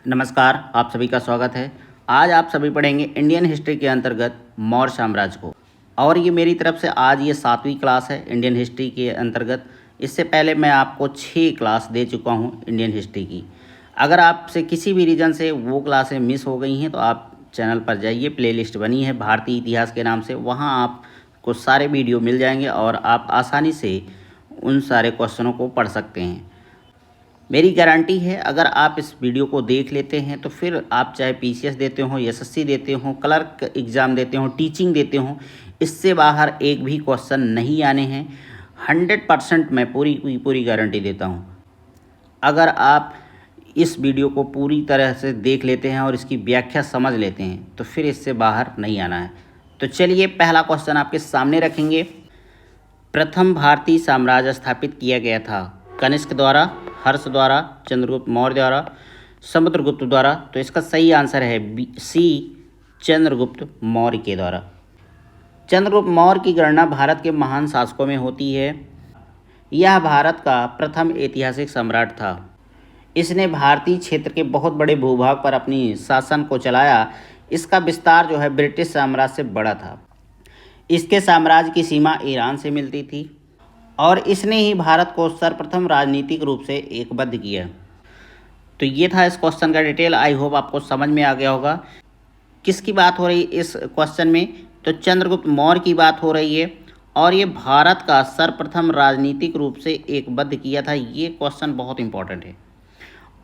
नमस्कार, आप सभी का स्वागत है। आज आप सभी पढ़ेंगे इंडियन हिस्ट्री के अंतर्गत मौर्य साम्राज्य को। और ये मेरी तरफ से आज ये 7वीं क्लास है इंडियन हिस्ट्री के अंतर्गत। इससे पहले मैं आपको 6 क्लास दे चुका हूँ इंडियन हिस्ट्री की। अगर आपसे किसी भी रीज़न से वो क्लासें मिस हो गई हैं तो आप चैनल पर जाइए, प्लेलिस्ट बनी है भारतीय इतिहास के नाम से, वहाँ आपको सारे वीडियो मिल जाएंगे और आप आसानी से उन सारे क्वेश्चनों को पढ़ सकते हैं। मेरी गारंटी है, अगर आप इस वीडियो को देख लेते हैं तो फिर आप चाहे पीसीएस देते हो, एसएससी देते हो, क्लर्क एग्ज़ाम देते हो, टीचिंग देते हो, इससे बाहर एक भी क्वेश्चन नहीं आने हैं। 100% मैं पूरी गारंटी देता हूँ। अगर आप इस वीडियो को पूरी तरह से देख लेते हैं और इसकी व्याख्या समझ लेते हैं तो फिर इससे बाहर नहीं आना है। तो चलिए पहला क्वेश्चन आपके सामने रखेंगे। प्रथम भारतीय साम्राज्य स्थापित किया गया था कनिष्क द्वारा, हर्ष द्वारा, चंद्रगुप्त मौर्य द्वारा, समुद्रगुप्त द्वारा। तो इसका सही आंसर है सी, चंद्रगुप्त मौर्य के द्वारा। चंद्रगुप्त मौर्य की गणना भारत के महान शासकों में होती है। यह भारत का प्रथम ऐतिहासिक सम्राट था। इसने भारतीय क्षेत्र के बहुत बड़े भूभाग पर अपनी शासन को चलाया। इसका विस्तार जो है ब्रिटिश साम्राज्य से बड़ा था। इसके साम्राज्य की सीमा ईरान से मिलती थी और इसने ही भारत को सर्वप्रथम राजनीतिक रूप से एकबद्ध किया। तो ये था इस क्वेश्चन का डिटेल। आई होप आपको समझ में आ गया होगा किसकी बात हो रही है इस क्वेश्चन में। तो चंद्रगुप्त मौर्य की बात हो रही है और ये भारत का सर्वप्रथम राजनीतिक रूप से एकबद्ध किया था। ये क्वेश्चन बहुत इंपॉर्टेंट है।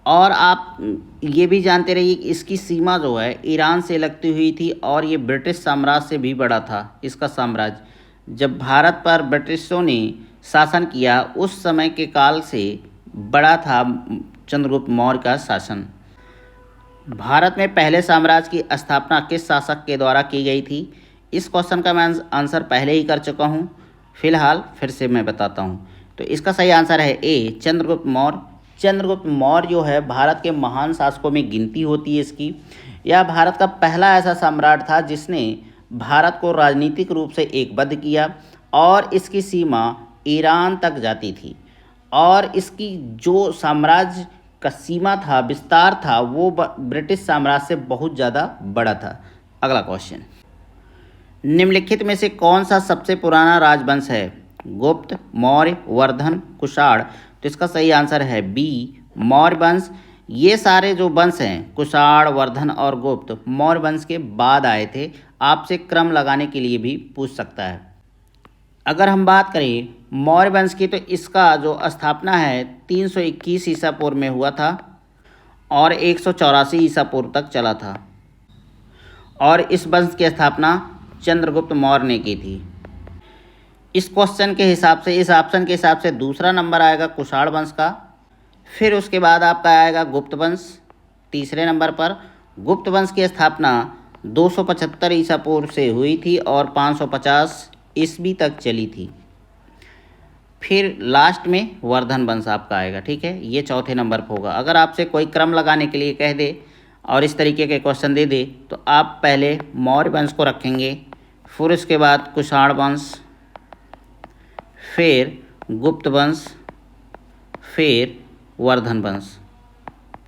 और आप ये भी जानते रहिए कि इसकी सीमा जो है ईरान से लगती हुई थी और ये ब्रिटिश साम्राज्य से भी बड़ा था। इसका साम्राज्य जब भारत पर ब्रिटिशों ने शासन किया उस समय के काल से बड़ा था चंद्रगुप्त मौर्य का शासन। भारत में पहले साम्राज्य की स्थापना किस शासक के द्वारा की गई थी? इस क्वेश्चन का मैं आंसर पहले ही कर चुका हूँ, फिलहाल फिर से मैं बताता हूँ। तो इसका सही आंसर है ए, चंद्रगुप्त मौर्य। चंद्रगुप्त मौर्य जो है भारत के महान शासकों में गिनती होती है इसकी। यह भारत का पहला ऐसा सम्राट था जिसने भारत को राजनीतिक रूप से एकबद्ध किया और इसकी सीमा ईरान तक जाती थी और इसकी जो साम्राज्य का सीमा था, विस्तार था, वो ब्रिटिश साम्राज्य से बहुत ज़्यादा बड़ा था। अगला क्वेश्चन, निम्नलिखित में से कौन सा सबसे पुराना राजवंश है? गुप्त, मौर्य, वर्धन, कुषाण। तो इसका सही आंसर है बी, मौर्य वंश। ये सारे जो वंश हैं कुषाण, वर्धन और गुप्त मौर्य वंश के बाद आए थे। आपसे क्रम लगाने के लिए भी पूछ सकता है। अगर हम बात करें मौर्य वंश की तो इसका जो स्थापना है 321 ईसा पूर्व में हुआ था और 184 ईसा पूर्व तक चला था और इस वंश की स्थापना चंद्रगुप्त मौर्य ने की थी। इस क्वेश्चन के हिसाब से, इस ऑप्शन के हिसाब से दूसरा नंबर आएगा कुषाण वंश का। फिर उसके बाद आपका आएगा गुप्त वंश तीसरे नंबर पर। गुप्त वंश की स्थापना 275 ईसा पूर्व से हुई थी और 550 ईस्वी तक चली थी। फिर लास्ट में वर्धन वंश आपका आएगा। ठीक है, ये चौथे नंबर पर होगा। अगर आपसे कोई क्रम लगाने के लिए कह दे और इस तरीके के क्वेश्चन दे दे तो आप पहले मौर्य वंश को रखेंगे, फिर उसके बाद कुषाण वंश, फिर गुप्त वंश, फिर वर्धन वंश।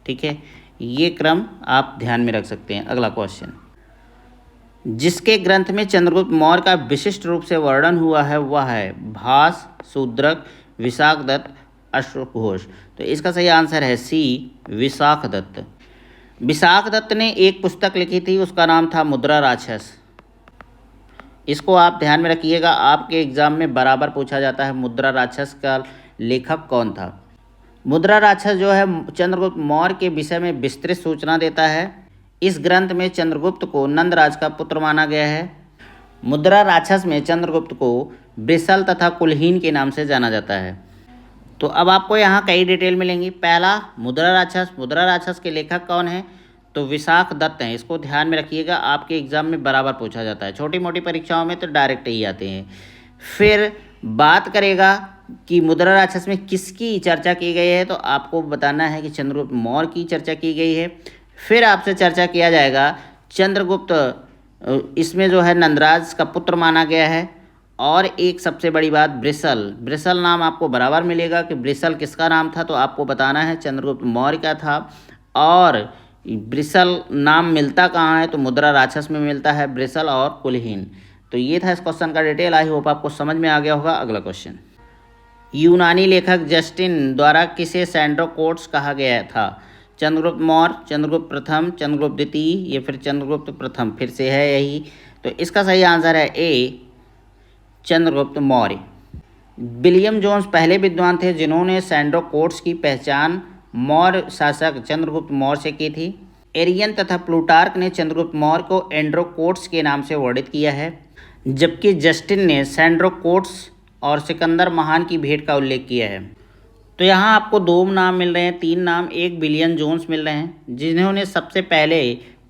ठीक है, ये क्रम आप ध्यान में रख सकते हैं। अगला क्वेश्चन, जिसके ग्रंथ में चंद्रगुप्त मौर्य का विशिष्ट रूप से वर्णन हुआ है वह है भास, शूद्रक, विशाखदत्त, अश्वघोष। तो इसका सही आंसर है सी, विशाखदत्त। विशाखदत्त ने एक पुस्तक लिखी थी, उसका नाम था मुद्रा राक्षस। इसको आप ध्यान में रखिएगा, आपके एग्जाम में बराबर पूछा जाता है मुद्रा राक्षस का लेखक कौन था। मुद्रा राक्षस जो है चंद्रगुप्त मौर्य के विषय में विस्तृत सूचना देता है। इस ग्रंथ में चंद्रगुप्त को नंदराज का पुत्र माना गया है। मुद्रा राक्षस में चंद्रगुप्त को वृषल तथा कुलहीन के नाम से जाना जाता है। तो अब आपको यहाँ कई डिटेल मिलेंगी। पहला, मुद्रा राक्षस के लेखक कौन है? तो विशाखदत्त हैं। इसको ध्यान में रखिएगा, आपके एग्जाम में बराबर पूछा जाता है। छोटी मोटी परीक्षाओं में तो डायरेक्ट ही आते हैं। फिर बात करेगा कि मुद्रा राक्षस में किसकी चर्चा की गई है, तो आपको बताना है कि चंद्रगुप्त मौर्य की चर्चा की गई है। फिर आपसे चर्चा किया जाएगा चंद्रगुप्त, इसमें जो है नंदराज का पुत्र माना गया है। और एक सबसे बड़ी बात, वृषल नाम आपको बराबर मिलेगा कि वृषल किसका नाम था, तो आपको बताना है चंद्रगुप्त मौर्य का था। और ब्रिसल नाम मिलता कहाँ है, तो मुद्रा राक्षस में मिलता है ब्रिसल और कुलहीन। तो ये था इस क्वेश्चन का डिटेल। आई होप आपको समझ में आ गया होगा। अगला क्वेश्चन, यूनानी लेखक जस्टिन द्वारा किसे सैंड्रोकोट्स कहा गया था? चंद्रगुप्त मौर्य, चंद्रगुप्त प्रथम, चंद्रगुप्त द्वितीय या फिर चंद्रगुप्त प्रथम? फिर से है यही। तो इसका सही आंसर है ए, चंद्रगुप्त मौर्य। विलियम जोन्स पहले विद्वान थे जिन्होंने सैंड्रोकोट्स की पहचान मौर्य शासक चंद्रगुप्त मौर्य से की थी। एरियन तथा प्लूटार्क ने चंद्रगुप्त मौर्य को एंड्रोकोट्स के नाम से वर्णित किया है, जबकि जस्टिन ने सैंड्रोकोट्स और सिकंदर महान की भेंट का उल्लेख किया है। तो यहाँ आपको दो नाम मिल रहे हैं, तीन नाम। एक विलियम जोन्स मिल रहे हैं जिन्होंने सबसे पहले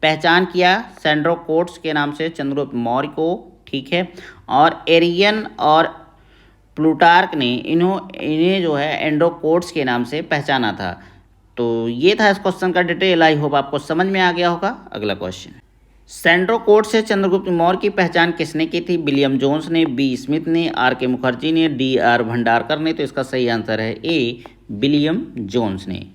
पहचान किया सैंड्रोकोट्स के नाम से चंद्रगुप्त मौर्य को, ठीक है। और एरियन और प्लूटार्क ने इन्हें जो है एंड्रोकोट्स के नाम से पहचाना था। तो ये था इस क्वेश्चन का डिटेल। आई होप आपको समझ में आ गया होगा। अगला क्वेश्चन, सैंड्रोकोट्स से चंद्रगुप्त मौर्य की पहचान किसने की थी? विलियम जोन्स ने, बी स्मिथ ने, आर के मुखर्जी ने, डी आर भंडारकर ने? तो इसका सही आंसर है ए, विलियम जोन्स ने।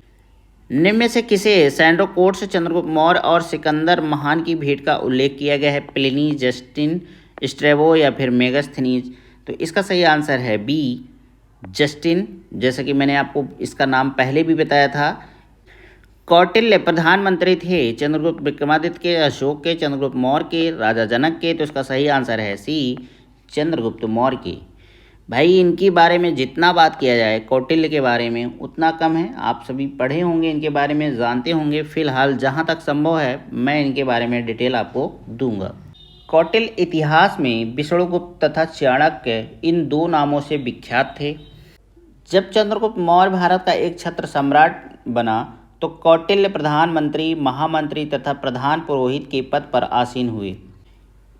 निम्न में से किसे सैंड्रोकोट्स से चंद्रगुप्त मौर्य और सिकंदर महान की भेंट का उल्लेख किया गया है? प्लिनी, जस्टिन, स्ट्रैबो या फिर मेगास्थनीज? तो इसका सही आंसर है बी, जस्टिन। जैसा कि मैंने आपको इसका नाम पहले भी बताया था। कौटिल्य प्रधानमंत्री थे चंद्रगुप्त विक्रमादित्य के, अशोक के, चंद्रगुप्त मौर्य के, राजा जनक के? तो इसका सही आंसर है सी, चंद्रगुप्त मौर्य के। भाई इनके बारे में जितना बात किया जाए कौटिल्य के बारे में उतना कम है। आप सभी पढ़े होंगे, इनके बारे में जानते होंगे। फिलहाल जहाँ तक संभव है मैं इनके बारे में डिटेल आपको दूंगा। कौटिल्य इतिहास में विष्णुगुप्त तथा चाणक्य इन दो नामों से विख्यात थे। जब चंद्रगुप्त मौर्य भारत का एक छत्र सम्राट बना तो कौटिल्य प्रधानमंत्री, महामंत्री तथा प्रधान पुरोहित के पद पर आसीन हुए।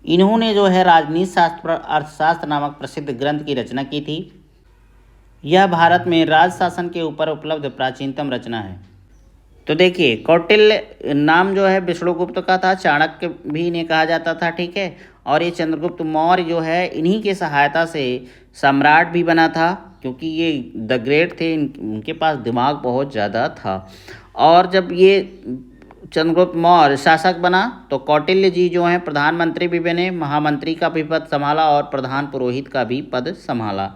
इन्होंने जो है राजनीति शास्त्र पर अर्थशास्त्र नामक प्रसिद्ध ग्रंथ की रचना की थी। यह भारत में राज शासन के ऊपर उपलब्ध प्राचीनतम रचना है। तो देखिए, कौटिल्य नाम जो है विष्णुगुप्त का था, चाणक्य भी इन्हें कहा जाता था, ठीक है। और ये चंद्रगुप्त मौर्य जो है इन्हीं के सहायता से सम्राट भी बना था, क्योंकि ये द ग्रेट थे, उनके पास दिमाग बहुत ज़्यादा था। और जब ये चंद्रगुप्त मौर्य शासक बना तो कौटिल्य जी जो हैं प्रधानमंत्री भी बने, महामंत्री का भी पद संभाला और प्रधान पुरोहित का भी पद संभाला।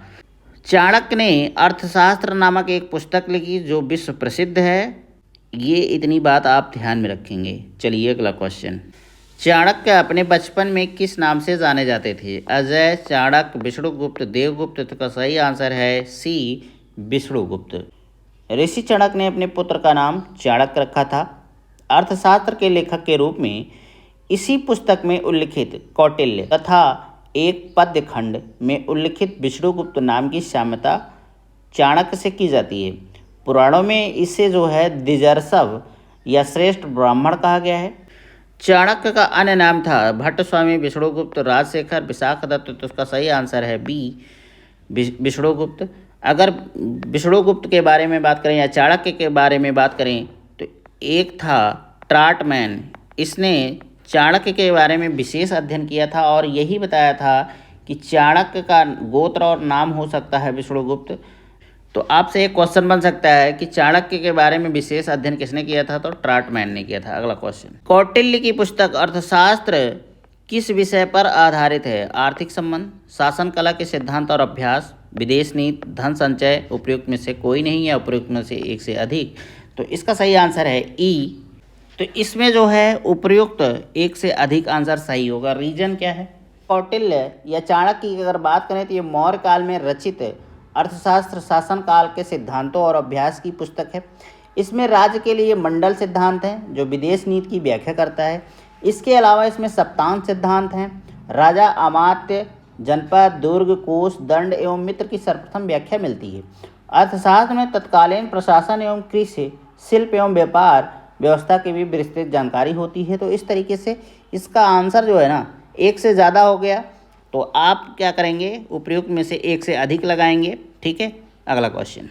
चाणक्य ने अर्थशास्त्र नामक एक पुस्तक लिखी जो विश्व प्रसिद्ध है। ये इतनी बात आप ध्यान में रखेंगे। चलिए अगला क्वेश्चन, चाणक्य अपने बचपन में किस नाम से जाने जाते थे? अजय, चाणक्य, विष्णुगुप्त, देवगुप्त? तो का सही आंसर है सी, विष्णुगुप्त। ऋषि चाणक्य ने अपने पुत्र का नाम चाणक्य रखा था। अर्थशास्त्र के लेखक के रूप में इसी पुस्तक में उल्लिखित कौटिल्य तथा एक पद्य खंड में उल्लिखित विष्णुगुप्त नाम की साम्यता चाणक्य से की जाती है। पुराणों में इसे जो है द्विजर्षभ या श्रेष्ठ ब्राह्मण कहा गया है। चाणक्य का अन्य नाम था भट्ट स्वामी, विष्णुगुप्त, राजशेखर, विशाखदत्त? तो उसका सही आंसर है बी, विष्णुगुप्त। अगर विष्णुगुप्त के बारे में बात करें या चाणक्य के बारे में बात करें तो एक था ट्राटमैन, इसने चाणक्य के बारे में विशेष अध्ययन किया था और यही बताया था कि चाणक्य का गोत्र और नाम हो सकता है विष्णुगुप्त। तो आपसे एक क्वेश्चन बन सकता है कि चाणक्य के बारे में विशेष अध्ययन किसने किया था? तो ट्राटमैन ने किया था। अगला क्वेश्चन, कौटिल्य की पुस्तक अर्थशास्त्र किस विषय पर आधारित है? आर्थिक संबंध, शासन कला के सिद्धांत और अभ्यास, विदेश नीति, धन संचय? उपयुक्त में से कोई नहीं है, उपयुक्त में से एक से अधिक? तो इसका सही आंसर है ई। तो इसमें जो है उपयुक्त एक से अधिक आंसर सही होगा। रीजन क्या है? कौटिल्य या चाणक्य की अगर बात करें तो ये मौर्य काल में रचित अर्थशास्त्र शासन काल के सिद्धांतों और अभ्यास की पुस्तक है। इसमें राज्य के लिए मंडल सिद्धांत हैं जो विदेश नीति की व्याख्या करता है। इसके अलावा इसमें सप्तांश सिद्धांत हैं, राजा, अमात्य, जनपद, दुर्ग, कोष, दंड एवं मित्र की सर्वप्रथम व्याख्या मिलती है। अर्थशास्त्र में तत्कालीन प्रशासन एवं कृषि, शिल्प एवं व्यापार व्यवस्था की भी विस्तृत जानकारी होती है। तो इस तरीके से इसका आंसर जो है ना एक से ज़्यादा हो गया, तो आप क्या करेंगे? उपयुक्त में से एक से अधिक लगाएंगे, ठीक है। अगला क्वेश्चन,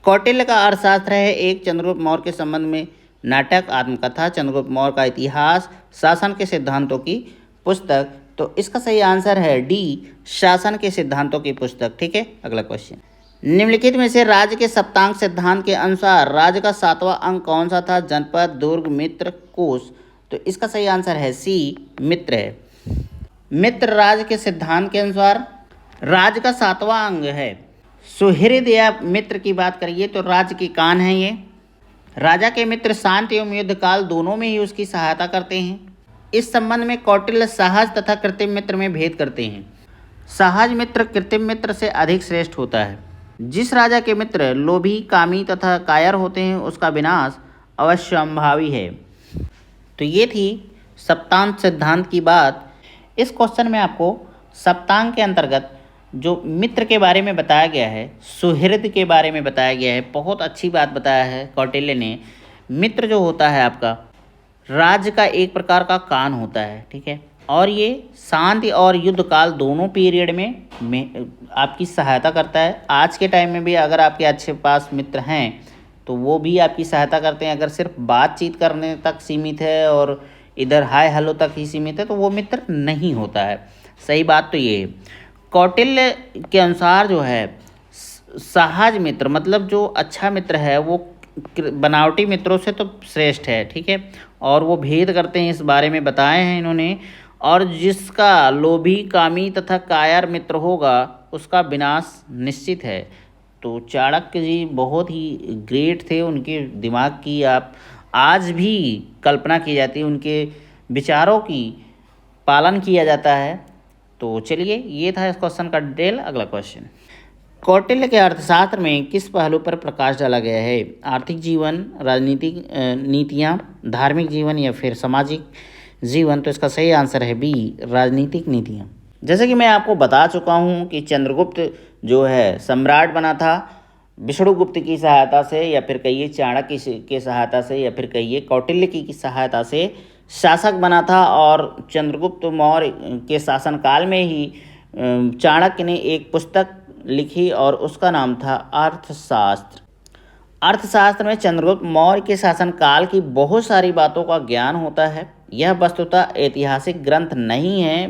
कौटिल्य का अर्थशास्त्र है एक चंद्रगुप्त मौर्य के संबंध में नाटक, आत्मकथा, चंद्रगुप्त मौर्य का इतिहास, शासन के सिद्धांतों की पुस्तक? तो इसका सही आंसर है डी, शासन के सिद्धांतों की पुस्तक, ठीक है। अगला क्वेश्चन, निम्नलिखित में से राज्य के सप्तांग सिद्धांत के अनुसार राज्य का 7वां अंक कौन सा था? जनपद, दुर्ग, मित्र, कोष। तो इसका सही आंसर है सी, मित्र है। मित्र राज्य के सिद्धांत के अनुसार राज्य का 7वां अंग है। सुहृद या मित्र की बात करिए तो राज्य की कान है ये। राजा के मित्र शांति एवं युद्ध काल दोनों में ही उसकी सहायता करते हैं। इस संबंध में कौटिल्य सहज तथा कृत्रिम मित्र में भेद करते हैं। सहज मित्र कृत्रिम मित्र से अधिक श्रेष्ठ होता है। जिस राजा के मित्र लोभी, कामी तथा कायर होते हैं उसका विनाश अवश्यंभावी है। तो ये थी सप्तांग सिद्धांत की बात। इस क्वेश्चन में आपको सप्तांग के अंतर्गत जो मित्र के बारे में बताया गया है, सुहृद के बारे में बताया गया है, बहुत अच्छी बात बताया है कौटिल्य ने। मित्र जो होता है आपका राज्य का एक प्रकार का कान होता है, ठीक है, और ये शांति और युद्ध काल दोनों पीरियड में आपकी सहायता करता है। आज के टाइम में भी अगर आपके अच्छे पास मित्र हैं तो वो भी आपकी सहायता करते हैं। अगर सिर्फ बातचीत करने तक सीमित है और इधर हाय हेलो तक ही सीमित है तो वो मित्र नहीं होता है। सही बात तो ये है। कौटिल्य के अनुसार जो है सहज मित्र मतलब जो अच्छा मित्र है वो बनावटी मित्रों से तो श्रेष्ठ है, ठीक है, और वो भेद करते हैं, इस बारे में बताए हैं इन्होंने। और जिसका लोभी, कामी तथा कायर मित्र होगा उसका विनाश निश्चित है। तो चाणक्य जी बहुत ही ग्रेट थे। उनके दिमाग की आप आज भी कल्पना की जाती है, उनके विचारों की पालन किया जाता है। तो चलिए ये था इस क्वेश्चन का डिटेल। अगला क्वेश्चन, कौटिल्य के अर्थशास्त्र में किस पहलू पर प्रकाश डाला गया है? आर्थिक जीवन, राजनीतिक नीतियाँ, धार्मिक जीवन या फिर सामाजिक जीवन। तो इसका सही आंसर है बी, राजनीतिक नीतियाँ। जैसे कि मैं आपको बता चुका हूँ कि चंद्रगुप्त जो है सम्राट बना था विष्णुगुप्त की सहायता से, या फिर कहिए चाणक्य की सहायता से, या फिर कहिए कौटिल्य की सहायता से शासक बना था। और चंद्रगुप्त मौर्य के शासनकाल में ही चाणक्य ने एक पुस्तक लिखी और उसका नाम था अर्थशास्त्र। अर्थशास्त्र में चंद्रगुप्त मौर्य के शासनकाल की बहुत सारी बातों का ज्ञान होता है। यह वस्तुतः ऐतिहासिक ग्रंथ नहीं है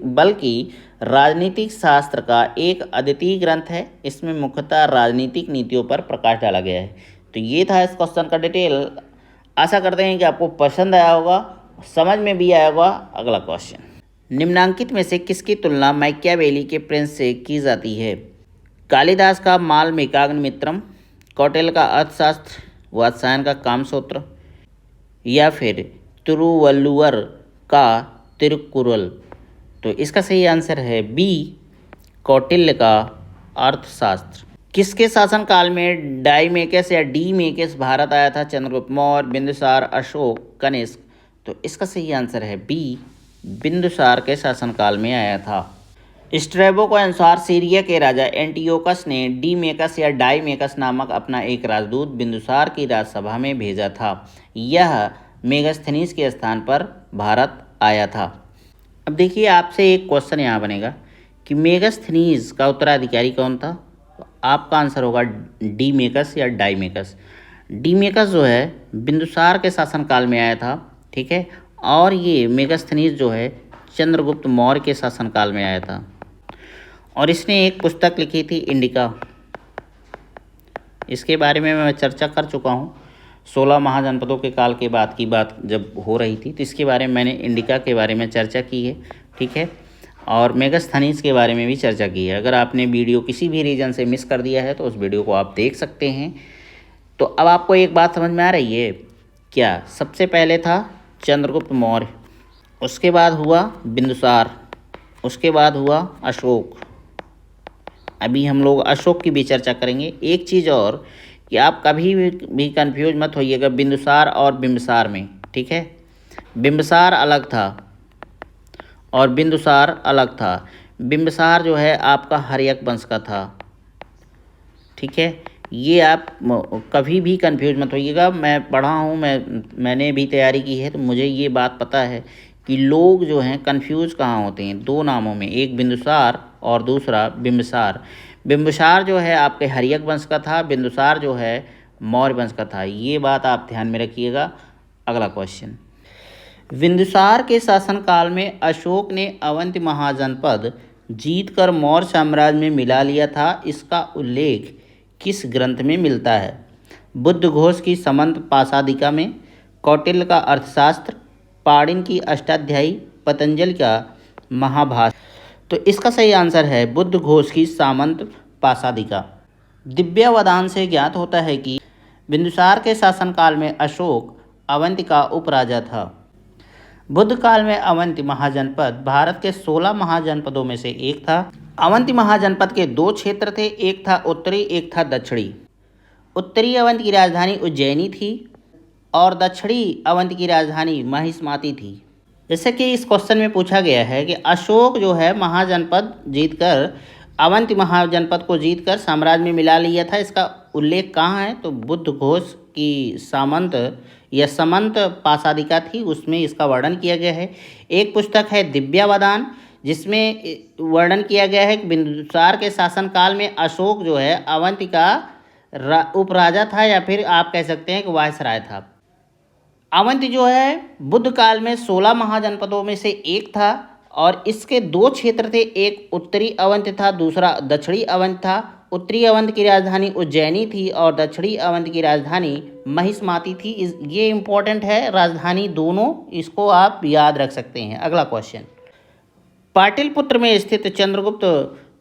बल्कि राजनीतिक शास्त्र का एक अद्वितीय ग्रंथ है। इसमें मुख्यतः राजनीतिक नीतियों पर प्रकाश डाला गया है। तो ये था इस क्वेश्चन का डिटेल। आशा करते हैं कि आपको पसंद आया होगा, समझ में भी आया होगा। अगला क्वेश्चन, निम्नांकित में से किसकी तुलना मैकियावेली के प्रिंस से की जाती है? कालिदास का मालविकाग्निमित्रम, कौटिल्य का अर्थशास्त्र, वात्स्यायन का कामसूत्र, या फिर तिरुवल्लुवर का तिरुकुरल। तो इसका सही आंसर है बी, कौटिल्य का अर्थशास्त्र। किसके शासनकाल में डाइमेकस या डीमेकस भारत आया था? चंद्रगुप्त मौर्य, बिंदुसार, अशोक, कनिष्क। तो इसका सही आंसर है बी, बिंदुसार के शासनकाल में आया था। स्ट्रैबो के अनुसार सीरिया के राजा एंटियोकस ने डीमेकस या डाइमेकस नामक अपना एक राजदूत बिंदुसार की राजसभा में भेजा था। यह मेगास्थनीज के स्थान पर भारत आया था। अब देखिए आपसे एक क्वेश्चन यहाँ बनेगा कि मेगास्थनीज का उत्तराधिकारी कौन था? आपका आंसर होगा डीमेकस या डाइमेकस। डीमेकस जो है बिंदुसार के शासनकाल में आया था, ठीक है, और ये मेगास्थनीज जो है चंद्रगुप्त मौर्य के शासनकाल में आया था। और इसने एक पुस्तक लिखी थी इंडिका। इसके बारे में मैं चर्चा कर चुका हूँ। 16 महाजनपदों के काल के बाद की बात जब हो रही थी तो इसके बारे में मैंने इंडिका के बारे में चर्चा की है, ठीक है, और मेगास्थनीज के बारे में भी चर्चा की है। अगर आपने वीडियो किसी भी रीजन से मिस कर दिया है तो उस वीडियो को आप देख सकते हैं। तो अब आपको एक बात समझ में आ रही है क्या? सबसे पहले था चंद्रगुप्त मौर्य, उसके बाद हुआ बिंदुसार, उसके बाद हुआ अशोक। अभी हम लोग अशोक की भी चर्चा करेंगे। एक चीज़ और कि आप कभी भी कंफ्यूज मत होइएगा बिंदुसार और बिंबिसार में, ठीक है। बिंबिसार अलग था और बिंदुसार अलग था। बिंबिसार जो है आपका हर्यक वंश का था, ठीक है। ये आप कभी भी कंफ्यूज मत होइएगा। मैं पढ़ा हूँ, मैंने भी तैयारी की है तो मुझे ये बात पता है कि लोग जो हैं कंफ्यूज कहाँ होते हैं दो नामों में, एक बिंदुसार और दूसरा बिंबिसार। बिंबिसार जो है आपके हर्यक वंश का था, बिंदुसार जो है मौर्य वंश का था। ये बात आप ध्यान में रखिएगा। अगला क्वेश्चन, बिंदुसार के शासनकाल में अशोक ने अवंती महाजनपद जीतकर मौर्य साम्राज्य में मिला लिया था। इसका उल्लेख किस ग्रंथ में मिलता है? बुद्ध घोष की समंत पासादिका में, कौटिल्य का अर्थशास्त्र, पाणिनि की अष्टाध्यायी, पतंजलि का महाभाष्य। तो इसका सही आंसर है बुद्ध घोष की सामंत पासादिका। दिव्यावधान से ज्ञात होता है कि बिंदुसार के शासनकाल में अशोक अवंती का उपराजा था। बुद्ध काल में अवंती महाजनपद भारत के 16 महाजनपदों में से एक था। अवंती महाजनपद के 2 क्षेत्र थे, एक था उत्तरी, एक था दक्षिणी। उत्तरी अवंती की राजधानी उज्जैनी थी और दक्षिणी अवंती की राजधानी महिष्मती थी। जैसे कि इस क्वेश्चन में पूछा गया है कि अशोक जो है महाजनपद जीतकर अवंती महाजनपद को जीतकर साम्राज्य में मिला लिया था, इसका उल्लेख कहाँ है? तो बुद्ध घोष की सामंत या समंत पासादिका थी, उसमें इसका वर्णन किया गया है। एक पुस्तक है दिव्यावधान, जिसमें वर्णन किया गया है कि बिंदुसार के शासनकाल में अशोक जो है अवंती का उपराजा था, या फिर आप कह सकते हैं कि वायसराय था। अवंती जो है बुद्ध काल में 16 महाजनपदों में से एक था और इसके 2 क्षेत्र थे, एक उत्तरी अवंत था, दूसरा दक्षिणी अवंत था। उत्तरी अवंत की राजधानी उज्जैनी थी और दक्षिणी अवंत की राजधानी महिष्मती थी। ये इंपॉर्टेंट है, राजधानी दोनों, इसको आप याद रख सकते हैं। अगला क्वेश्चन, पाटलिपुत्र में स्थित चंद्रगुप्त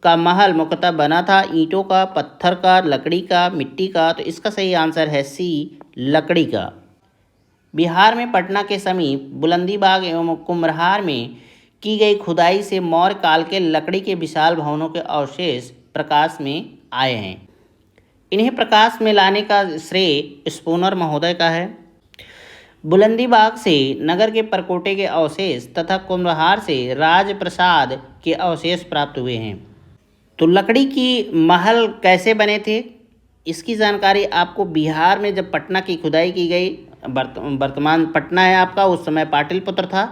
का महल मुख्यतः बना था ईंटों का, पत्थर का, लकड़ी का, मिट्टी का? तो इसका सही आंसर है सी, लकड़ी का। बिहार में पटना के समीप बुलंदीबाग एवं कुम्हरार में की गई खुदाई से मौर्य काल के लकड़ी के विशाल भवनों के अवशेष प्रकाश में आए हैं। इन्हें प्रकाश में लाने का श्रेय स्पूनर महोदय का है। बुलंदीबाग से नगर के परकोटे के अवशेष तथा कुम्हरार से राजप्रसाद के अवशेष प्राप्त हुए हैं। तो लकड़ी की महल कैसे बने थे, इसकी जानकारी आपको बिहार में जब पटना की खुदाई की गई, वर्तमान पटना है आपका, उस समय पाटलिपुत्र था,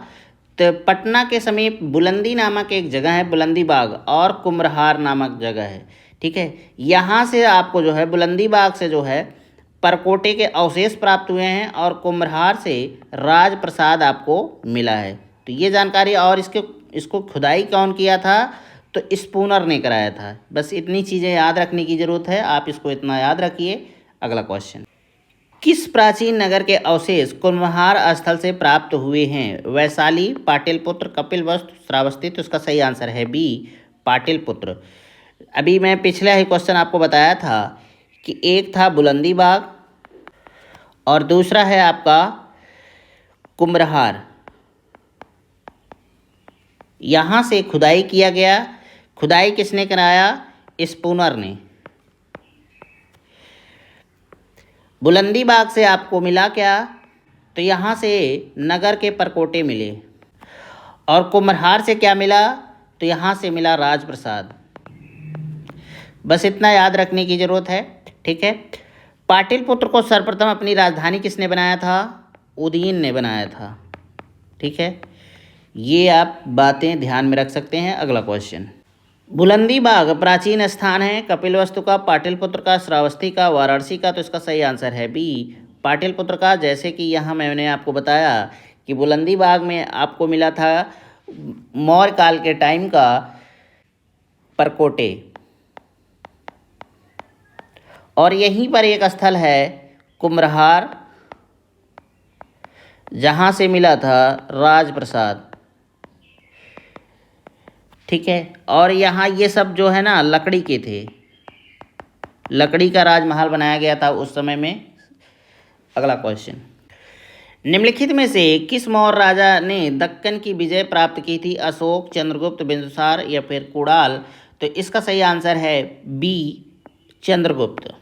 तो पटना के समीप बुलंदी नामक एक जगह है, बुलंदीबाग, और कुम्हरार नामक जगह है। ठीक है, यहाँ से आपको जो है बुलंदीबाग से जो है परकोटे के अवशेष प्राप्त हुए हैं और कुम्हरार से राजप्रसाद आपको मिला है। तो ये जानकारी, और इसको खुदाई कौन किया था? तो स्पूनर ने कराया था। बस इतनी चीज़ें याद रखने की ज़रूरत है, आप इसको इतना याद रखिए। अगला क्वेश्चन, किस प्राचीन नगर के अवशेष कुम्हरार स्थल से प्राप्त हुए हैं? वैशाली, पाटलिपुत्र, कपिलवस्तु, श्रावस्ती? तो इसका सही आंसर है बी, पाटलिपुत्र। अभी मैं पिछला ही क्वेश्चन आपको बताया था कि एक था बुलंदीबाग और दूसरा है आपका कुम्हरार। यहाँ से खुदाई किया गया। खुदाई किसने कराया? स्पूनर ने। बुलंदीबाग से आपको मिला क्या? तो यहाँ से नगर के परकोटे मिले। और कुम्हरार से क्या मिला? तो यहाँ से मिला राजप्रसाद। बस इतना याद रखने की ज़रूरत है। ठीक है, पाटलिपुत्र को सर्वप्रथम अपनी राजधानी किसने बनाया था? उदयन ने बनाया था। ठीक है, ये आप बातें ध्यान में रख सकते हैं। अगला क्वेश्चन, बुलंदीबाग प्राचीन स्थान है कपिलवस्तु का, पाटलिपुत्र का, श्रावस्ती का, वाराणसी का? तो इसका सही आंसर है बी, पाटलिपुत्र का। जैसे कि यहाँ मैंने आपको बताया कि बुलंदीबाग में आपको मिला था मौर्य काल के टाइम का परकोटे, और यहीं पर एक स्थल है कुम्हरार जहाँ से मिला था राजप्रसाद। ठीक है, और यहाँ ये सब जो है ना लकड़ी के थे, लकड़ी का राजमहल बनाया गया था उस समय में। अगला क्वेश्चन, निम्नलिखित में से किस मौर्य राजा ने दक्कन की विजय प्राप्त की थी? अशोक, चंद्रगुप्त, बिंदुसार या फिर कुणाल? तो इसका सही आंसर है बी, चंद्रगुप्त।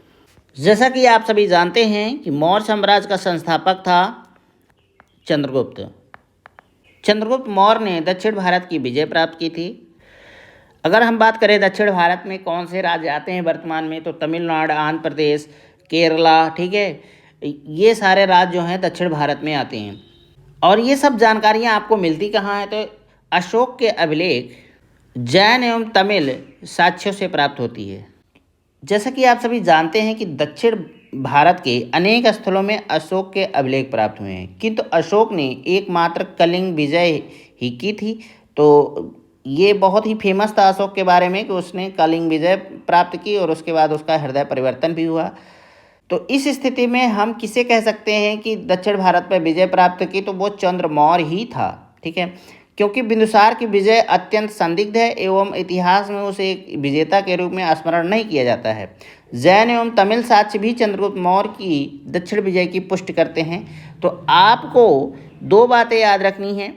जैसा कि आप सभी जानते हैं कि मौर्य साम्राज्य का संस्थापक था चंद्रगुप्त। चंद्रगुप्त मौर्य ने दक्षिण भारत की विजय प्राप्त की थी। अगर हम बात करें दक्षिण भारत में कौन से राज्य आते हैं वर्तमान में, तो तमिलनाडु, आंध्र प्रदेश, केरला, ठीक है, ये सारे राज्य जो हैं दक्षिण भारत में आते हैं। और ये सब जानकारियाँ आपको मिलती कहाँ हैं? तो अशोक के अभिलेख जैन एवं तमिल साक्ष्यों से प्राप्त होती है। जैसा कि आप सभी जानते हैं कि दक्षिण भारत के अनेक स्थलों में अशोक के अभिलेख प्राप्त हुए हैं, किंतु अशोक ने एकमात्र कलिंग विजय ही की थी। तो ये बहुत ही फेमस था अशोक के बारे में कि उसने कलिंग विजय प्राप्त की और उसके बाद उसका हृदय परिवर्तन भी हुआ। तो इस स्थिति में हम किसे कह सकते हैं कि दक्षिण भारत पर विजय प्राप्त की, तो वो चंद्र मौर्य ही था। ठीक है, क्योंकि बिंदुसार की विजय अत्यंत संदिग्ध है एवं इतिहास में उसे एक विजेता के रूप में स्मरण नहीं किया जाता है। जैन एवं तमिल साक्ष्य भी चंद्रगुप्त मौर्य की दक्षिण विजय की पुष्टि करते हैं। तो आपको दो बातें याद रखनी हैं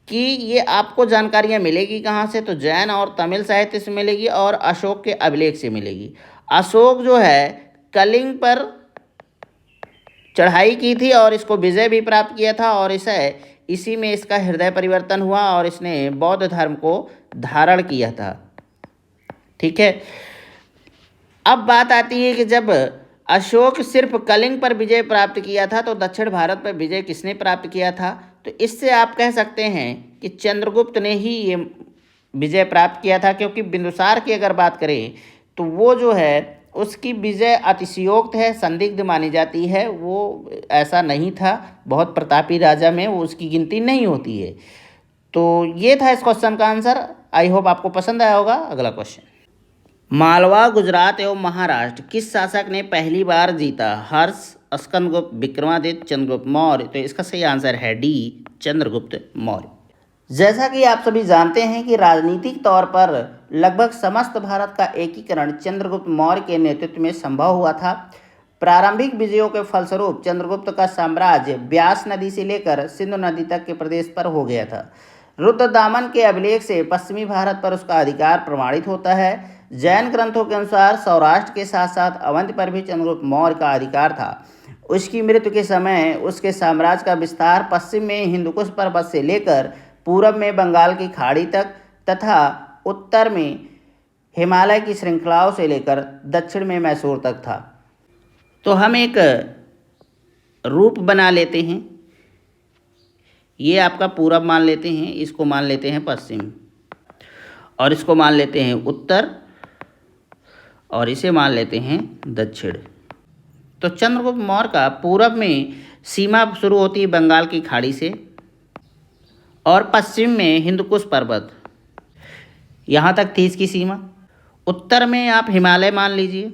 कि ये आपको जानकारियाँ मिलेगी कहाँ से, तो जैन और तमिल साहित्य से मिलेगी और अशोक के अभिलेख से मिलेगी। अशोक जो है कलिंग पर चढ़ाई की थी और इसको विजय भी प्राप्त किया था और इसी में इसका हृदय परिवर्तन हुआ और इसने बौद्ध धर्म को धारण किया था। ठीक है, अब बात आती है कि जब अशोक सिर्फ कलिंग पर विजय प्राप्त किया था तो दक्षिण भारत पर विजय किसने प्राप्त किया था, तो इससे आप कह सकते हैं कि चंद्रगुप्त ने ही ये विजय प्राप्त किया था। क्योंकि बिंदुसार की अगर बात करें तो वो जो है उसकी विजय अतिशयोक्त है, संदिग्ध मानी जाती है, वो ऐसा नहीं था, बहुत प्रतापी राजा में वो उसकी गिनती नहीं होती है। तो ये था इस क्वेश्चन का आंसर। आई होप आपको पसंद आया होगा। अगला क्वेश्चन, मालवा, गुजरात एवं महाराष्ट्र किस शासक ने पहली बार जीता? हर्ष, स्कंदगुप्त, विक्रमादित्य, चंद्रगुप्त मौर्य। तो इसका सही आंसर है डी, चंद्रगुप्त मौर्य। जैसा कि आप सभी जानते हैं कि राजनीतिक तौर पर लगभग समस्त भारत का एकीकरण चंद्रगुप्त मौर्य के नेतृत्व में संभव हुआ था। प्रारंभिक विजयों के फलस्वरूप चंद्रगुप्त का साम्राज्य ब्यास नदी से लेकर सिंधु नदी तक के प्रदेश पर हो गया था। रुद्रदामन के अभिलेख से पश्चिमी भारत पर उसका अधिकार प्रमाणित होता है। जैन ग्रंथों के अनुसार सौराष्ट्र के साथ साथ अवंत पर भी चंद्रगुप्त मौर्य का अधिकार था। उसकी मृत्यु के समय उसके साम्राज्य का विस्तार पश्चिम में हिंदुकुश पर्वत से लेकर पूरब में बंगाल की खाड़ी तक तथा उत्तर में हिमालय की श्रृंखलाओं से लेकर दक्षिण में मैसूर तक था। तो हम एक रूप बना लेते हैं। ये आपका पूरब मान लेते हैं, इसको मान लेते हैं पश्चिम, और इसको मान लेते हैं उत्तर, और इसे मान लेते हैं दक्षिण। तो चंद्रगुप्त मौर्य का पूरब में सीमा शुरू होती है बंगाल की खाड़ी से और पश्चिम में हिंदुकुश पर्वत, यहाँ तक थी इसकी सीमा। उत्तर में आप हिमालय मान लीजिए,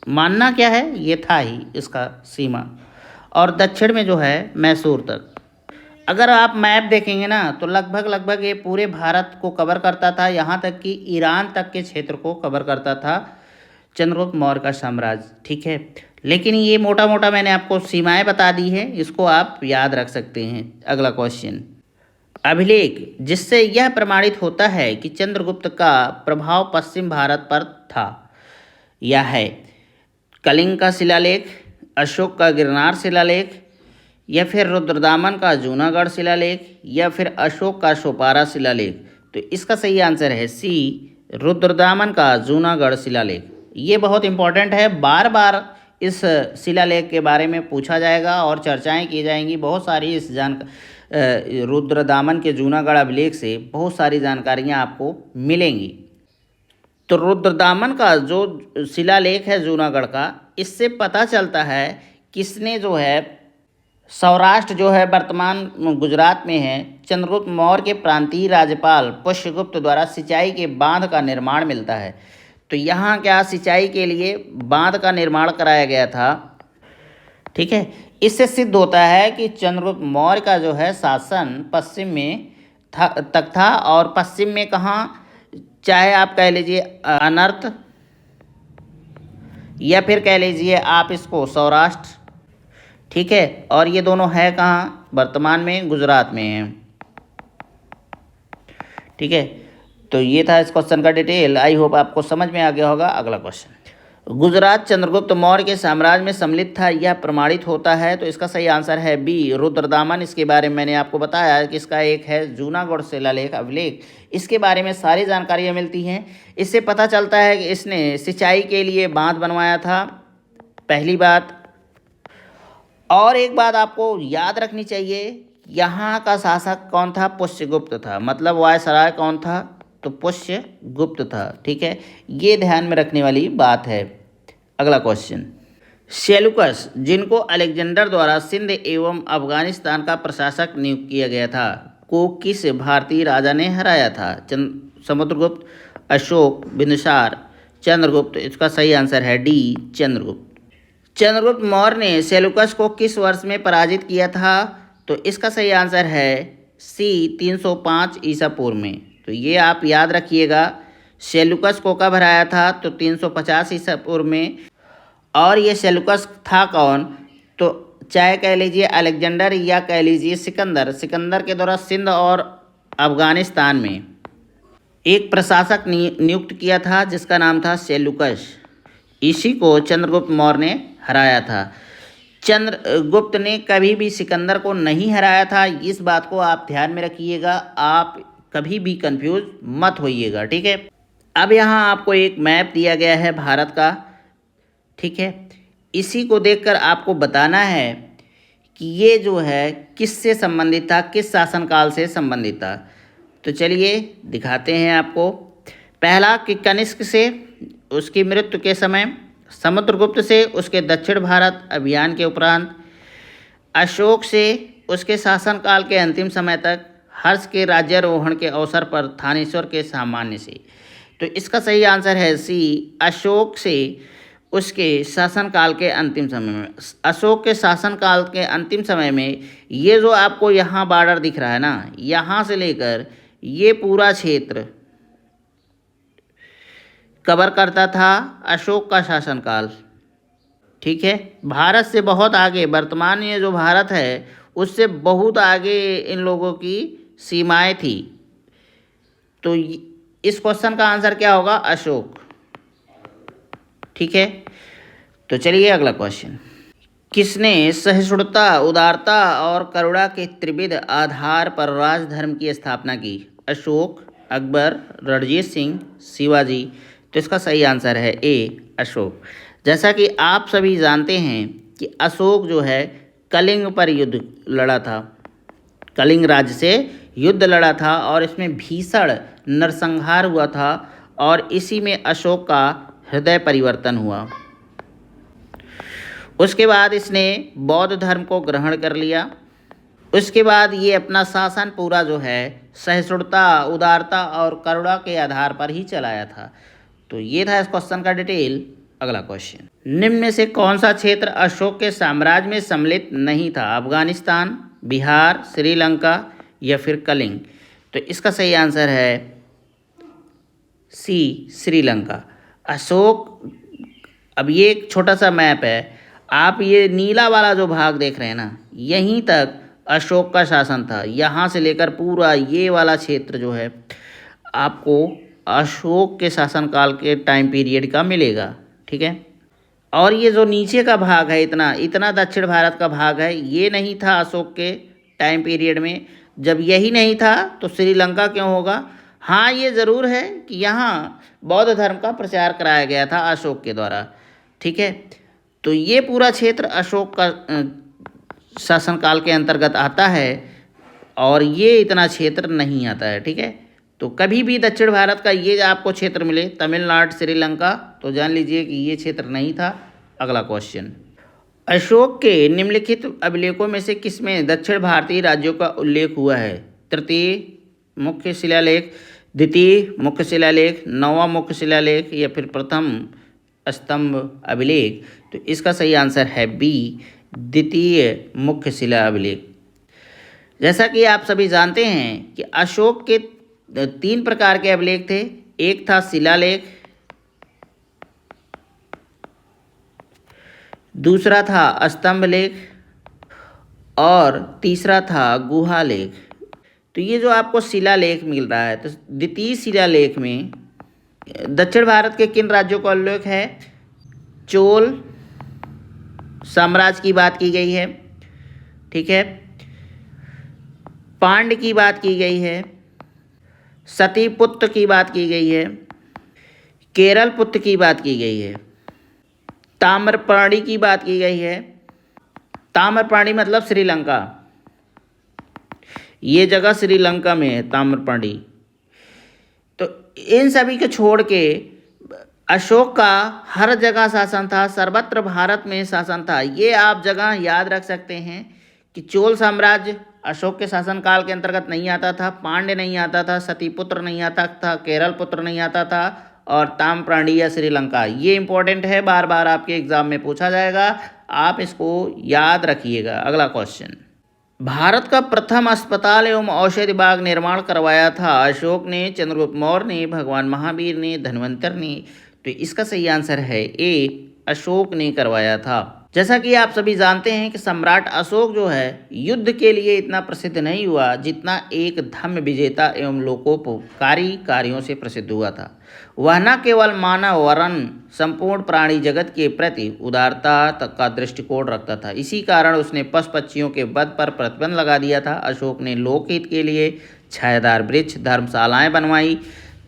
मानना क्या है, ये था ही इसका सीमा, और दक्षिण में जो है मैसूर तक। अगर आप मैप देखेंगे ना तो लगभग ये पूरे भारत को कवर करता था, यहाँ तक कि ईरान तक के क्षेत्र को कवर करता था चंद्रगुप्त मौर्य का साम्राज्य। ठीक है, लेकिन ये मोटा मोटा मैंने आपको सीमाएं बता दी है, इसको आप याद रख सकते हैं। अगला क्वेश्चन, अभिलेख जिससे यह प्रमाणित होता है कि चंद्रगुप्त का प्रभाव पश्चिम भारत पर था, यह है कलिंग का शिलालेख, अशोक का गिरनार शिलालेख, या फिर रुद्रदामन का जूनागढ़ शिलालेख, या फिर अशोक का सोपारा शिलालेख। तो इसका सही आंसर है सी, रुद्रदामन का जूनागढ़ शिलालेख। ये बहुत इंपॉर्टेंट है, बार बार इस शिलालेख के बारे में पूछा जाएगा और चर्चाएं की जाएंगी। बहुत सारी इस रुद्रदामन के जूनागढ़ अभिलेख से बहुत सारी जानकारियां आपको मिलेंगी। तो रुद्रदामन का जो शिलालेख है जूनागढ़ का, इससे पता चलता है किसने जो है सौराष्ट्र जो है वर्तमान गुजरात में है, चंद्रगुप्त मौर्य के प्रांतीय राज्यपाल पुष्यगुप्त द्वारा सिंचाई के बांध का निर्माण मिलता है। तो यहाँ क्या सिंचाई के लिए बांध का निर्माण कराया गया था। ठीक है, इससे सिद्ध होता है कि चंद्रगुप्त मौर्य का जो है शासन पश्चिम में तक था, और पश्चिम में कहाँ, चाहे आप कह लीजिए अनर्थ या फिर कह लीजिए आप इसको सौराष्ट्र। ठीक है, और ये दोनों है कहाँ, वर्तमान में गुजरात में है। ठीक है, तो ये था इस क्वेश्चन का डिटेल। आई होप आपको समझ में आ गया होगा। अगला क्वेश्चन, गुजरात चंद्रगुप्त मौर्य के साम्राज्य में सम्मिलित था, यह प्रमाणित होता है। तो इसका सही आंसर है बी, रुद्रदामन। इसके बारे में मैंने आपको बताया कि इसका एक है जूनागढ़ शिलालेख अभिलेख, इसके बारे में सारी जानकारियाँ मिलती हैं। इससे पता चलता है कि इसने सिंचाई के लिए बांध बनवाया था, पहली बात। और एक बात आपको याद रखनी चाहिए, यहाँ का शासक कौन था, पुष्यगुप्त था, मतलब वायसराय कौन था, तो पुष्यगुप्त था। ठीक है, ये ध्यान में रखने वाली बात है। अगला क्वेश्चन, सेल्यूकस जिनको अलेक्जेंडर द्वारा सिंध एवं अफगानिस्तान का प्रशासक नियुक्त किया गया था, को किस भारतीय राजा ने हराया था? समुद्रगुप्त, अशोक, बिंदुसार, चंद्रगुप्त। इसका सही आंसर है डी, चंद्रगुप्त। चंद्रगुप्त मौर्य ने सेल्यूकस को किस वर्ष में पराजित किया था? तो इसका सही आंसर है सी, 305 ईसा पूर्व में। तो ये आप याद रखिएगा, सेल्यूकस को कब हराया था? तो 350 ईसा पूर्व में। और ये सेल्यूकस था कौन? तो चाहे कह लीजिए अलेक्जेंडर या कह लीजिए सिकंदर। सिकंदर के द्वारा सिंध और अफगानिस्तान में एक प्रशासक नियुक्त किया था जिसका नाम था सेल्यूकस। इसी को चंद्रगुप्त मौर्य ने हराया था। चंद्रगुप्त ने कभी भी सिकंदर को नहीं हराया था, इस बात को आप ध्यान में रखिएगा, आप कभी भी कंफ्यूज मत होइएगा, ठीक है। अब यहाँ आपको एक मैप दिया गया है भारत का, ठीक है। इसी को देखकर आपको बताना है कि ये जो है किससे संबंधित था, किस शासनकाल से संबंधित था। तो चलिए दिखाते हैं आपको। पहला कि कनिष्क से उसकी मृत्यु के समय, समुद्रगुप्त से उसके दक्षिण भारत अभियान के उपरांत, अशोक से उसके शासनकाल के अंतिम समय तक, हर्ष के राज्यारोहण के अवसर पर, थानेश्वर के सामान्य से। तो इसका सही आंसर है सी, अशोक से उसके शासनकाल के अंतिम समय में। अशोक के शासनकाल के अंतिम समय में ये जो आपको यहाँ बॉर्डर दिख रहा है ना, यहाँ से लेकर ये पूरा क्षेत्र कवर करता था अशोक का शासनकाल, ठीक है। भारत से बहुत आगे, वर्तमान में जो भारत है उससे बहुत आगे इन लोगों की सीमाएं थी। तो इस क्वेश्चन का आंसर क्या होगा? अशोक, ठीक है। तो चलिए अगला क्वेश्चन। किसने सहिष्णुता, उदारता और करुणा के त्रिविध आधार पर राजधर्म की स्थापना की? अशोक, अकबर, रणजीत सिंह, शिवाजी। तो इसका सही आंसर है ए, अशोक। जैसा कि आप सभी जानते हैं कि अशोक जो है कलिंग पर युद्ध लड़ा था, कलिंग राज्य से युद्ध लड़ा था और इसमें भीषण नरसंहार हुआ था और इसी में अशोक का हृदय परिवर्तन हुआ। उसके बाद इसने बौद्ध धर्म को ग्रहण कर लिया। उसके बाद ये अपना शासन पूरा जो है सहिष्णुता, उदारता और करुणा के आधार पर ही चलाया था। तो ये था इस क्वेश्चन का डिटेल। अगला क्वेश्चन, निम्न में से कौन सा क्षेत्र अशोक के साम्राज्य में सम्मिलित नहीं था? अफगानिस्तान, बिहार, श्रीलंका या फिर कलिंग। तो इसका सही आंसर है सी, श्रीलंका। अशोक, अब ये एक छोटा सा मैप है, आप ये नीला वाला जो भाग देख रहे हैं ना, यहीं तक अशोक का शासन था। यहाँ से लेकर पूरा ये वाला क्षेत्र जो है आपको अशोक के शासनकाल के टाइम पीरियड का मिलेगा, ठीक है। और ये जो नीचे का भाग है, इतना इतना दक्षिण भारत का भाग है, ये नहीं था अशोक के टाइम पीरियड में। जब यही नहीं था तो श्रीलंका क्यों होगा? हाँ, ये ज़रूर है कि यहाँ बौद्ध धर्म का प्रचार कराया गया था अशोक के द्वारा, ठीक है। तो ये पूरा क्षेत्र अशोक का शासनकाल के अंतर्गत आता है और ये इतना क्षेत्र नहीं आता है, ठीक है। तो कभी भी दक्षिण भारत का ये आपको क्षेत्र मिले, तमिलनाडु, श्रीलंका, तो जान लीजिए कि ये क्षेत्र नहीं था। अगला क्वेश्चन, अशोक के निम्नलिखित अभिलेखों में से किसमें दक्षिण भारतीय राज्यों का उल्लेख हुआ है? तृतीय मुख्य शिलालेख, द्वितीय मुख्य शिलालेख, नौवां मुख्य शिलालेख या फिर प्रथम स्तंभ अभिलेख। तो इसका सही आंसर है बी, द्वितीय मुख्य शिला अभिलेख। जैसा कि आप सभी जानते हैं कि अशोक के 3 प्रकार के अभिलेख थे। एक था शिलालेख, दूसरा था स्तंभ लेख और तीसरा था गुहा लेख। तो ये जो आपको शिलालेख मिल रहा है, तो द्वितीय शिलालेख में दक्षिण भारत के किन राज्यों का उल्लेख है? चोल साम्राज्य की बात की गई है, ठीक है। पांड्य की बात की गई है, सतीपुत्र की बात की गई है, केरल पुत्र की बात की गई है, ताम्रपर्णी की बात की गई है। ताम्रपर्णी मतलब श्रीलंका, ये जगह श्रीलंका में है ताम्रपर्णी। तो इन सभी को छोड़ के अशोक का हर जगह शासन था, सर्वत्र भारत में शासन था। ये आप जगह याद रख सकते हैं कि चोल साम्राज्य अशोक के शासनकाल के अंतर्गत नहीं आता था, पांड्य नहीं आता था, सतीपुत्र नहीं आता था, केरल पुत्र नहीं आता था और ताम्रपाणी या श्रीलंका। ये इंपॉर्टेंट है, बार बार आपके एग्जाम में पूछा जाएगा, आप इसको याद रखिएगा। अगला क्वेश्चन, भारत का प्रथम अस्पताल एवं औषधि बाग निर्माण करवाया था अशोक ने, चंद्रगुप्त मौर्य ने, भगवान महावीर ने, धन्वंतर ने? तो इसका सही आंसर है ए, अशोक ने करवाया था। जैसा कि आप सभी जानते हैं कि सम्राट अशोक जो है युद्ध के लिए इतना प्रसिद्ध नहीं हुआ जितना एक धम्म विजेता एवं लोकोपकारी कार्यों से प्रसिद्ध हुआ था। वह न केवल मानव वरन संपूर्ण प्राणी जगत के प्रति उदारता तक का दृष्टिकोण रखता था। इसी कारण उसने पशु पक्षियों के वध पर प्रतिबंध लगा दिया था। अशोक ने लोकहित के लिए छायादार वृक्ष, धर्मशालाएं बनवाई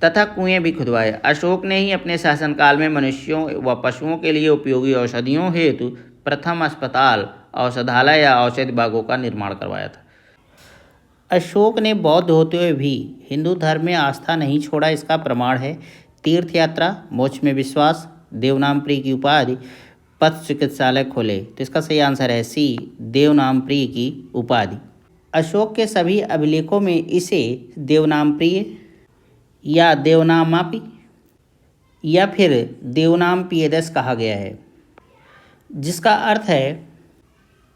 तथा कुएं भी खुदवाए। अशोक ने ही अपने शासनकाल में मनुष्यों व पशुओं के लिए उपयोगी औषधियों हेतु प्रथम अस्पताल, औषधालय या औषधि बागों का निर्माण करवाया था। अशोक ने बौद्ध होते हुए भी हिंदू धर्म में आस्था नहीं छोड़ा, इसका प्रमाण है तीर्थ यात्रा, मोक्ष में विश्वास, देवनामप्रिय की उपाधि, पशु चिकित्सालय खोले। तो इसका सही आंसर है सी, देवनामप्रिय की उपाधि। अशोक के सभी अभिलेखों में इसे देवनामप्रिय या देवनामापि या फिर देवनामपियदस कहा गया है, जिसका अर्थ है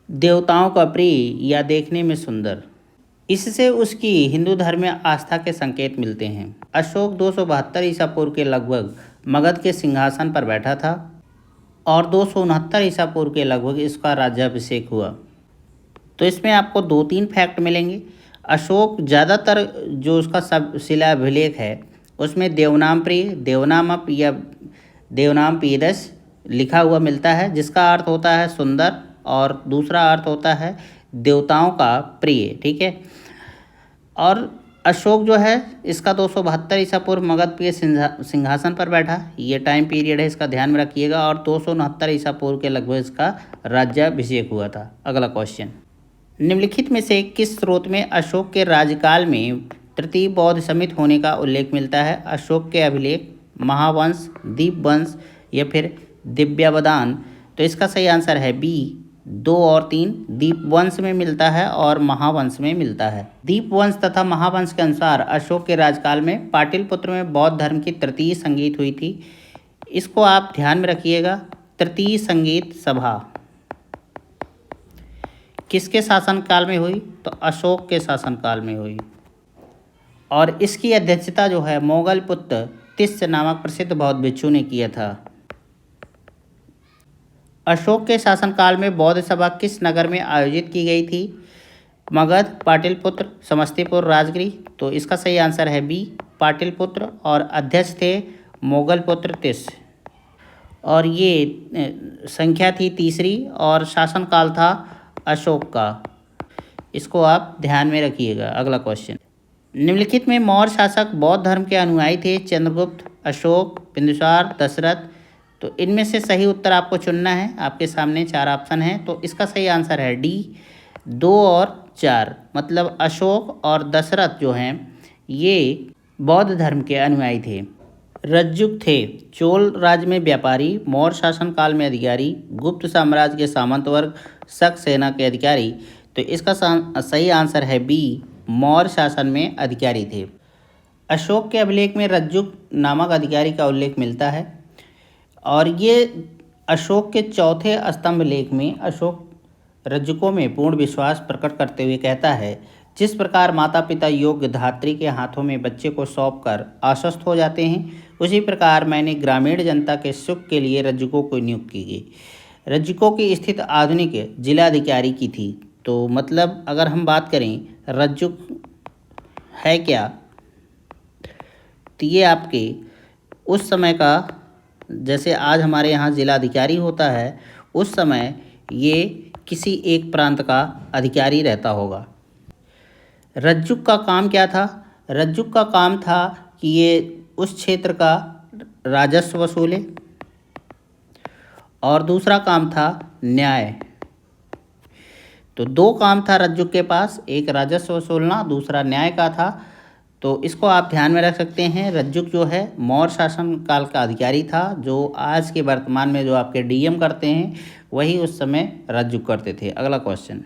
देवताओं का प्रिय या देखने में सुंदर। इससे उसकी हिंदू धर्म में आस्था के संकेत मिलते हैं। अशोक 272 ईसा पूर्व के लगभग मगध के सिंहासन पर बैठा था और 269 ईसा पूर्व के लगभग इसका राज्याभिषेक हुआ। तो इसमें आपको 2-3 फैक्ट मिलेंगे। अशोक ज़्यादातर जो उसका सब शिलाभिलेख है उसमें देवनामप्रिय, देवनामप या देवनामपियदस लिखा हुआ मिलता है, जिसका अर्थ होता है सुंदर और दूसरा अर्थ होता है देवताओं का प्रिय। ठीक है। और अशोक जो है इसका 272 ईसा पूर्व मगध के सिंहासन पर बैठा, ये टाइम पीरियड है, इसका ध्यान में रखिएगा। और 269 ईसा पूर्व के लगभग इसका राज्याभिषेक हुआ था। अगला क्वेश्चन, निम्नलिखित में से किस स्रोत में अशोक के राज्यकाल में तृतीय बौद्ध समिति होने का उल्लेख मिलता है? अशोक के अभिलेख, महावंश, दीपवंश या फिर दिव्यावदान? तो इसका सही आंसर है बी, 2 और 3। दीपवंश में मिलता है और महावंश में मिलता है। दीपवंश तथा महावंश के अनुसार अशोक के राज्यकाल में पाटलिपुत्र में बौद्ध धर्म की तृतीय संगीत हुई थी। इसको आप ध्यान में रखिएगा। तृतीय संगीत सभा किसके शासनकाल में हुई? तो अशोक के शासनकाल में हुई और इसकी अध्यक्षता जो है मोगल पुत्र तिस्य नामक प्रसिद्ध बौद्ध भिक्षु ने किया था। अशोक के शासनकाल में बौद्ध सभा किस नगर में आयोजित की गई थी? मगध, पाटलिपुत्र, समस्तीपुर, राजगिरी? तो इसका सही आंसर है बी, पाटलिपुत्र और अध्यक्ष थे मोगल पुत्र तिस्य और ये संख्या थी तीसरी और शासनकाल था अशोक का। इसको आप ध्यान में रखिएगा। अगला क्वेश्चन, निम्नलिखित में मौर्य शासक बौद्ध धर्म के अनुयायी थे? चंद्रगुप्त, अशोक, बिंदुसार, दशरथ? तो इनमें से सही उत्तर आपको चुनना है। आपके सामने 4 ऑप्शन हैं, तो इसका सही आंसर है डी, 2 और 4। मतलब अशोक और दशरथ जो हैं ये बौद्ध धर्म के अनुयायी थे। रज्जुक थे चोल राज्य में व्यापारी, मौर्य शासनकाल में अधिकारी, गुप्त साम्राज्य के सामंत वर्ग, शक सेना के अधिकारी? तो इसका सही आंसर है बी, मौर्य शासन में अधिकारी थे। अशोक के अभिलेख में रज्जुक नामक अधिकारी का उल्लेख मिलता है और ये अशोक के चौथे स्तंभ लेख में अशोक रज्जुकों में पूर्ण विश्वास प्रकट करते हुए कहता है, जिस प्रकार माता पिता योग्य धात्री के हाथों में बच्चे को सौंपकर आश्वस्त हो जाते हैं, उसी प्रकार मैंने ग्रामीण जनता के सुख के लिए रज्जुकों को नियुक्त की गई। रज्जुकों की स्थिति आधुनिक जिलाधिकारी की थी। तो मतलब अगर हम बात करें रज्जुक है क्या, तो ये आपके उस समय का, जैसे आज हमारे यहाँ जिलाधिकारी होता है, उस समय ये किसी एक प्रांत का अधिकारी रहता होगा। रज्जुक का काम क्या था? रज्जुक का काम था कि ये उस क्षेत्र का राजस्व वसूले और दूसरा काम था न्याय। तो 2 काम था रज्जुक के पास, एक राजस्व वसूलना, दूसरा न्याय का था। तो इसको आप ध्यान में रख सकते हैं। रज्जुक जो है मौर्य शासन काल का अधिकारी था, जो आज के वर्तमान में जो आपके डीएम करते हैं वही उस समय रज्जुक करते थे। अगला क्वेश्चन,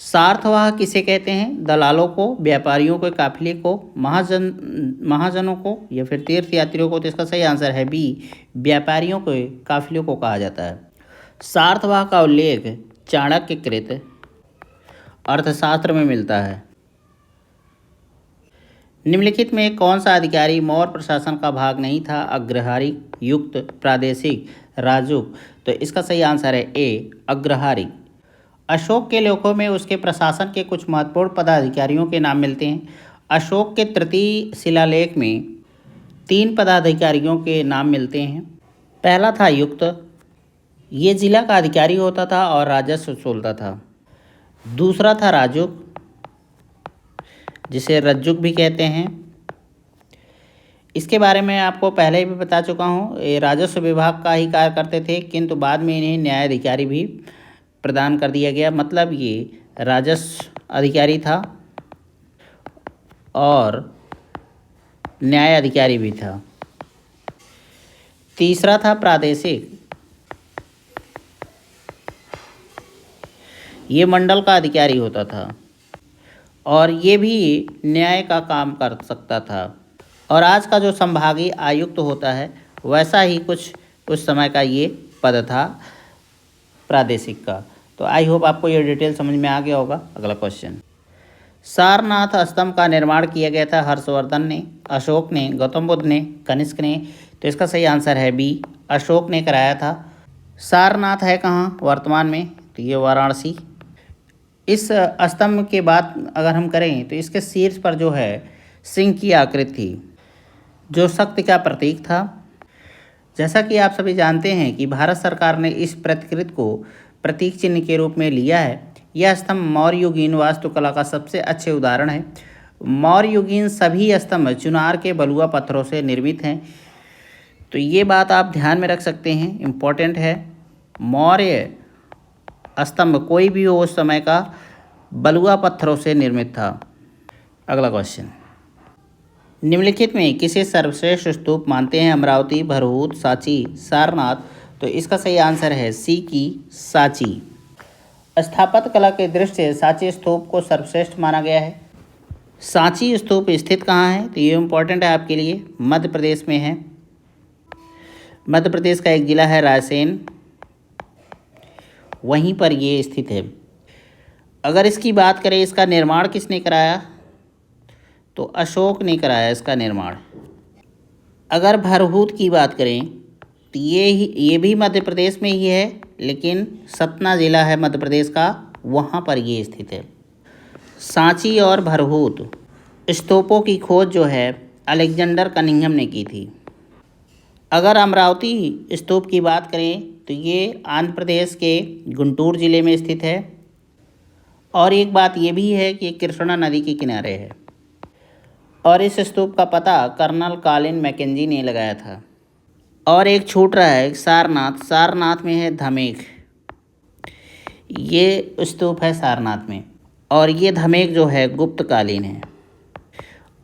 सार्थवाह किसे कहते हैं? दलालों को, व्यापारियों को, काफिले को, महाजनों को या फिर तीर्थ यात्रियों को? तो इसका सही आंसर है बी, व्यापारियों को, काफिलों को कहा जाता है। सार्थवाह का उल्लेख चाणक्यकृत अर्थशास्त्र में मिलता है। निम्नलिखित में कौन सा अधिकारी मौर्य प्रशासन का भाग नहीं था? अग्रहारी, युक्त, प्रादेशिक, राजूक? तो इसका सही आंसर है ए, अग्रहारी। अशोक के लेखों में उसके प्रशासन के कुछ महत्वपूर्ण पदाधिकारियों के नाम मिलते हैं। अशोक के तृतीय शिलालेख में 3 पदाधिकारियों के नाम मिलते हैं। पहला था युक्त, ये जिला का अधिकारी होता था और राजस्व वसूलता था। दूसरा था राजुक, जिसे रज्जुक भी कहते हैं। इसके बारे में आपको पहले ही भी बता चुका हूँ, ये राजस्व विभाग का ही कार्य करते थे, किंतु बाद में इन्हें न्यायाधिकारी भी प्रदान कर दिया गया, मतलब ये राजस्व अधिकारी था और न्याय अधिकारी भी था। तीसरा था प्रादेशिक, ये मंडल का अधिकारी होता था और ये भी न्याय का काम कर सकता था। और आज का जो संभागीय आयुक्त होता है वैसा ही कुछ उस समय का ये पद था प्रादेशिक का। तो आई होप आपको ये डिटेल समझ में आ गया होगा। अगला क्वेश्चन, सारनाथ स्तंभ का निर्माण किया गया था हर्षवर्धन ने, अशोक ने, गौतम बुद्ध ने, कनिष्क ने? तो इसका सही आंसर है बी, अशोक ने कराया था। सारनाथ है कहाँ वर्तमान में? तो ये वाराणसी। इस स्तंभ के बाद अगर हम करें तो इसके शीर्ष पर जो है सिंह की आकृति थी, जो शक्ति का प्रतीक था। जैसा कि आप सभी जानते हैं कि भारत सरकार ने इस प्रतिकृति को प्रतीक चिन्ह के रूप में लिया है। यह स्तंभ मौर्य युगीन वास्तुकला का सबसे अच्छे उदाहरण है। मौर्य युगीन सभी स्तंभ चुनार के बलुआ पत्थरों से निर्मित हैं। तो ये बात आप ध्यान में रख सकते हैं, इम्पोर्टेंट है। मौर्य स्तंभ कोई भी हो उस समय का बलुआ पत्थरों से निर्मित था। अगला क्वेश्चन, निम्नलिखित में किसे सर्वश्रेष्ठ स्तूप मानते हैं? अमरावती, भरहूत, सांची, सारनाथ? तो इसका सही आंसर है सी की सांची। स्थापत्य कला के दृष्टि से सांची स्तूप को सर्वश्रेष्ठ माना गया है। सांची स्तूप स्थित कहाँ है? तो ये इम्पोर्टेंट है आपके लिए, मध्य प्रदेश में है। मध्य प्रदेश का एक जिला है रायसेन, वहीं पर ये स्थित है। अगर इसकी बात करें, इसका निर्माण किसने कराया? तो अशोक ने कराया इसका निर्माण। अगर भरहूत की बात करें तो ये भी मध्य प्रदेश में ही है, लेकिन सतना जिला है मध्य प्रदेश का, वहाँ पर ये स्थित है। सांची और भरहूत स्तूपों की खोज जो है अलेक्जेंडर कनिंघम ने की थी। अगर अमरावती स्तूप की बात करें तो ये आंध्र प्रदेश के गुंटूर ज़िले में स्थित है। और एक बात ये भी है कि कृष्णा नदी के किनारे है। और इस स्तूप का पता कर्नल कॉलिन मैकेंजी ने लगाया था। और एक छूट रहा है सारनाथ, सारनाथ में है धमेख, ये स्तूप है सारनाथ में। और ये धमेख जो है गुप्तकालीन है।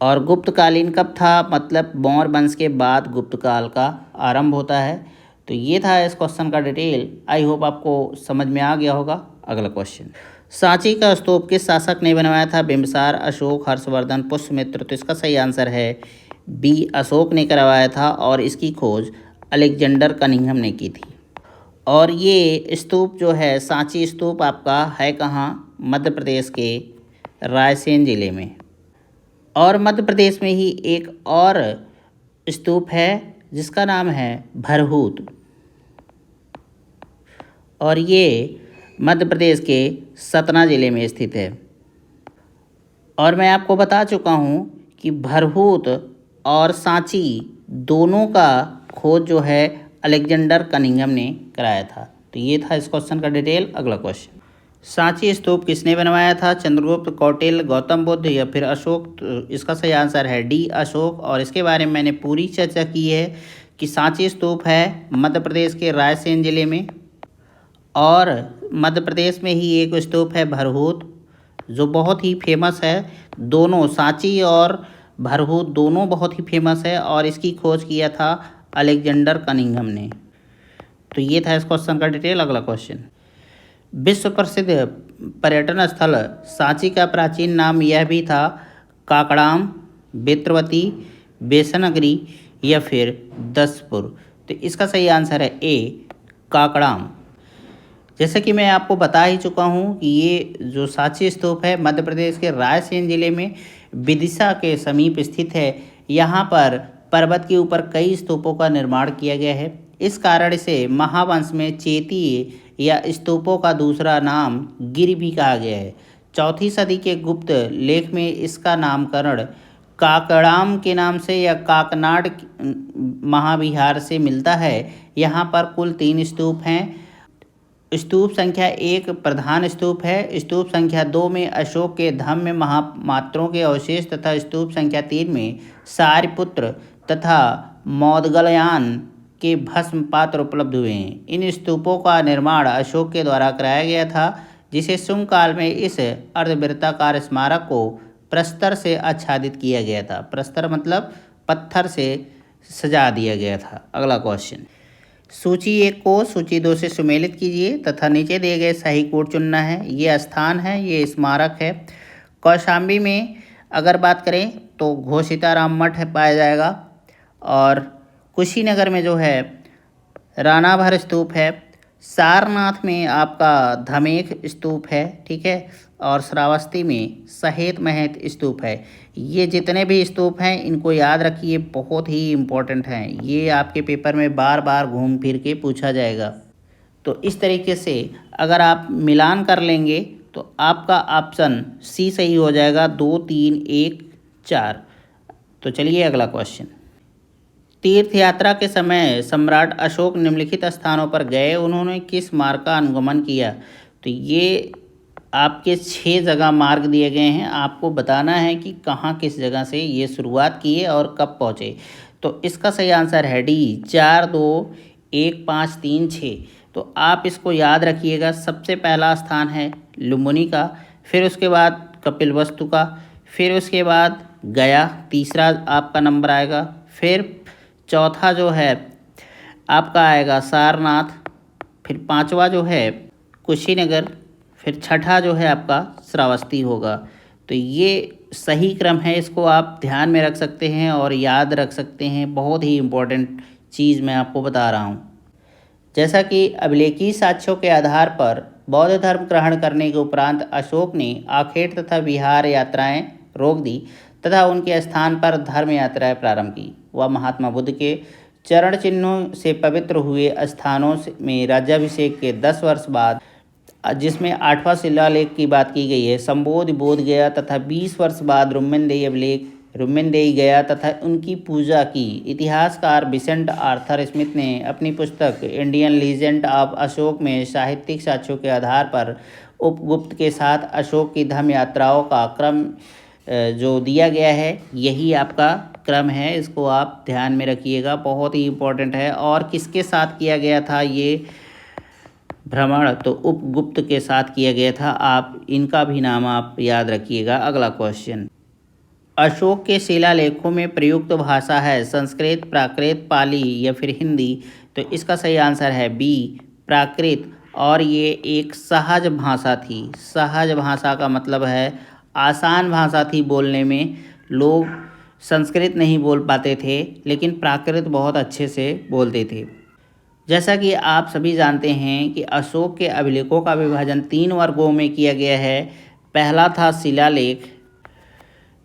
और गुप्तकालीन कब था? मतलब मौर्य वंश के बाद गुप्त काल का आरंभ होता है। तो ये था इस क्वेश्चन का डिटेल। आई होप आपको समझ में आ गया होगा। अगला क्वेश्चन, सांची का स्तूप किस शासक ने बनवाया था? बिंबिसार, अशोक, हर्षवर्धन, पुष्यमित्र? तो इसका सही आंसर है बी, अशोक ने करवाया था और इसकी खोज अलेक्जेंडर कनिंघम ने की थी। और ये स्तूप जो है सांची स्तूप आपका है कहाँ? मध्य प्रदेश के रायसेन जिले में। और मध्य प्रदेश में ही एक और स्तूप है जिसका नाम है भरहूत, और ये मध्य प्रदेश के सतना ज़िले में स्थित है। और मैं आपको बता चुका हूँ कि भरहूत और सांची दोनों का खोज जो है अलेक्जेंडर कनिंघम ने कराया था। तो ये था इस क्वेश्चन का डिटेल। अगला क्वेश्चन, सांची स्तूप किसने बनवाया था? चंद्रगुप्त, कौटिल्य, गौतम बुद्ध या फिर अशोक? तो इसका सही आंसर है डी, अशोक। और इसके बारे में मैंने पूरी चर्चा की है कि सांची स्तूप है मध्य प्रदेश के रायसेन ज़िले में। और मध्य प्रदेश में ही एक स्तूप है भरहूत, जो बहुत ही फेमस है। दोनों सांची और भरहूत दोनों बहुत ही फेमस है और इसकी खोज किया था अलेक्जेंडर कनिंघम ने। तो ये था इस क्वेश्चन का डिटेल। अगला क्वेश्चन, विश्व प्रसिद्ध पर्यटन स्थल सांची का प्राचीन नाम यह भी था काकड़ाम, बेत्रवती, बेसनगरी या फिर दसपुर। तो इसका सही आंसर है ए काकड़ाम। जैसे कि मैं आपको बता ही चुका हूँ कि ये जो सांची स्तूप है मध्य प्रदेश के रायसेन जिले में विदिशा के समीप स्थित है। यहाँ पर पर्वत के ऊपर कई स्तूपों का निर्माण किया गया है। इस कारण से महावंश में चेती या स्तूपों का दूसरा नाम गिरि भी कहा गया है। 4वीं सदी के गुप्त लेख में इसका नामकरण काकड़ाम के नाम से या काकनाड महाविहार से मिलता है। यहाँ पर कुल 3 स्तूप हैं। स्तूप संख्या 1 प्रधान स्तूप है। स्तूप संख्या 2 में अशोक के धम्म महामात्रों के अवशेष तथा स्तूप संख्या 3 में सारिपुत्र तथा मौदगलयान के भस्म पात्र उपलब्ध हुए हैं। इन स्तूपों का निर्माण अशोक के द्वारा कराया गया था, जिसे शुंग काल में इस अर्धवृत्ताकार स्मारक को प्रस्तर से आच्छादित किया गया था। प्रस्तर मतलब पत्थर से सजा दिया गया था। अगला क्वेश्चन, सूची 1 को सूची 2 से सुमेलित कीजिए तथा नीचे दिए गए सही कोड चुनना है। ये स्थान है, ये स्मारक है। कौशाम्बी में अगर बात करें तो घोषिताराम मठ पाया जाएगा, और कुशीनगर में जो है रानाभर स्तूप है। सारनाथ में आपका धमेख स्तूप है, ठीक है, और श्रावस्ती में सहेत महत स्तूप है। ये जितने भी स्तूप हैं इनको याद रखिए, बहुत ही इम्पोर्टेंट हैं। ये आपके पेपर में बार बार घूम फिर के पूछा जाएगा। तो इस तरीके से अगर आप मिलान कर लेंगे तो आपका ऑप्शन सी सही हो जाएगा, 2, 3, 1, 4। तो चलिए अगला क्वेश्चन, तीर्थ यात्रा के समय सम्राट अशोक निम्नलिखित स्थानों पर गए, उन्होंने किस मार्ग का अनुगमन किया? तो ये आपके 6 जगह मार्ग दिए गए हैं। आपको बताना है कि कहाँ किस जगह से ये शुरुआत किए और कब पहुँचे। तो इसका सही आंसर है डी 4, 2, 1, 5, 3, 6। तो आप इसको याद रखिएगा। सबसे पहला स्थान है लुम्बिनी का, फिर उसके बाद कपिलवस्तु का, फिर उसके बाद गया तीसरा आपका नंबर आएगा, फिर चौथा जो है आपका आएगा सारनाथ, फिर 5वां जो है कुशीनगर, फिर छठा जो है आपका श्रावस्ती होगा। तो ये सही क्रम है, इसको आप ध्यान में रख सकते हैं और याद रख सकते हैं। बहुत ही इम्पोर्टेंट चीज़ मैं आपको बता रहा हूँ। जैसा कि अभिलेखीय साक्ष्यों के आधार पर बौद्ध धर्म ग्रहण करने के उपरांत अशोक ने आखेट तथा विहार यात्राएं रोक दी तथा उनके स्थान पर धर्म यात्राएं प्रारंभ की। वह महात्मा बुद्ध के चरण चिन्हों से पवित्र हुए स्थानों में राज्याभिषेक के 10 वर्ष बाद, जिसमें 8वां शिलालेख की बात की गई है, संबोधि बोध गया तथा 20 वर्ष बाद रुम्मनदेही अभिलेख रुम्मनदेही गया तथा उनकी पूजा की। इतिहासकार विसेंट आर्थर स्मिथ ने अपनी पुस्तक इंडियन लीजेंड ऑफ अशोक में साहित्यिक साक्ष्यों के आधार पर उपगुप्त के साथ अशोक की धर्म यात्राओं का क्रम जो दिया गया है, यही आपका क्रम है। इसको आप ध्यान में रखिएगा, बहुत ही इम्पोर्टेंट है। और किसके साथ किया गया था ये भ्रमण? तो उपगुप्त के साथ किया गया था। आप इनका भी नाम आप याद रखिएगा। अगला क्वेश्चन, अशोक के शिलालेखों में प्रयुक्त भाषा है संस्कृत, प्राकृत, पाली या फिर हिंदी? तो इसका सही आंसर है बी प्राकृत, और ये एक सहज भाषा थी। सहज भाषा का मतलब है आसान भाषा थी बोलने में। लोग संस्कृत नहीं बोल पाते थे, लेकिन प्राकृत बहुत अच्छे से बोलते थे। जैसा कि आप सभी जानते हैं कि अशोक के अभिलेखों का विभाजन 3 वर्गों में किया गया है। पहला था शिलालेख,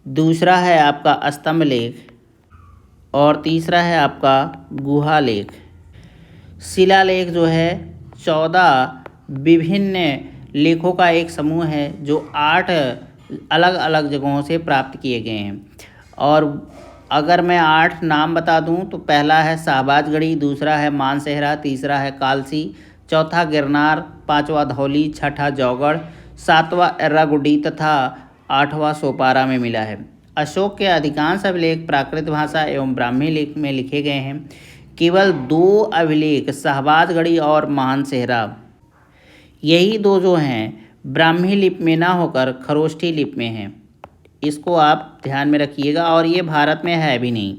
दूसरा है आपका स्तंभ लेख, और तीसरा है आपका गुहा लेख। शिलालेख जो है 14 विभिन्न लेखों का एक समूह है जो 8 अलग अलग जगहों से प्राप्त किए गए हैं। और अगर मैं 8 नाम बता दूं तो पहला है शाहबाजगढ़ी, दूसरा है मानसेहरा, तीसरा है कालसी, चौथा गिरनार, 5वां धौली, छठा जौगढ़, 7वां एर्रागुड्डी तथा 8वां सोपारा में मिला है। अशोक के अधिकांश अभिलेख प्राकृत भाषा एवं ब्राह्मी लिपि में लिखे गए हैं। केवल 2 अभिलेख शाहबाजगढ़ी और मानसेहरा, यही 2 जो हैं ब्राह्मी लिपि में ना होकर खरोष्ठी लिपि में हैं। इसको आप ध्यान में रखिएगा, और ये भारत में है भी नहीं।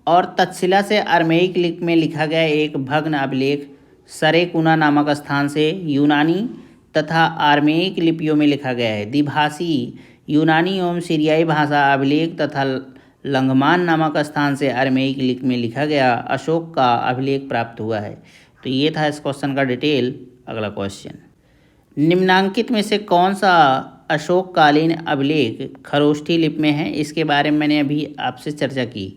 और तक्षशिला से अरमेइक लिपि में लिखा गया एक भग्न अभिलेख सरेकुना नामक स्थान से यूनानी तथा आर्मेयिक लिपियों में लिखा गया है। द्विभाषी यूनानी एवं सीरियाई भाषा अभिलेख तथा लंघमान नामक स्थान से आर्मेयिक लिपि में लिखा गया अशोक का अभिलेख प्राप्त हुआ है। तो ये था इस क्वेश्चन का डिटेल। अगला क्वेश्चन, निम्नांकित में से कौन सा अशोककालीन अभिलेख खरोष्ठी लिपि में है? इसके बारे में मैंने अभी आपसे चर्चा की।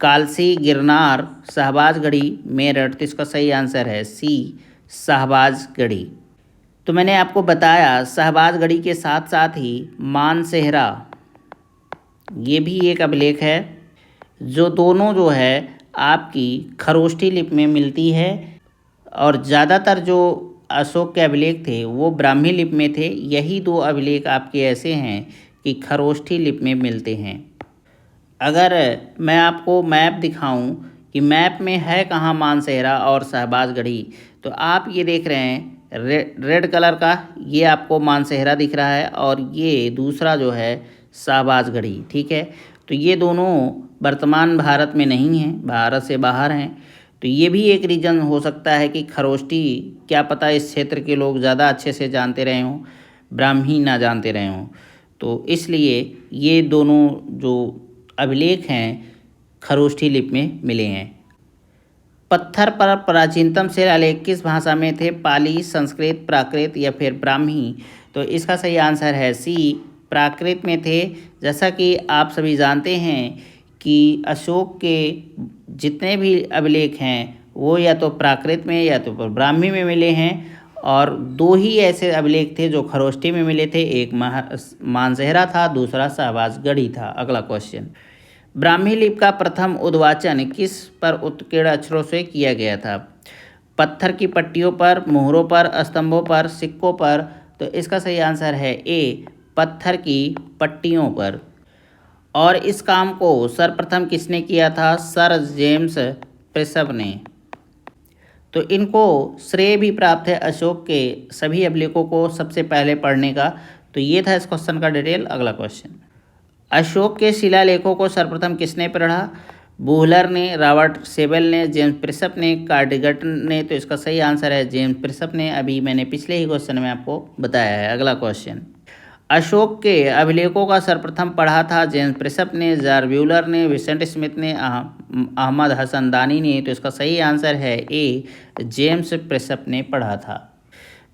कालसी, गिरनार, शहबाजगढ़ी, मेरठ। तो इसका सही आंसर है सी, शहबाजगढ़ी। तो मैंने आपको बताया शहबाजगढ़ी के साथ साथ ही मानसेहरा, ये भी एक अभिलेख है जो दोनों जो है आपकी खरोष्ठी लिपि में मिलती है। और ज़्यादातर जो अशोक के अभिलेख थे वो ब्राह्मी लिपि में थे। यही दो अभिलेख आपके ऐसे हैं कि खरोष्ठी लिपि में मिलते हैं। अगर मैं आपको मैप दिखाऊं कि मैप में है कहाँ मानसेहरा और शहबाजगढ़ी, तो आप ये देख रहे हैं रेड कलर का, ये आपको मानसेहरा दिख रहा है और ये दूसरा जो है शहबाजगढ़ी। ठीक है, तो ये दोनों वर्तमान भारत में नहीं हैं, भारत से बाहर हैं। तो ये भी एक रीज़न हो सकता है कि खरोष्ठी क्या पता इस क्षेत्र के लोग ज़्यादा अच्छे से जानते रहे हों, ब्राह्मी ना जानते रहे हों। तो इसलिए ये दोनों जो अभिलेख हैं खरोष्ठी लिपि में मिले हैं। पत्थर पर प्राचीनतम शिलालेख किस भाषा में थे? पाली, संस्कृत, प्राकृत या फिर ब्राह्मी? तो इसका सही आंसर है सी, प्राकृत में थे। जैसा कि आप सभी जानते हैं कि अशोक के जितने भी अभिलेख हैं वो या तो प्राकृत में या तो ब्राह्मी में मिले हैं। और दो ही ऐसे अभिलेख थे जो खरोष्ठी में मिले थे, एक मानसेहरा था, दूसरा शहबाजगढ़ी था। अगला क्वेश्चन, ब्राह्मी लिपि का प्रथम उद्वाचन किस पर उत्कीर्ण अक्षरों से किया गया था? पत्थर की पट्टियों पर, मोहरों पर, स्तंभों पर, सिक्कों पर? तो इसका सही आंसर है ए, पत्थर की पट्टियों पर। और इस काम को सर्वप्रथम किसने किया था? सर जेम्स प्रिसप ने। तो इनको श्रेय भी प्राप्त है अशोक के सभी अभिलेखों को सबसे पहले पढ़ने का। तो ये था इस क्वेश्चन का डिटेल। अगला क्वेश्चन, अशोक के शिलालेखों को सर्वप्रथम किसने पढ़ा? बूहलर ने, रॉबर्ट सेबल ने, जेम्स प्रिसप ने, कार्डिगट ने? तो इसका सही आंसर है जेम्स प्रिसप ने। अभी मैंने पिछले ही क्वेश्चन में आपको बताया है। अगला क्वेश्चन, अशोक के अभिलेखों का सर्वप्रथम पढ़ा था जेम्स प्रिसप ने, जॉर्ज ब्यूलर ने, विंसेंट स्मिथ ने, अहमद हसन दानी ने? तो इसका सही आंसर है ए, जेम्स प्रिसप ने पढ़ा था।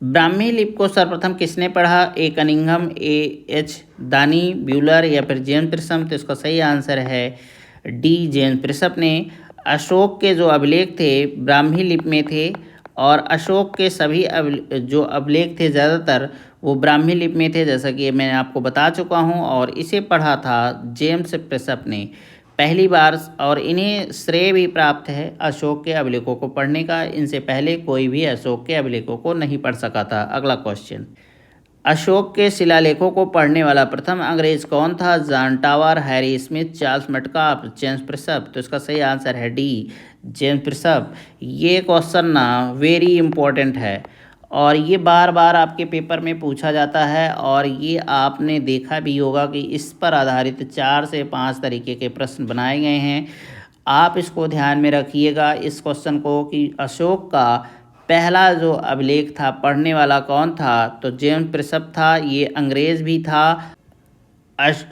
ब्राह्मी लिपि को सर्वप्रथम किसने पढ़ा? ए कनिंघम, ए एच दानी, ब्यूलर या फिर जेम्स प्रिसप? तो इसका सही आंसर है डी, जेम्स प्रिसप ने। अशोक के जो अभिलेख थे ब्राह्मी लिपि में थे और अशोक के सभी जो अभिलेख थे ज़्यादातर वो ब्राह्मी लिपि में थे, जैसा कि मैं आपको बता चुका हूं। और इसे पढ़ा था जेम्स प्रिसप ने पहली बार। और इन्हें श्रेय भी प्राप्त है अशोक के अभिलेखों को पढ़ने का। इनसे पहले कोई भी अशोक के अभिलेखों को नहीं पढ़ सका था। अगला क्वेश्चन, अशोक के शिलालेखों को पढ़ने वाला प्रथम अंग्रेज कौन था? John Tower, Harry Smith, Charles Metcalfe, James Prinsep? तो इसका सही आंसर है डी, जेम्स प्रिसप। ये क्वेश्चन ना वेरी इंपॉर्टेंट है और ये बार बार आपके पेपर में पूछा जाता है। और ये आपने देखा भी होगा कि इस पर आधारित 4 से 5 तरीके के प्रश्न बनाए गए हैं। आप इसको ध्यान में रखिएगा इस क्वेश्चन को कि अशोक का पहला जो अभिलेख था पढ़ने वाला कौन था? तो जेम्स प्रिसप था। ये अंग्रेज भी था।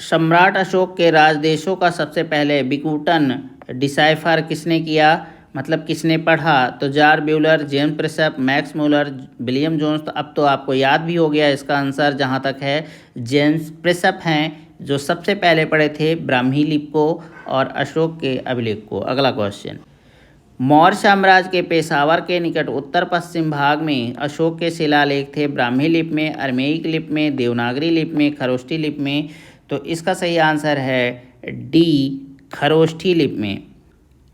सम्राट अशोक के राजदेशों का सबसे पहले विकुटन डिसाइफर किसने किया, मतलब किसने पढ़ा? तो George Buhler, James Prinsep, Max Muller, William Jones? तो अब तो आपको याद भी हो गया इसका आंसर, जहाँ तक है जेम्स प्रिसप हैं जो सबसे पहले पढ़े थे ब्राह्मी लिपि को और अशोक के अभिलेख को। अगला क्वेश्चन, मौर्य साम्राज्य के पेशावर के निकट उत्तर पश्चिम भाग में अशोक के शिलालेख थे ब्राह्मी लिपि में, अरमेइक लिपि में, देवनागरी लिपि में, खरोष्ठी लिपि में? तो इसका सही आंसर है डी, खरोष्ठी लिपि में।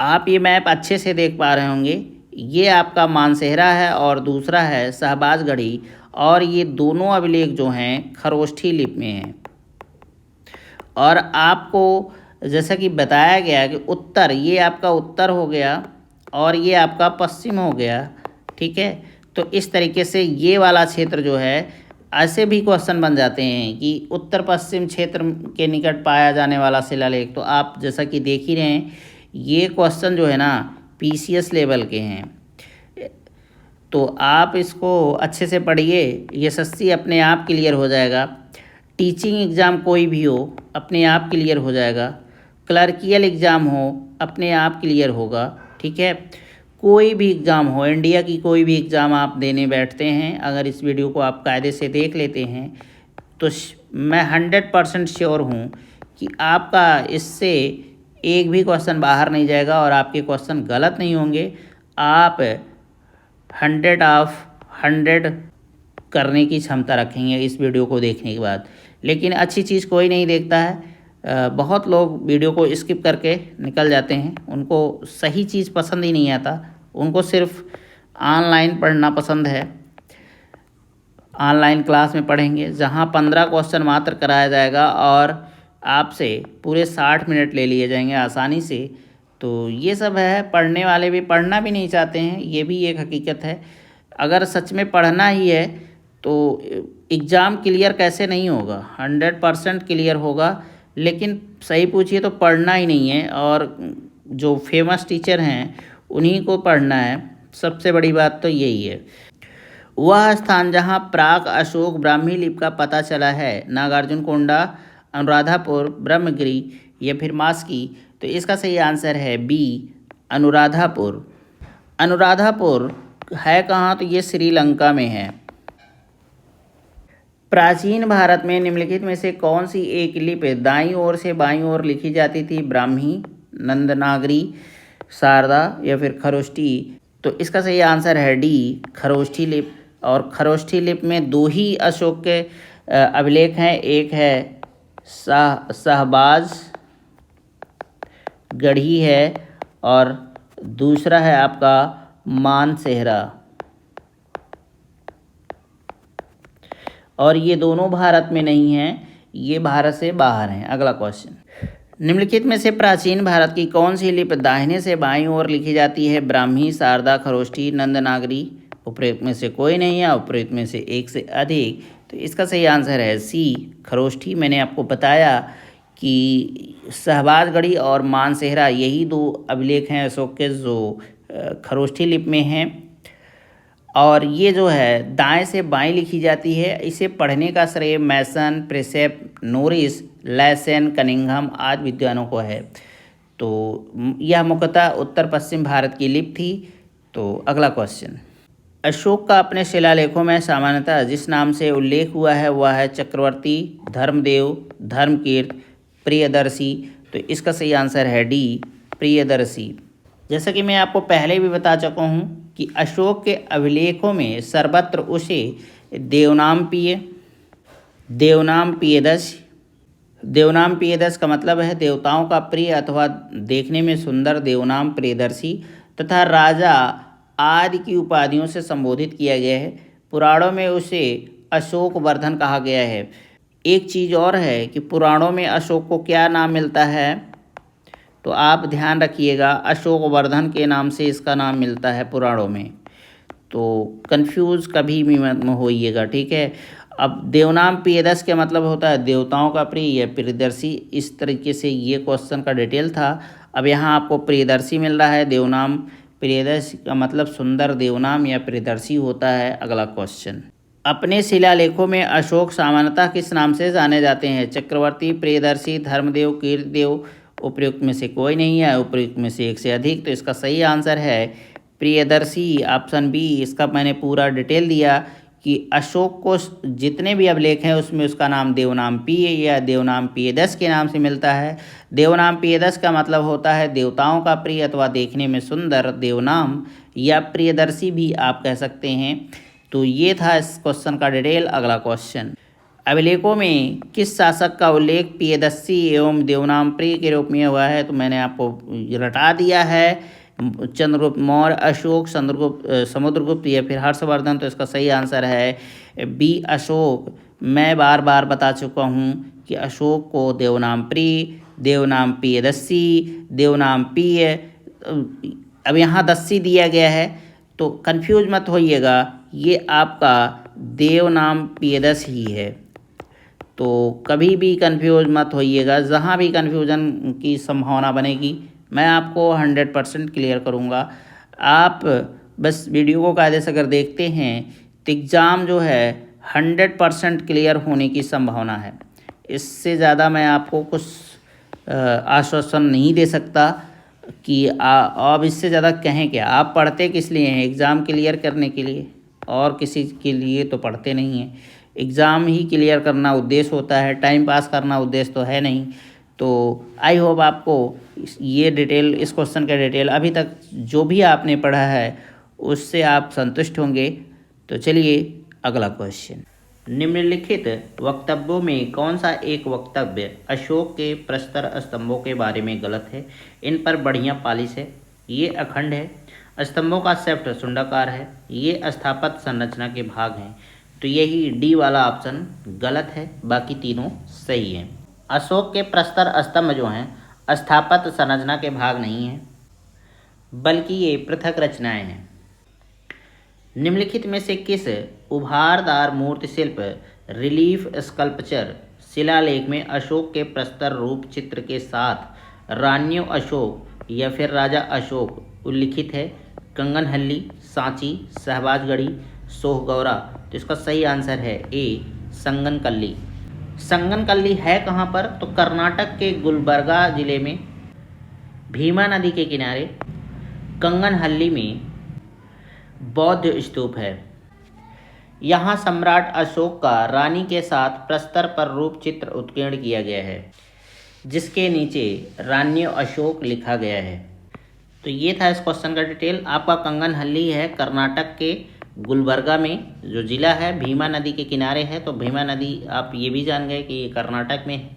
आप ये मैप अच्छे से देख पा रहे होंगे। ये आपका मानसेहरा है और दूसरा है शहबाजगढ़ी। और ये दोनों अभिलेख जो हैं खरोष्ठी लिपि में हैं। और आपको जैसा कि बताया गया कि उत्तर, ये आपका उत्तर हो गया और ये आपका पश्चिम हो गया। ठीक है, तो इस तरीके से ये वाला क्षेत्र जो है, ऐसे भी क्वेश्चन बन जाते हैं कि उत्तर पश्चिम क्षेत्र के निकट पाया जाने वाला शिलालेख। तो आप जैसा कि देख ही रहे हैं, ये क्वेश्चन जो है ना PCS लेवल के हैं। तो आप इसको अच्छे से पढ़िए, एसएससी अपने आप क्लियर हो जाएगा। टीचिंग एग्ज़ाम कोई भी हो अपने आप क्लियर हो जाएगा। क्लर्कियल एग्ज़ाम हो अपने आप क्लियर होगा, ठीक है। कोई भी एग्ज़ाम हो, इंडिया की कोई भी एग्ज़ाम आप देने बैठते हैं, अगर इस वीडियो को आप कायदे से देख लेते हैं तो मैं 100% श्योर हूँ कि आपका इससे एक भी क्वेश्चन बाहर नहीं जाएगा और आपके क्वेश्चन गलत नहीं होंगे। आप 100 करने की क्षमता रखेंगे इस वीडियो को देखने के बाद। लेकिन अच्छी चीज़ कोई नहीं देखता है, बहुत लोग वीडियो को स्किप करके निकल जाते हैं, उनको सही चीज़ पसंद ही नहीं आता, उनको सिर्फ ऑनलाइन पढ़ना पसंद है। ऑनलाइन क्लास में पढ़ेंगे जहां 15 क्वेश्चन मात्र कराया जाएगा और आपसे पूरे 60 मिनट ले लिए जाएंगे आसानी से। तो ये सब है, पढ़ने वाले भी पढ़ना भी नहीं चाहते हैं, ये भी एक हकीकत है। अगर सच में पढ़ना ही है तो एग्ज़ाम क्लियर कैसे नहीं होगा, 100% क्लियर होगा। लेकिन सही पूछिए तो पढ़ना ही नहीं है और जो फेमस टीचर हैं उन्हीं को पढ़ना है। सबसे बड़ी बात तो यही है। वह स्थान जहां प्राक अशोक ब्राह्मी लिपि का पता चला है, नागार्जुनकोंडा, अनुराधापुर, ब्रह्मगिरी या फिर मास्की। तो इसका सही आंसर है बी, अनुराधापुर। अनुराधापुर है कहाँ, तो ये श्रीलंका में है। प्राचीन भारत में निम्नलिखित में से कौन सी एक लिपि दाईं ओर से बाईं ओर लिखी जाती थी, ब्राह्मी, नंदनागरी, शारदा या फिर खरोष्ठी। तो इसका सही आंसर है डी, खरोष्ठी लिपि। और खरोष्ठी लिपि में दो ही अशोक के अभिलेख हैं, एक है शाहबाज गढ़ी है और दूसरा है आपका मानसेहरा। और ये दोनों भारत में नहीं हैं, ये भारत से बाहर हैं। अगला क्वेश्चन, निम्नलिखित में से प्राचीन भारत की कौन सी लिपि दाहिने से बाईं ओर लिखी जाती है, ब्राह्मी, शारदा, खरोष्ठी, नंदनागरी। उपरोक्त में से कोई नहीं है, उपरोक्त में से एक से अधिक। तो इसका सही आंसर है सी, खरोष्ठी। मैंने आपको बताया कि शाहबाजगढ़ी और मानसेहरा यही दो अभिलेख हैं अशोक के जो खरोष्ठी लिपि में हैं। और ये जो है दाएं से बाएं लिखी जाती है, इसे पढ़ने का श्रेय मैसन, प्रिसेप, नोरिस, लैसन, कनिंघम आदि विद्वानों को है। तो यह मुख्यतः उत्तर पश्चिम भारत की लिपि थी। तो अगला क्वेश्चन, अशोक का अपने शिलालेखों में सामान्यतः जिस नाम से उल्लेख हुआ है वह है चक्रवर्ती, धर्मदेव, धर्मकीर्त, प्रियदर्शी। तो इसका सही आंसर है डी, प्रियदर्शी। जैसा कि मैं आपको पहले भी बता चुका हूँ कि अशोक के अभिलेखों में सर्वत्र उसे देवनाम पियदर्शी। देवनाम पियदर्शी का मतलब है देवताओं का प्रिय अथवा देखने में सुंदर, देवनाम प्रियदर्शी, तथा राजा आदि की उपाधियों से संबोधित किया गया है। पुराणों में उसे अशोक वर्धन कहा गया है। एक चीज़ और है कि पुराणों में अशोक को क्या नाम मिलता है, तो आप ध्यान रखिएगा, अशोक वर्धन के नाम से इसका नाम मिलता है पुराणों में। तो कंफ्यूज कभी भी मत होइएगा, ठीक है। अब देवनाम पियदर्शी का मतलब होता है देवताओं का प्रिय या प्रियदर्शी। इस तरीके से ये क्वेश्चन का डिटेल था। अब यहाँ आपको प्रियदर्शी मिल रहा है, देवनाम प्रियदर्शी का मतलब सुंदर देवनाम या प्रियदर्शी होता है। अगला क्वेश्चन, अपने शिलालेखों में अशोक सामान्यतः किस नाम से जाने जाते हैं, चक्रवर्ती, प्रियदर्शी, धर्मदेव, कीर्तिदेव। उपयुक्त में से कोई नहीं है, उपयुक्त में से एक से अधिक। तो इसका सही आंसर है प्रियदर्शी, ऑप्शन बी। इसका मैंने पूरा डिटेल दिया कि अशोक को जितने भी अभिलेख हैं उसमें उसका नाम देवनाम पिय या देवनाम पियदर्शी के नाम से मिलता है। देवनाम पियदर्शी का मतलब होता है देवताओं का प्रिय अथवा देखने में सुंदर, देवनाम या प्रियदर्शी भी आप कह सकते हैं। तो ये था इस क्वेश्चन का डिटेल। अगला क्वेश्चन, अभिलेखों में किस शासक का उल्लेख पियदर्शी एवं देवनाम प्रिय के रूप में हुआ है, तो मैंने आपको रटा दिया है, चंद्रगुप्त मौर्य, अशोक, समुद्रगुप्त या फिर हर्षवर्धन। तो इसका सही आंसर है बी, अशोक। मैं बार बार बता चुका हूँ कि अशोक को देवनाम प्रिय, देवनाम पियदर्शी, देवनाम पिय, अब यहाँ दस्सी दिया गया है तो कंफ्यूज मत होइएगा, ये आपका देवनाम पियदर्शी ही है। तो कभी भी कंफ्यूज मत होइएगा, जहाँ भी कंफ्यूजन की संभावना बनेगी मैं आपको 100% क्लियर करूँगा। आप बस वीडियो को कायदे से अगर देखते हैं तो एग्ज़ाम जो है 100% क्लियर होने की संभावना है। इससे ज़्यादा मैं आपको कुछ आश्वासन नहीं दे सकता कि अब इससे ज़्यादा कहें क्या। आप पढ़ते किस लिए हैं? एग्ज़ाम क्लियर करने के लिए, और किसी के लिए तो पढ़ते नहीं हैं। एग्ज़ाम ही क्लियर करना उद्देश्य होता है, टाइम पास करना उद्देश्य तो है नहीं। तो आई होप आपको ये डिटेल, इस क्वेश्चन का डिटेल अभी तक जो भी आपने पढ़ा है उससे आप संतुष्ट होंगे। तो चलिए अगला क्वेश्चन। निम्नलिखित वक्तव्यों में कौन सा एक वक्तव्य अशोक के प्रस्तर स्तंभों के बारे में गलत है? इन पर बढ़िया पालिश है, ये अखंड है, स्तंभों का सेफ्ट शुंडाकार है, ये स्थापत्य संरचना के भाग हैं। तो यही डी वाला ऑप्शन गलत है, बाकी तीनों सही हैं। अशोक के प्रस्तर स्तंभ जो हैं स्थापत्य संरचना के भाग नहीं हैं, बल्कि ये पृथक रचनाएं हैं। निम्नलिखित में से किस उभारदार मूर्ति शिल्प, रिलीफ स्कल्पचर, शिलालेख में अशोक के प्रस्तर रूप चित्र के साथ रानियों अशोक या फिर राजा अशोक उल्लिखित है? कंगनहल्ली, सांची, शहबाजगढ़ी, सोहगौरा। तो इसका सही आंसर है ए, संगनकल्ली। संगनकल्ली है कहाँ पर? तो कर्नाटक के गुलबर्गा जिले में, भीमा नदी के किनारे, कंगनहल्ली में बौद्ध स्तूप है। यहाँ सम्राट अशोक का रानी के साथ प्रस्तर पर रूप चित्र उत्कीर्ण किया गया है, जिसके नीचे रानियों अशोक लिखा गया है। तो ये था इस क्वेश्चन का डिटेल। आपका कंगनहल्ली है कर्नाटक के गुलबर्गा में, जो जिला है भीमा नदी के किनारे है। तो भीमा नदी आप ये भी जान गए कि ये कर्नाटक में है।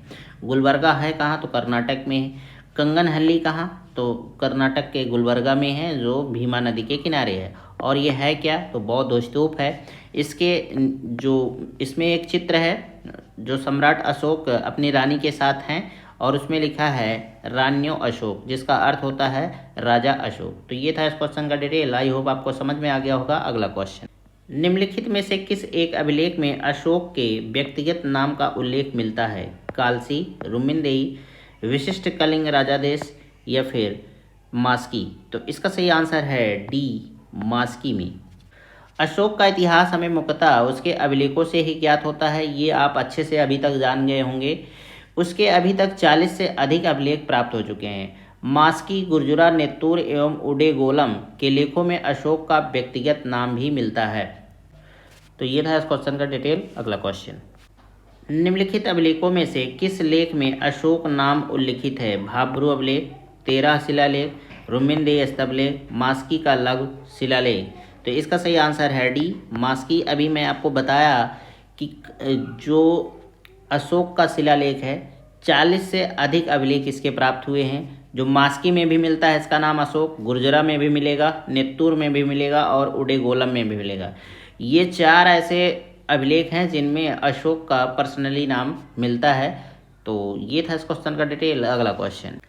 गुलबर्गा है कहाँ? तो कर्नाटक में है। कंगनहल्ली कहाँ? तो कर्नाटक के गुलबर्गा में है, जो भीमा नदी के किनारे है। और ये है क्या? तो बौद्ध स्तूप है। इसके जो इसमें एक चित्र है जो सम्राट अशोक अपनी रानी के साथ हैं, और उसमें लिखा है रानियों अशोक, जिसका अर्थ होता है राजा अशोक। तो ये था इस क्वेश्चन का डिटेल। आई होप आपको समझ में आ गया होगा। अगला क्वेश्चन। निम्नलिखित में से किस एक अभिलेख में अशोक के व्यक्तिगत नाम का उल्लेख मिलता है? कालसी, रुमिनदेही, विशिष्ट कलिंग राजादेश या फिर मास्की। तो इसका सही आंसर है डी, मास्की में। अशोक का इतिहास हमें मुख्यतः उसके अभिलेखों से ही ज्ञात होता है, ये आप अच्छे से अभी तक जान गए होंगे। उसके अभी तक 40 से अधिक अभिलेख प्राप्त हो चुके हैं। मास्की, गुर्जरा, नेत्तूर एवं उडेगोलम के लेखों में अशोक का व्यक्तिगत नाम भी मिलता है। तो ये था इस क्वेश्चन का डिटेल। अगला क्वेश्चन। निम्नलिखित अभिलेखों में से किस लेख में अशोक नाम उल्लिखित है? भाब्रू अभिलेख, 13 शिलालेख, रुमिनदेही स्तंभलेख, मास्की का लघु शिलालेख। तो इसका सही आंसर है डी, मास्की। अभी मैं आपको बताया कि जो अशोक का शिलालेख है 40 से अधिक अभिलेख इसके प्राप्त हुए हैं। जो मास्की में भी मिलता है इसका नाम अशोक, गुर्जरा में भी मिलेगा, नेत्तूर में भी मिलेगा और उडेगोलम में भी मिलेगा। ये 4 ऐसे अभिलेख हैं जिनमें अशोक का पर्सनली नाम मिलता है। तो ये था इस क्वेश्चन का डिटेल। अगला क्वेश्चन।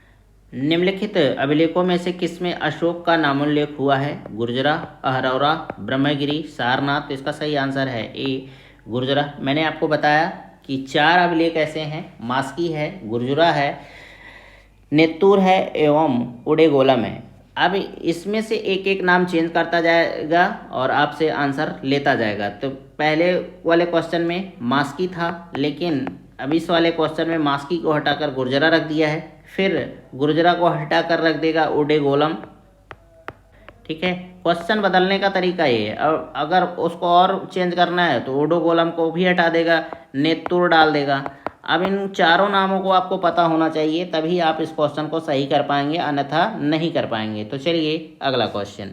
निम्नलिखित अभिलेखों में से किसमें अशोक का नामोल्लेख हुआ है? गुर्जरा, अहरौरा, ब्रह्मगिरी, सारनाथ। तो इसका सही आंसर है ए, गुर्जरा। मैंने आपको बताया कि 4 अभिलेख ऐसे हैं, मास्की है, गुर्जरा है, नेत्तूर है एवं उडेगोलम है। अब इसमें से एक एक नाम चेंज करता जाएगा और आपसे आंसर लेता जाएगा। तो पहले वाले क्वेश्चन में मास्की था, लेकिन अब इस वाले क्वेश्चन में मास्की को हटाकर गुर्जरा रख दिया है, फिर गुर्जरा को हटाकर रख देगा उडेगोलम। ठीक है, क्वेश्चन बदलने का तरीका ये है। और अगर उसको और चेंज करना है तो उडेगोलम को भी हटा देगा, नेत्तूर डाल देगा। अब इन चारों नामों को आपको पता होना चाहिए, तभी आप इस क्वेश्चन को सही कर पाएंगे, अन्यथा नहीं कर पाएंगे। तो चलिए अगला क्वेश्चन।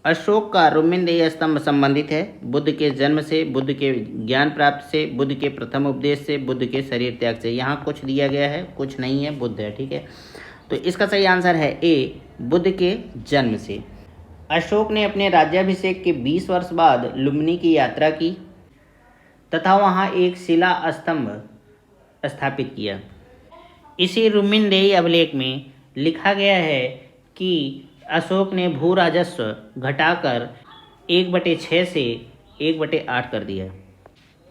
अशोक का रुमिनदेही स्तंभ संबंधित है बुद्ध के जन्म से, बुद्ध के ज्ञान प्राप्ति से, बुद्ध के प्रथम उपदेश से, बुद्ध के शरीर त्याग से। यहाँ कुछ दिया गया है, कुछ नहीं है, बुद्ध है। ठीक है, तो इसका सही आंसर है ए, बुद्ध के जन्म से। अशोक ने अपने राज्याभिषेक के 20 वर्ष बाद लुम्बिनी की यात्रा की तथा वहाँ एक शिला स्तंभ स्थापित किया। इसी रुमिनदेही अभिलेख में लिखा गया है कि अशोक ने भू राजस्व घटाकर 1/6 से 1/8 कर दिया।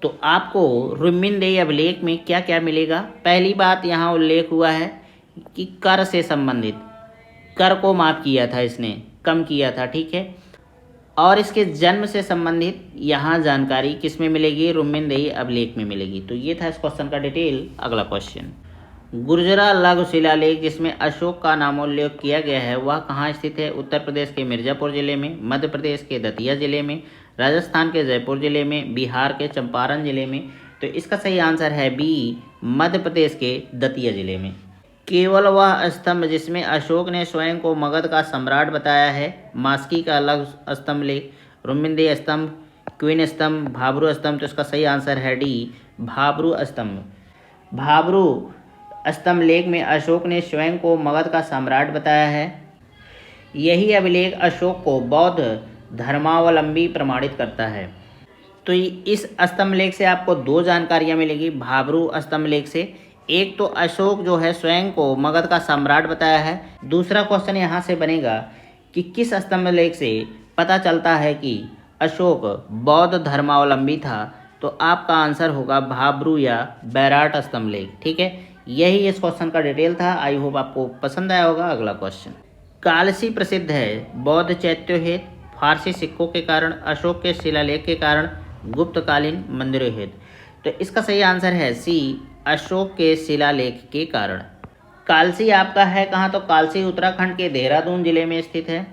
तो आपको रुमिनदेही अभिलेख में क्या क्या मिलेगा? पहली बात यहाँ उल्लेख हुआ है कि कर से संबंधित, कर को माफ़ किया था इसने, कम किया था। ठीक है, और इसके जन्म से संबंधित यहाँ जानकारी किस में मिलेगी, रुक्मिणदेही अभिलेख में मिलेगी। तो ये था इस क्वेश्चन का डिटेल। अगला क्वेश्चन, गुर्जरा लघु शिलालेख जिसमें अशोक का नामोल्लेख किया गया है वह कहाँ स्थित है? उत्तर प्रदेश के मिर्जापुर जिले में, मध्य प्रदेश के दतिया जिले में, राजस्थान के जयपुर जिले में, बिहार के चंपारण जिले में। तो इसका सही आंसर है बी, मध्य प्रदेश के दतिया जिले में। केवल वह स्तंभ जिसमें अशोक ने स्वयं को मगध का सम्राट बताया है, मास्की का लघु स्तंभ लेख, रुक्मिणदेही स्तंभ, क्वीन स्तंभ, भाब्रू स्तंभ। तो इसका सही आंसर है डी, भाब्रू स्तंभ। भाब्रू स्तंभ लेख में अशोक ने स्वयं को मगध का सम्राट बताया है। यही अभिलेख अशोक को बौद्ध धर्मावलंबी प्रमाणित करता है। तो इस स्तंभ लेख से आपको दो जानकारियां मिलेगी भाब्रू स्तंभ लेख से। एक तो अशोक जो है स्वयं को मगध का सम्राट बताया है। दूसरा क्वेश्चन यहाँ से बनेगा कि किस स्तंभ लेख से पता चलता है कि अशोक बौद्ध धर्मावलंबी था। तो आपका आंसर होगा भाब्रू या बैराट स्तंभ लेख। ठीक है, यही इस क्वेश्चन का डिटेल था। आई होप आपको पसंद आया होगा। अगला क्वेश्चन, कालसी प्रसिद्ध है बौद्ध चैत्यों हेतु, फारसी सिक्कों के कारण, अशोक के शिलालेख के कारण, गुप्तकालीन मंदिरों हेतु। तो इसका सही आंसर है सी, अशोक के शिलालेख के कारण। कालसी आपका है कहाँ? तो कालसी उत्तराखंड के देहरादून जिले में स्थित है।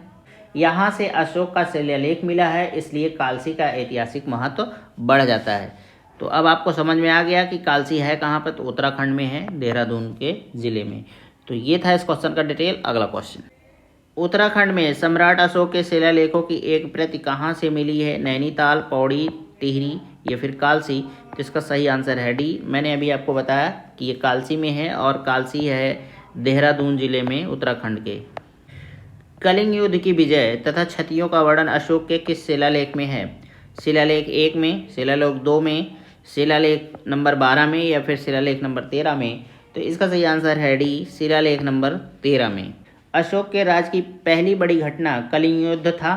यहाँ से अशोक का शिलालेख मिला है, इसलिए कालसी का ऐतिहासिक महत्व बढ़ जाता है। तो अब आपको समझ में आ गया कि कालसी है कहाँ पर? तो उत्तराखंड में है, देहरादून के ज़िले में। तो ये था इस क्वेश्चन का डिटेल। अगला क्वेश्चन, उत्तराखंड में सम्राट अशोक के शिलालेखों की एक प्रति कहाँ से मिली है? नैनीताल, पौड़ी, टिहरी या फिर कालसी। तो इसका सही आंसर है डी। मैंने अभी आपको बताया कि ये कालसी में है और कालसी है देहरादून जिले में, उत्तराखंड के। कलिंग युद्ध की विजय तथा क्षतियों का वर्णन अशोक के किस शिलालेख में है? शिलालेख 1 में, शिलालेख 2 में, शिलालेख नंबर 12 में या फिर शिलालेख नंबर 13 में। तो इसका सही आंसर है डी, शिलालेख नंबर 13 में। अशोक के राज की पहली बड़ी घटना कलिंग युद्ध था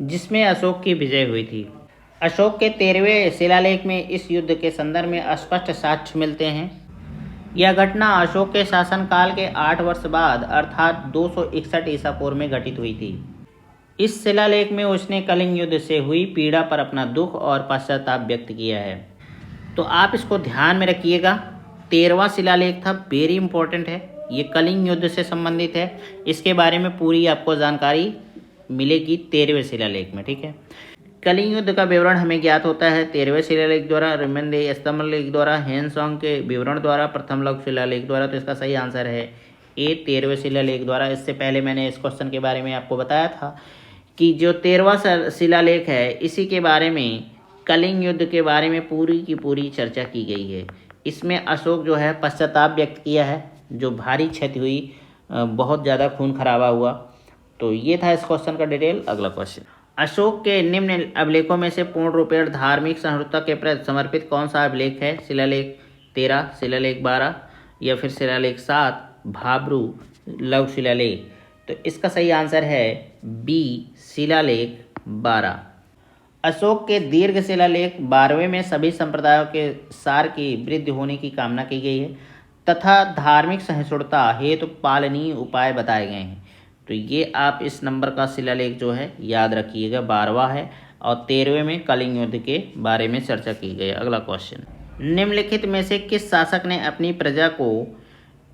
जिसमें अशोक की विजय हुई थी। अशोक के 13वें शिलालेख में इस युद्ध के संदर्भ में स्पष्ट साक्ष्य मिलते हैं। यह घटना अशोक के शासनकाल के 8 वर्ष बाद अर्थात 261 ईसा पूर्व में घटित हुई थी। इस शिलालेख में उसने कलिंग युद्ध से हुई पीड़ा पर अपना दुख और पश्चाताप व्यक्त किया है। तो आप इसको ध्यान में रखिएगा। 13वां शिलालेख था, वेरी इंपॉर्टेंट है, ये कलिंग युद्ध से संबंधित है। इसके बारे में पूरी आपको जानकारी मिलेगी 13वें शिलालेख में। ठीक है, कलिंग युद्ध का विवरण हमें ज्ञात होता है 13वें शिलालेख द्वारा, रुक्मिणदेही स्तंभ लेख द्वारा, हेनसोंग के विवरण द्वारा, प्रथम लघु शिलालेख द्वारा। तो इसका सही आंसर है ए, 13वें शिलालेख द्वारा। इससे पहले मैंने इस क्वेश्चन के बारे में आपको बताया था कि जो 13वां शिलालेख है इसी के बारे में, कलिंग युद्ध के बारे में पूरी की पूरी चर्चा की गई है। इसमें अशोक जो है पश्चाताप व्यक्त किया है, जो भारी क्षति हुई, बहुत ज़्यादा खून खराबा हुआ। तो ये था इस क्वेश्चन का डिटेल। अगला क्वेश्चन, अशोक के निम्न अभिलेखों में से पूर्ण रूपेण धार्मिक सहिष्णुता के प्रति समर्पित कौन सा अभिलेख है? शिलालेख 13, शिलालेख 12 या फिर शिलालेख 7, भाब्रू लघु शिलालेख। तो इसका सही आंसर है बी, शिलालेख 12। अशोक के दीर्घ शिलालेख 12वें में सभी संप्रदायों के सार की वृद्धि होने की कामना की गई है तथा धार्मिक सहिष्णुता हेतु पालनीय उपाय बताए गए हैं। तो ये आप इस नंबर का शिलालेख जो है याद रखिएगा, 12वां है और 13वें में कलिंग युद्ध के बारे में चर्चा की गई। अगला क्वेश्चन, निम्नलिखित में से किस शासक ने अपनी प्रजा को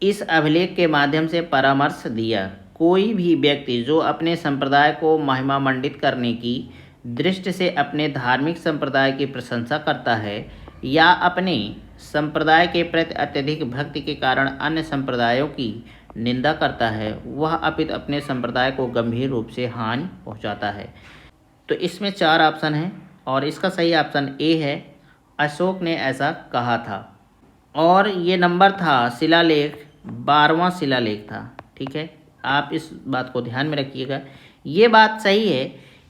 इस अभिलेख के माध्यम से परामर्श दिया? कोई भी व्यक्ति जो अपने संप्रदाय को महिमा मंडित करने की दृष्टि से अपने धार्मिक संप्रदाय की प्रशंसा करता है या अपने संप्रदाय के प्रति अत्यधिक भक्ति के कारण अन्य संप्रदायों की निंदा करता है, वह अपितु अपने संप्रदाय को गंभीर रूप से हानि पहुंचाता है। तो इसमें 4 ऑप्शन हैं और इसका सही ऑप्शन ए है, अशोक ने ऐसा कहा था। और ये नंबर था शिलालेख 12वां शिलालेख था। ठीक है, आप इस बात को ध्यान में रखिएगा। ये बात सही है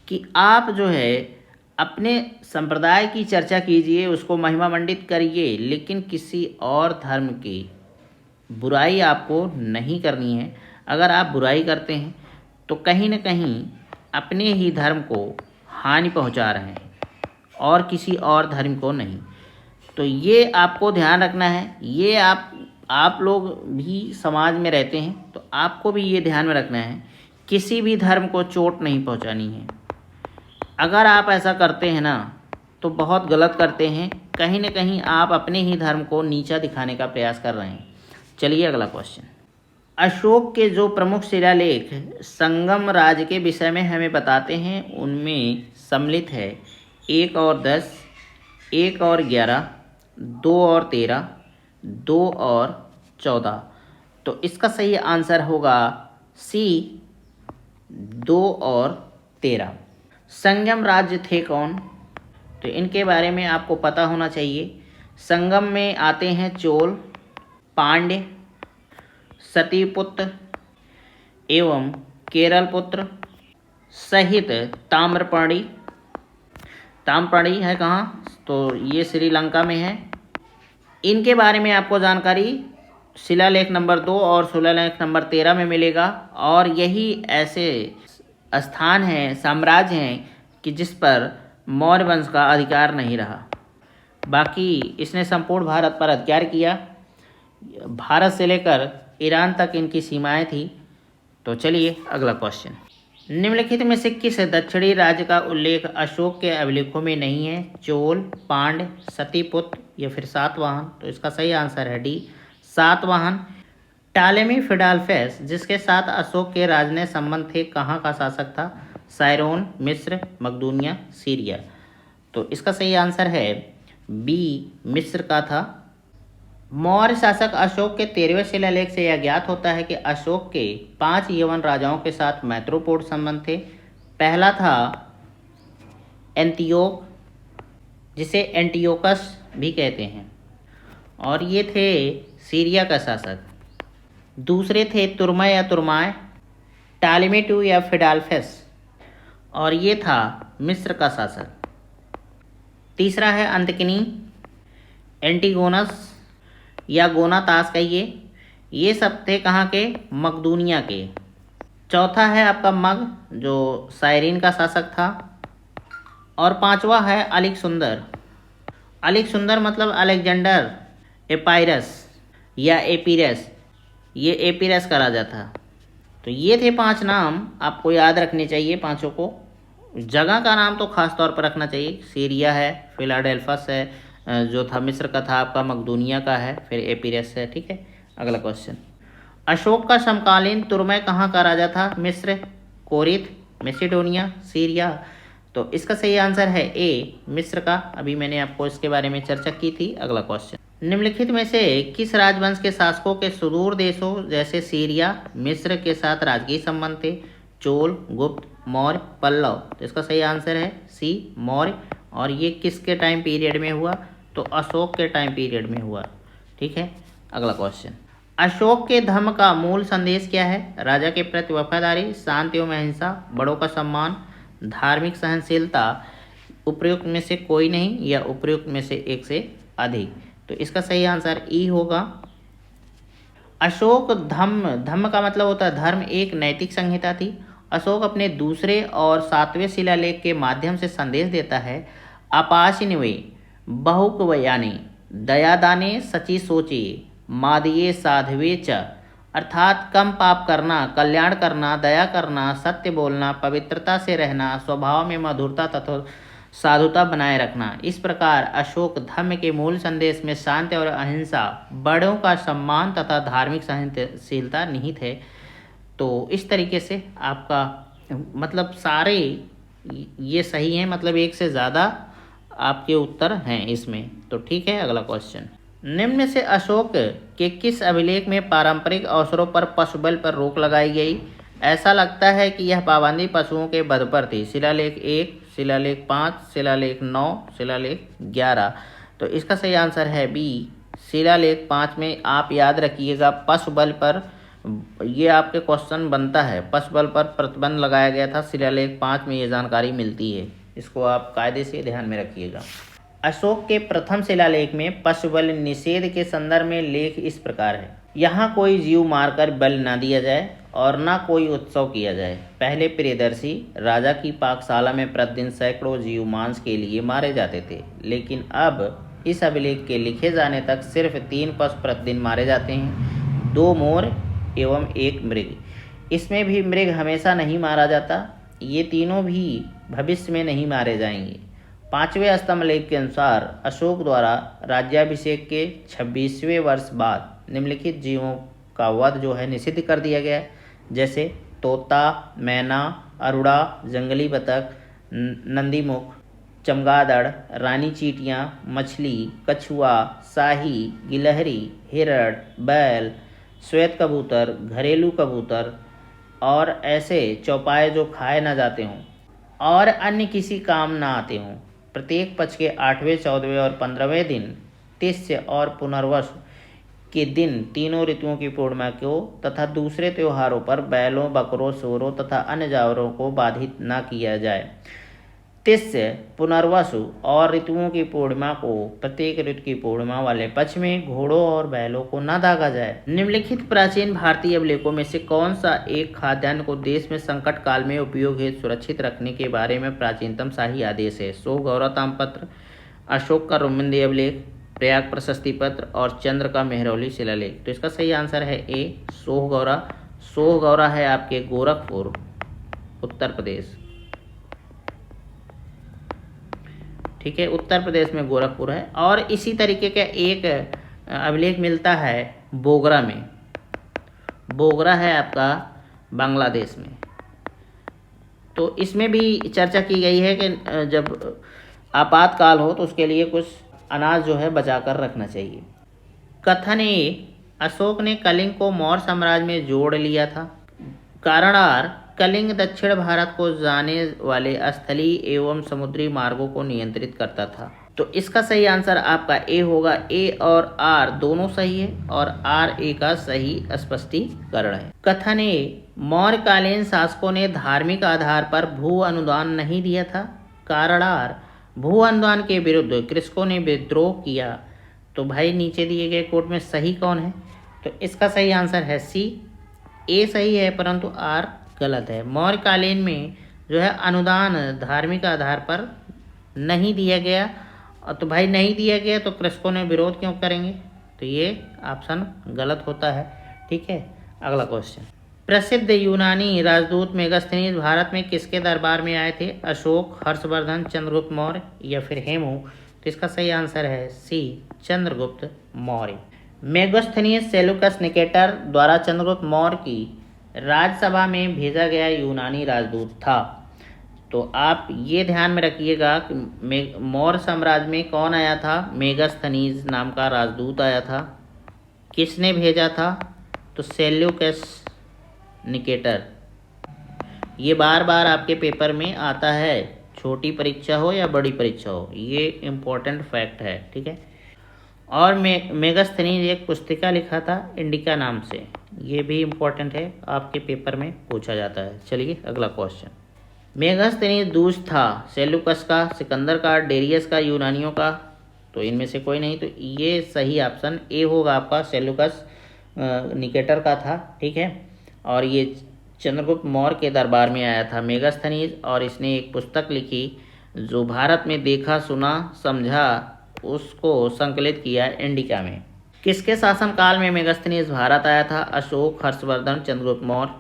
कि आप जो है अपने संप्रदाय की चर्चा कीजिए, उसको महिमा मंडित करिए, लेकिन किसी और धर्म की बुराई आपको नहीं करनी है। अगर आप बुराई करते हैं तो कहीं न कहीं अपने ही धर्म को हानि पहुंचा रहे हैं और किसी और धर्म को नहीं। तो ये आपको ध्यान रखना है। ये आप लोग भी समाज में रहते हैं तो आपको भी ये ध्यान में रखना है, किसी भी धर्म को चोट नहीं पहुंचानी है। अगर आप ऐसा करते हैं ना तो बहुत गलत करते हैं, कहीं ना कहीं आप अपने ही धर्म को नीचा दिखाने का प्रयास कर रहे हैं। चलिए अगला क्वेश्चन। अशोक के जो प्रमुख शिलालेख संगम राज के विषय में हमें बताते हैं उनमें सम्मिलित है 1 और 10, 1 और 11, 2 और 13, 2 और 14। तो इसका सही आंसर होगा सी 2 और 13। संगम राज्य थे कौन? तो इनके बारे में आपको पता होना चाहिए। संगम में आते हैं चोल, पांड्य, सतीपुत्र एवं केरल पुत्र सहित ताम्रपर्णी। ताम्रपर्णी है कहाँ? तो ये श्रीलंका में है। इनके बारे में आपको जानकारी शिलालेख नंबर 2 और शिलालेख नंबर 13 में मिलेगा। और यही ऐसे स्थान हैं, साम्राज्य हैं कि जिस पर मौर्य वंश का अधिकार नहीं रहा। बाकी इसने संपूर्ण भारत पर अधिकार किया। भारत से लेकर ईरान तक इनकी सीमाएं थी। तो चलिए अगला क्वेश्चन। निम्नलिखित में से किस दक्षिणी राज्य का उल्लेख अशोक के अभिलेखों में नहीं है? चोल, पांड्य, सतीपुत्र या फिर सातवाहन। तो इसका सही आंसर है डी सातवाहन। टालेमी फिडाल्फेस जिसके साथ अशोक के राजनय संबंध थे, कहाँ का शासक था? सायरोन, मिस्र, मकदूनिया, सीरिया। तो इसका सही आंसर है बी मिस्र का था। मौर्य शासक अशोक के 13वें शिलालेख से यह ज्ञात होता है कि अशोक के 5 यवन राजाओं के साथ मैत्रोपूर्ण संबंध थे। पहला था एंटियोक, जिसे एंटियोकस भी कहते हैं, और ये थे सीरिया का शासक। दूसरे थे तुर्मा या तुर्माय, टालेमी II या फिडाल्फेस, और ये था मिस्र का शासक। तीसरा है अंतकिनी, एंटीगोनस या गोनातास कहिए। ये सब थे कहाँ के? मकदूनिया के। चौथा है आपका मग, जो साइरिन का शासक था। और पांचवा है अलेक्सुंदर। अलेक्सुंदर मतलब अलेक्जेंडर एपाइरस या एपीरस। ये एपीरस का राजा था। तो ये थे 5 नाम, आपको याद रखने चाहिए पांचों को। जगह का नाम तो खास तौर पर रखना चाहिए। सीरिया है, फिलाडेल्फस है जो था मिस्र का था आपका, मकदूनिया का है, फिर एपीरस है। ठीक है, अगला क्वेश्चन। अशोक का समकालीन तुर्मै कहाँ का राजा था? मिस्र, कोरिथ, मैसेडोनिया, सीरिया। तो इसका सही आंसर है ए मिस्र का। अभी मैंने आपको इसके बारे में चर्चा की थी। अगला क्वेश्चन। निम्नलिखित में से किस राजवंश के शासकों के सुदूर देशों जैसे सीरिया, मिस्र के साथ राजकीय संबंध थे? चोल, गुप्त, मौर्य, पल्लव। तो इसका सही आंसर है सी मौर्य। और ये किसके टाइम पीरियड में हुआ? तो अशोक के टाइम पीरियड में हुआ। ठीक है, अगला क्वेश्चन। अशोक के धर्म का मूल संदेश क्या है? राजा के प्रति वफादारी, शांति एवं अहिंसा, बड़ों का सम्मान, धार्मिक सहनशीलता, उपयुक्त में से कोई नहीं या उपयुक्त में से एक से अधिक। तो इसका सही आंसर ई होगा। अशोक धम्म का मतलब होता है धर्म, एक नैतिक संहिता थी। अशोक अपने दूसरे और 7वें शिलालेख के माध्यम से संदेश देता है, अपाशिनवे बहुकवयाने दयादाने सची सोचे मादये साधवे च। अर्थात कम पाप करना, कल्याण करना, दया करना, सत्य बोलना, पवित्रता से रहना, स्वभाव में मधुरता तथा साधुता बनाए रखना। इस प्रकार अशोक धर्म के मूल संदेश में शांति और अहिंसा, बड़ों का सम्मान तथा धार्मिक सहनशीलता निहित है। तो इस तरीके से आपका मतलब सारे ये सही हैं, मतलब एक से ज़्यादा आपके उत्तर हैं इसमें। तो ठीक है, अगला क्वेश्चन। निम्न से अशोक के किस अभिलेख में पारंपरिक अवसरों पर पशुबल पर रोक लगाई गई? ऐसा लगता है कि यह पाबंदी पशुओं के वध पर थी। शिलालेख 1, शिलालेख 5, शिलालेख 9, शिलालेख 11। तो इसका सही आंसर है बी शिलालेख 5 में। आप याद रखिएगा पशुबल पर ये आपके क्वेश्चन बनता है। पशुबल पर प्रतिबंध लगाया गया था, शिलालेख 5 में ये जानकारी मिलती है। इसको आप कायदे से ध्यान में रखिएगा। अशोक के प्रथम शिलालेख में पशुबल निषेध के संदर्भ में लेख इस प्रकार है, यहाँ कोई जीव मारकर बलि न दिया जाए और न कोई उत्सव किया जाए। पहले प्रियदर्शी राजा की पाकशाला में प्रतिदिन सैकड़ों जीव मांस के लिए मारे जाते थे, लेकिन अब इस अभिलेख के लिखे जाने तक सिर्फ 3 पशु प्रतिदिन मारे जाते हैं, 2 मोर एवं 1 मृग। इसमें भी मृग हमेशा नहीं मारा जाता। ये तीनों भी भविष्य में नहीं मारे जाएंगे। 5वें स्तंभलेख के अनुसार अशोक द्वारा राज्याभिषेक के 26वें वर्ष बाद निम्नलिखित जीवों का वध जो है निषिद्ध कर दिया गया है, जैसे तोता, मैना, अरुड़ा, जंगली बतख, नंदीमुख, चमगादड़, रानी चींटियां, मछली, कछुआ, शाही, गिलहरी, हिरण, बैल, श्वेत कबूतर, घरेलू कबूतर और ऐसे चौपाए जो खाए न जाते हों और अन्य किसी काम न आते हों। प्रत्येक पक्ष के 8वें, 14वें और 15वें दिन, तिथ्य और पुनर्वसु के दिन तीनों ऋतुओं की पूर्णिमा को तथा दूसरे त्योहारों पर बैलों, बकरों, सूरों तथा अन्य जानवरों को बाधित न किया जाए। तिथ्य, पुनर्वसु और ऋतुओं की पूर्णिमा को प्रत्येक ऋतु की पूर्णिमा वाले पक्ष में घोड़ों और बैलों को न दागा जाए। निम्नलिखित प्राचीन भारतीय अभिलेखों में से कौन सा एक खाद्यान्न को देश में संकट काल में उपयोग हेतु सुरक्षित रखने के बारे में प्राचीनतम शाही आदेश है? सोहगौरा ताम्रपत्र, अशोक का रोमंदी अभिलेख, प्रयाग प्रशस्ति पत्र और चंद्र का मेहरौली शिलालेख। तो इसका सही आंसर है ए, सोहगौरा। सोहगौरा है आपके गोरखपुर, उत्तर प्रदेश। ठीक है, उत्तर प्रदेश में गोरखपुर है। और इसी तरीके का एक अभिलेख मिलता है बोगरा में। बोगरा है आपका बांग्लादेश में। तो इसमें भी चर्चा की गई है कि जब आपातकाल हो तो उसके लिए कुछ अनाज जो है बचा कर रखना चाहिए। कथन ए, अशोक ने कलिंग को मौर्य साम्राज्य में जोड़ लिया था। कारण आर, कलिंग दक्षिण भारत को जाने वाले स्थलीय एवं समुद्री मार्गों को नियंत्रित करता था। तो इसका सही आंसर आपका ए होगा। ए और आर दोनों सही है और आर ए का सही स्पष्टीकरण है। कथन ए, मौर्यकालीन शासकों ने धार्मिक आधार पर भू अनुदान नहीं दिया था। कारण आर, भू अनुदान के विरुद्ध कृषकों ने विद्रोह किया। तो भाई नीचे दिए गए कोड में सही कौन है? तो इसका सही आंसर है सी। ए सही है परंतु आर गलत है। मौर्यकालीन में जो है अनुदान धार्मिक आधार पर नहीं दिया गया। तो भाई नहीं दिया गया तो कृषकों ने विरोध क्यों करेंगे? तो ये ऑप्शन गलत होता है। ठीक है, अगला क्वेश्चन। प्रसिद्ध यूनानी राजदूत मेगास्थनीज भारत में किसके दरबार में आए थे? अशोक, हर्षवर्धन, चंद्रगुप्त मौर्य या फिर हेमू? तो इसका सही आंसर है सी, चंद्रगुप्त मौर्य। मेगास्थनीज सेलुकस निकेटर द्वारा चंद्रगुप्त मौर्य की राज्यसभा में भेजा गया यूनानी राजदूत था। तो आप ये ध्यान में रखिएगा कि मौर्य साम्राज्य में कौन आया था? मेगास्थनीज नाम का राजदूत आया था। किसने भेजा था? तो सेल्यूकस निकेटर। ये बार बार आपके पेपर में आता है, छोटी परीक्षा हो या बड़ी परीक्षा हो, ये इम्पोर्टेंट फैक्ट है। ठीक है, और मेगास्थनीज एक पुस्तिका लिखा था इंडिका नाम से, ये भी इम्पोर्टेंट है, आपके पेपर में पूछा जाता है। चलिए अगला क्वेश्चन। मेगास्थनीज दूज था सेल्यूकस का, सिकंदर का, डेरियस का, यूनानियों का? तो इनमें से कोई नहीं। तो ये सही ऑप्शन ए होगा आपका, सेल्यूकस निकेटर का था। ठीक है, और ये चंद्रगुप्त मौर्य के दरबार में आया था मेगास्थनीज, और इसने एक पुस्तक लिखी जो भारत में देखा, सुना, समझा, उसको संकलित किया इंडिका में। किसके शासनकाल में मेगास्थनीज भारत आया था? अशोक, हर्षवर्धन, चंद्रगुप्त मौर्य,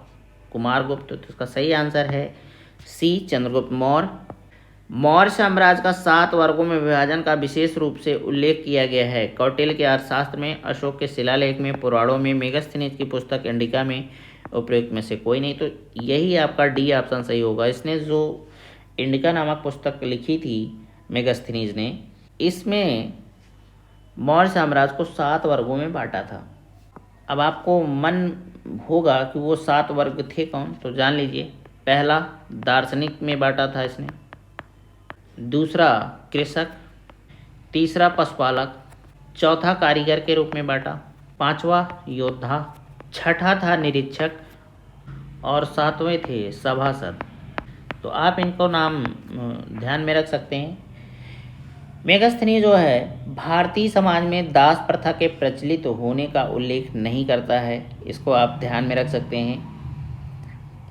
कुमारगुप्त? तो इसका सही आंसर है सी, चंद्रगुप्त मौर्य। मौर्य साम्राज्य का 7 वर्गों में विभाजन का विशेष रूप से उल्लेख किया गया है। कौटिल्य के अर्थशास्त्र में, अशोक के शिलालेख में, पुराणों में, मेगास्थनीज की पुस्तक इंडिका में। उपयुक्त में से कोई नहीं। तो यही आपका डी ऑप्शन सही होगा। इसने जो इंडिका नामक पुस्तक लिखी थी मेगास्थनीज ने, इसमें मौर्य साम्राज्य को 7 वर्गों में बांटा था। अब आपको मन होगा कि वो 7 वर्ग थे कौन, तो जान लीजिए। पहला, दार्शनिक में बांटा था इसने। दूसरा, कृषक। तीसरा, पशुपालक। चौथा, कारीगर के रूप में बांटा। पांचवा, योद्धा। छठा था निरीक्षक और 7वें थे सभासद। तो आप इनको नाम ध्यान में रख सकते हैं। मेगास्थनीज जो है भारतीय समाज में दास प्रथा के प्रचलित होने का उल्लेख नहीं करता है, इसको आप ध्यान में रख सकते हैं।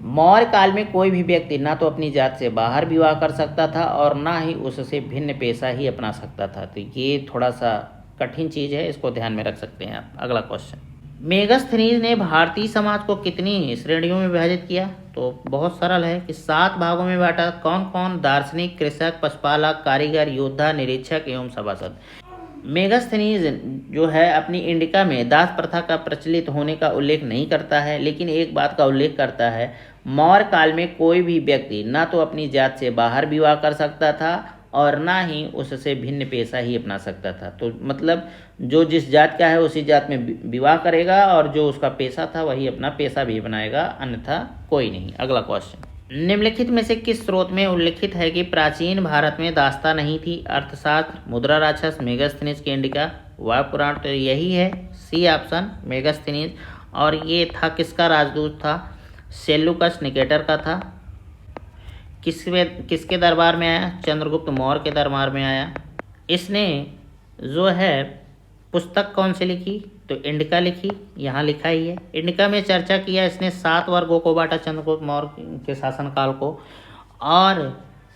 मौर्य काल में कोई भी व्यक्ति ना तो अपनी जात से बाहर विवाह कर सकता था और ना ही उससे भिन्न पेशा ही अपना सकता था। तो ये थोड़ा सा कठिन चीज़ है, इसको ध्यान में रख सकते हैं आप। अगला क्वेश्चन। मेगास्थनीज ने भारतीय समाज को कितनी श्रेणियों में विभाजित किया? तो बहुत सरल है कि 7 भागों में बांटा। कौन कौन? दार्शनिक, कृषक, पशुपालक, कारीगर, योद्धा, निरीक्षक एवं सभासद। मेगास्थनीज जो है अपनी इंडिका में दास प्रथा का प्रचलित होने का उल्लेख नहीं करता है, लेकिन एक बात का उल्लेख करता है, मौर्य काल में कोई भी व्यक्ति न तो अपनी जात से बाहर विवाह कर सकता था और ना ही उससे भिन्न पेशा ही अपना सकता था। तो मतलब जो जिस जात का है उसी जात में विवाह करेगा और जो उसका पेशा था वही अपना पेशा भी बनाएगा, अन्यथा कोई नहीं। अगला क्वेश्चन, निम्नलिखित में से किस स्रोत में उल्लिखित है कि प्राचीन भारत में दास्ता नहीं थी? अर्थशास्त्र, मुद्रा राक्षस, मेगास्थनीज की इंडिका, वायु पुराण। तो यही है सी ऑप्शन, मेगास्थनीज। और ये था किसका राजदूत था? सेल्यूकस निकेटर का था। किसके दरबार में आया? चंद्रगुप्त मौर्य के दरबार में आया। इसने जो है पुस्तक कौन सी लिखी? तो इंडिका लिखी, यहाँ लिखा ही है। इंडिका में चर्चा किया इसने 7 वर्गों को बांटा चंद्रगुप्त मौर्य के शासनकाल को, और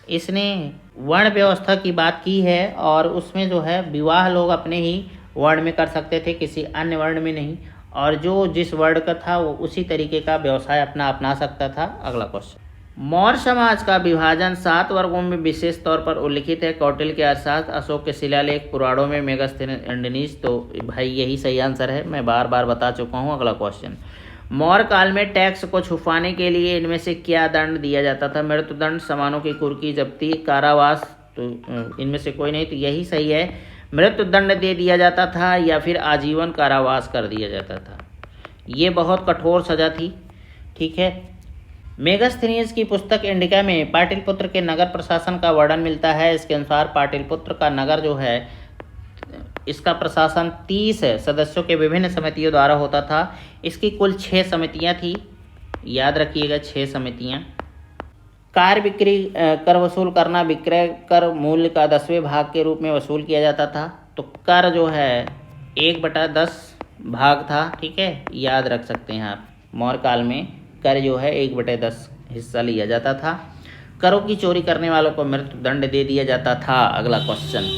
इसने वर्ण व्यवस्था की बात की है और उसमें जो है विवाह लोग अपने ही वर्ण में कर सकते थे, किसी अन्य वर्ण में नहीं, और जो जिस वर्ण का था वो उसी तरीके का व्यवसाय अपना सकता था। अगला क्वेश्चन, मौर्य समाज का विभाजन 7 वर्गों में विशेष तौर पर उल्लिखित है। कौटिल्य के अर्थशास्त्र, अशोक के शिलालेख, पुराणों में, मेगास्थनीज। तो भाई यही सही आंसर है, मैं बार बार बता चुका हूँ। अगला क्वेश्चन, मौर्य काल में टैक्स को छुपाने के लिए इनमें से क्या दंड दिया जाता था? मृत्युदंड, सामानों की कुर्की, जब्ती, कारावास। तो इनमें से कोई नहीं, तो यही सही है, मृत्युदंड दे दिया जाता था या फिर आजीवन कारावास कर दिया जाता था। ये बहुत कठोर सजा थी। ठीक है, मेगास्थनीज की पुस्तक इंडिका में पाटलिपुत्र के नगर प्रशासन का वर्णन मिलता है। इसके अनुसार पाटलिपुत्र का नगर जो है इसका प्रशासन 30 सदस्यों के विभिन्न समितियों द्वारा होता था। इसकी कुल 6 समितियां थी, याद रखिएगा 6 समितियां। कार बिक्री कर वसूल करना, विक्रय कर मूल्य का 10वें भाग के रूप में वसूल किया जाता था। तो कर जो है 1/10 भाग था। ठीक है, याद रख सकते हैं आप। मौर्य काल में कर जो है 1/10 हिस्सा लिया जाता था। करों की चोरी करने वालों को मृत्युदंड दे दिया जाता था। अगला क्वेश्चन,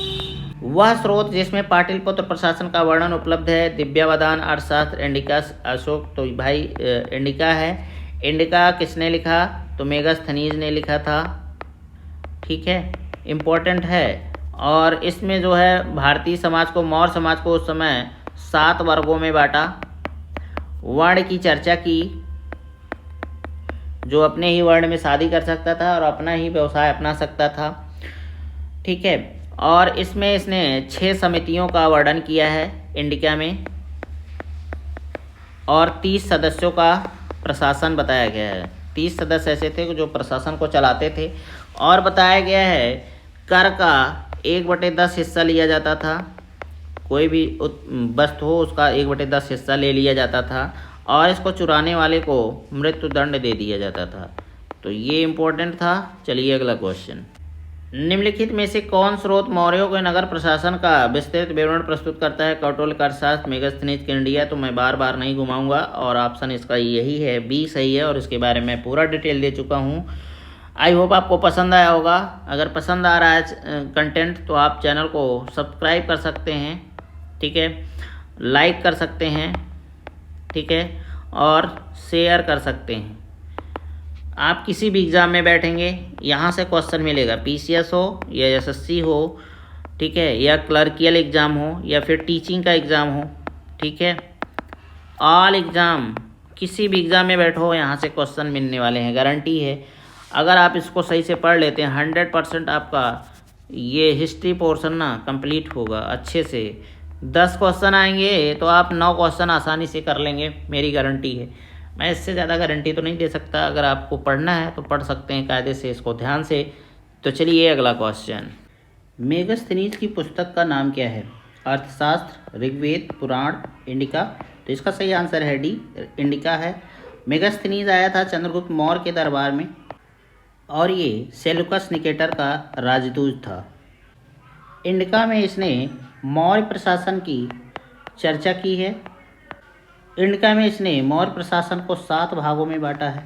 वह स्रोत जिसमें पाटलिपुत्र प्रशासन का वर्णन उपलब्ध है? दिव्यावदान, अर्थशास्त्र, इंडिका, अशोक। तो भाई इंडिका है। इंडिका किसने लिखा? तो मेगास्थनीज ने लिखा था। ठीक है, इम्पोर्टेंट है। और इसमें जो है भारतीय समाज को, मौर्य समाज को उस समय 7 वर्गों में बांटा, वर्ण की चर्चा की, जो अपने ही वर्ण में शादी कर सकता था और अपना ही व्यवसाय अपना सकता था। ठीक है, और इसमें इसने 6 समितियों का वर्णन किया है इंडिका में, और 30 सदस्यों का प्रशासन बताया गया है। 30 सदस्य ऐसे थे जो प्रशासन को चलाते थे। और बताया गया है कर का 1/10 हिस्सा लिया जाता था। कोई भी वस्तु हो उसका 1/10 हिस्सा ले लिया जाता था, और इसको चुराने वाले को मृत्युदंड दे दिया जाता था। तो ये इम्पोर्टेंट था। चलिए अगला क्वेश्चन, निम्नलिखित में से कौन स्रोत मौर्यों के नगर प्रशासन का विस्तृत विवरण प्रस्तुत करता है? कौटिल्य का अर्थशास्त्र, मेगास्थनीज की इंडिया। तो मैं बार बार नहीं घुमाऊंगा और ऑप्शन इसका यही है, बी सही है, और इसके बारे में पूरा डिटेल दे चुका हूँ। आई होप आपको पसंद आया होगा। अगर पसंद आ रहा है कंटेंट तो आप चैनल को सब्सक्राइब कर सकते हैं। ठीक है, लाइक कर सकते हैं। ठीक है, और शेयर कर सकते हैं। आप किसी भी एग्ज़ाम में बैठेंगे, यहाँ से क्वेश्चन मिलेगा, पीसीएस हो या एसएससी हो, ठीक है, या क्लर्कियल एग्ज़ाम हो या फिर टीचिंग का एग्ज़ाम हो। ठीक है, ऑल एग्ज़ाम, किसी भी एग्ज़ाम में बैठो यहाँ से क्वेश्चन मिलने वाले हैं, गारंटी है। अगर आप इसको सही से पढ़ लेते हैं 100% आपका ये हिस्ट्री पोर्शन ना कंप्लीट होगा अच्छे से। 10 क्वेश्चन आएंगे तो आप 9 क्वेश्चन आसानी से कर लेंगे, मेरी गारंटी है। मैं इससे ज़्यादा गारंटी तो नहीं दे सकता। अगर आपको पढ़ना है तो पढ़ सकते हैं कायदे से, इसको ध्यान से। तो चलिए अगला क्वेश्चन, मेगास्थनीज की पुस्तक का नाम क्या है? अर्थशास्त्र, ऋग्वेद, पुराण, इंडिका। तो इसका सही आंसर है डी, इंडिका है। मेगास्थनीज आया था चंद्रगुप्त मौर्य के दरबार में, और ये सेल्यूकस निकेटर का राजदूत था। इंडिका में इसने मौर्य प्रशासन की चर्चा की है। इंडिका में इसने मौर्य प्रशासन को 7 भागों में बांटा है।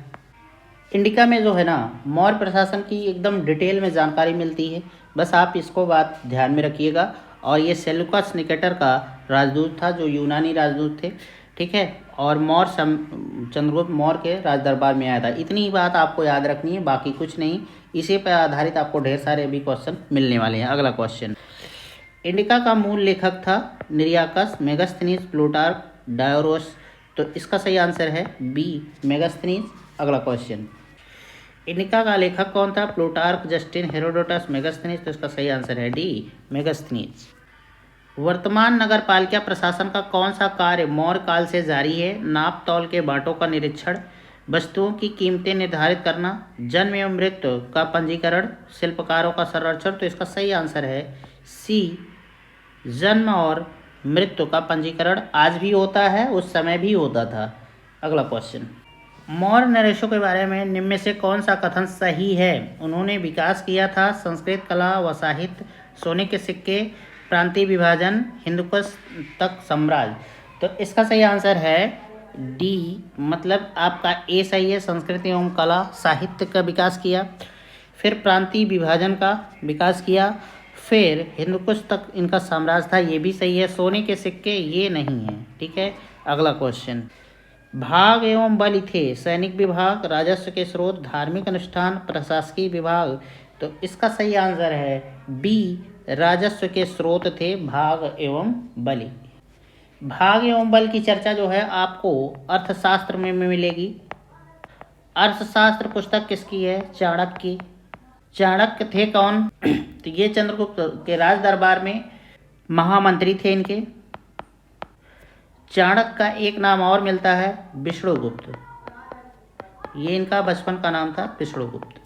इंडिका में जो है ना मौर्य प्रशासन की एकदम डिटेल में जानकारी मिलती है, बस आप इसको बात ध्यान में रखिएगा। और ये सेल्यूकस निकेटर का राजदूत था, जो यूनानी राजदूत थे। ठीक है। और चंद्रगुप्त मौर्य के राज दरबार में आया था। इतनी ही बात आपको याद रखनी है, बाकी कुछ नहीं। इसी पर आधारित आपको ढेर सारे अभी क्वेश्चन मिलने वाले हैं। अगला क्वेश्चन, इंडिका का मूल लेखक था निरियाकस, मेगास्थनीज, प्लूटार्क, डायोरोस। तो इसका सही आंसर है बी, मेगास्थनीज। अगला क्वेश्चन, इंडिका का लेखक कौन था? Plutarch, Justin, Herodotus, Megasthenes. तो इसका सही आंसर है डी, मेगास्थनीज। वर्तमान नगर पालिका प्रशासन का कौन सा कार्य मौर्य काल से जारी है? नाप तौल के बांटों का निरीक्षण, वस्तुओं की कीमतें निर्धारित करना, जन्म एवं मृत्यु का पंजीकरण, शिल्पकारों का संरक्षण। तो इसका सही आंसर है सी, जन्म और मृत्यु का पंजीकरण। आज भी होता है, उस समय भी होता था। अगला क्वेश्चन, मौर्य नरेशों के बारे में निम्न में से कौन सा कथन सही है? उन्होंने विकास किया था संस्कृत कला व साहित्य, सोने के सिक्के, प्रांतीय विभाजन, हिंदुकुश तक साम्राज्य। तो इसका सही आंसर है डी, मतलब आपका ए सही है। संस्कृत एवं कला साहित्य का विकास किया, फिर प्रांतीय विभाजन का विकास किया, फिर हिंदुकुश तक इनका साम्राज्य था, ये भी सही है। सोने के सिक्के ये नहीं है, ठीक है। अगला क्वेश्चन, भाग एवं बल थे सैनिक विभाग, राजस्व के स्रोत, धार्मिक अनुष्ठान, प्रशासकीय विभाग। तो इसका सही आंसर है बी, राजस्व के स्रोत थे भाग एवं बलि। भाग एवं बल की चर्चा जो है आपको अर्थशास्त्र में मिलेगी। अर्थशास्त्र पुस्तक किसकी है? चाणक्य की। चाणक्य थे कौन? तो ये चंद्रगुप्त के राज दरबार में महामंत्री थे इनके। चाणक्य का एक नाम और मिलता है विष्णुगुप्त, ये इनका बचपन का नाम था विष्णुगुप्त।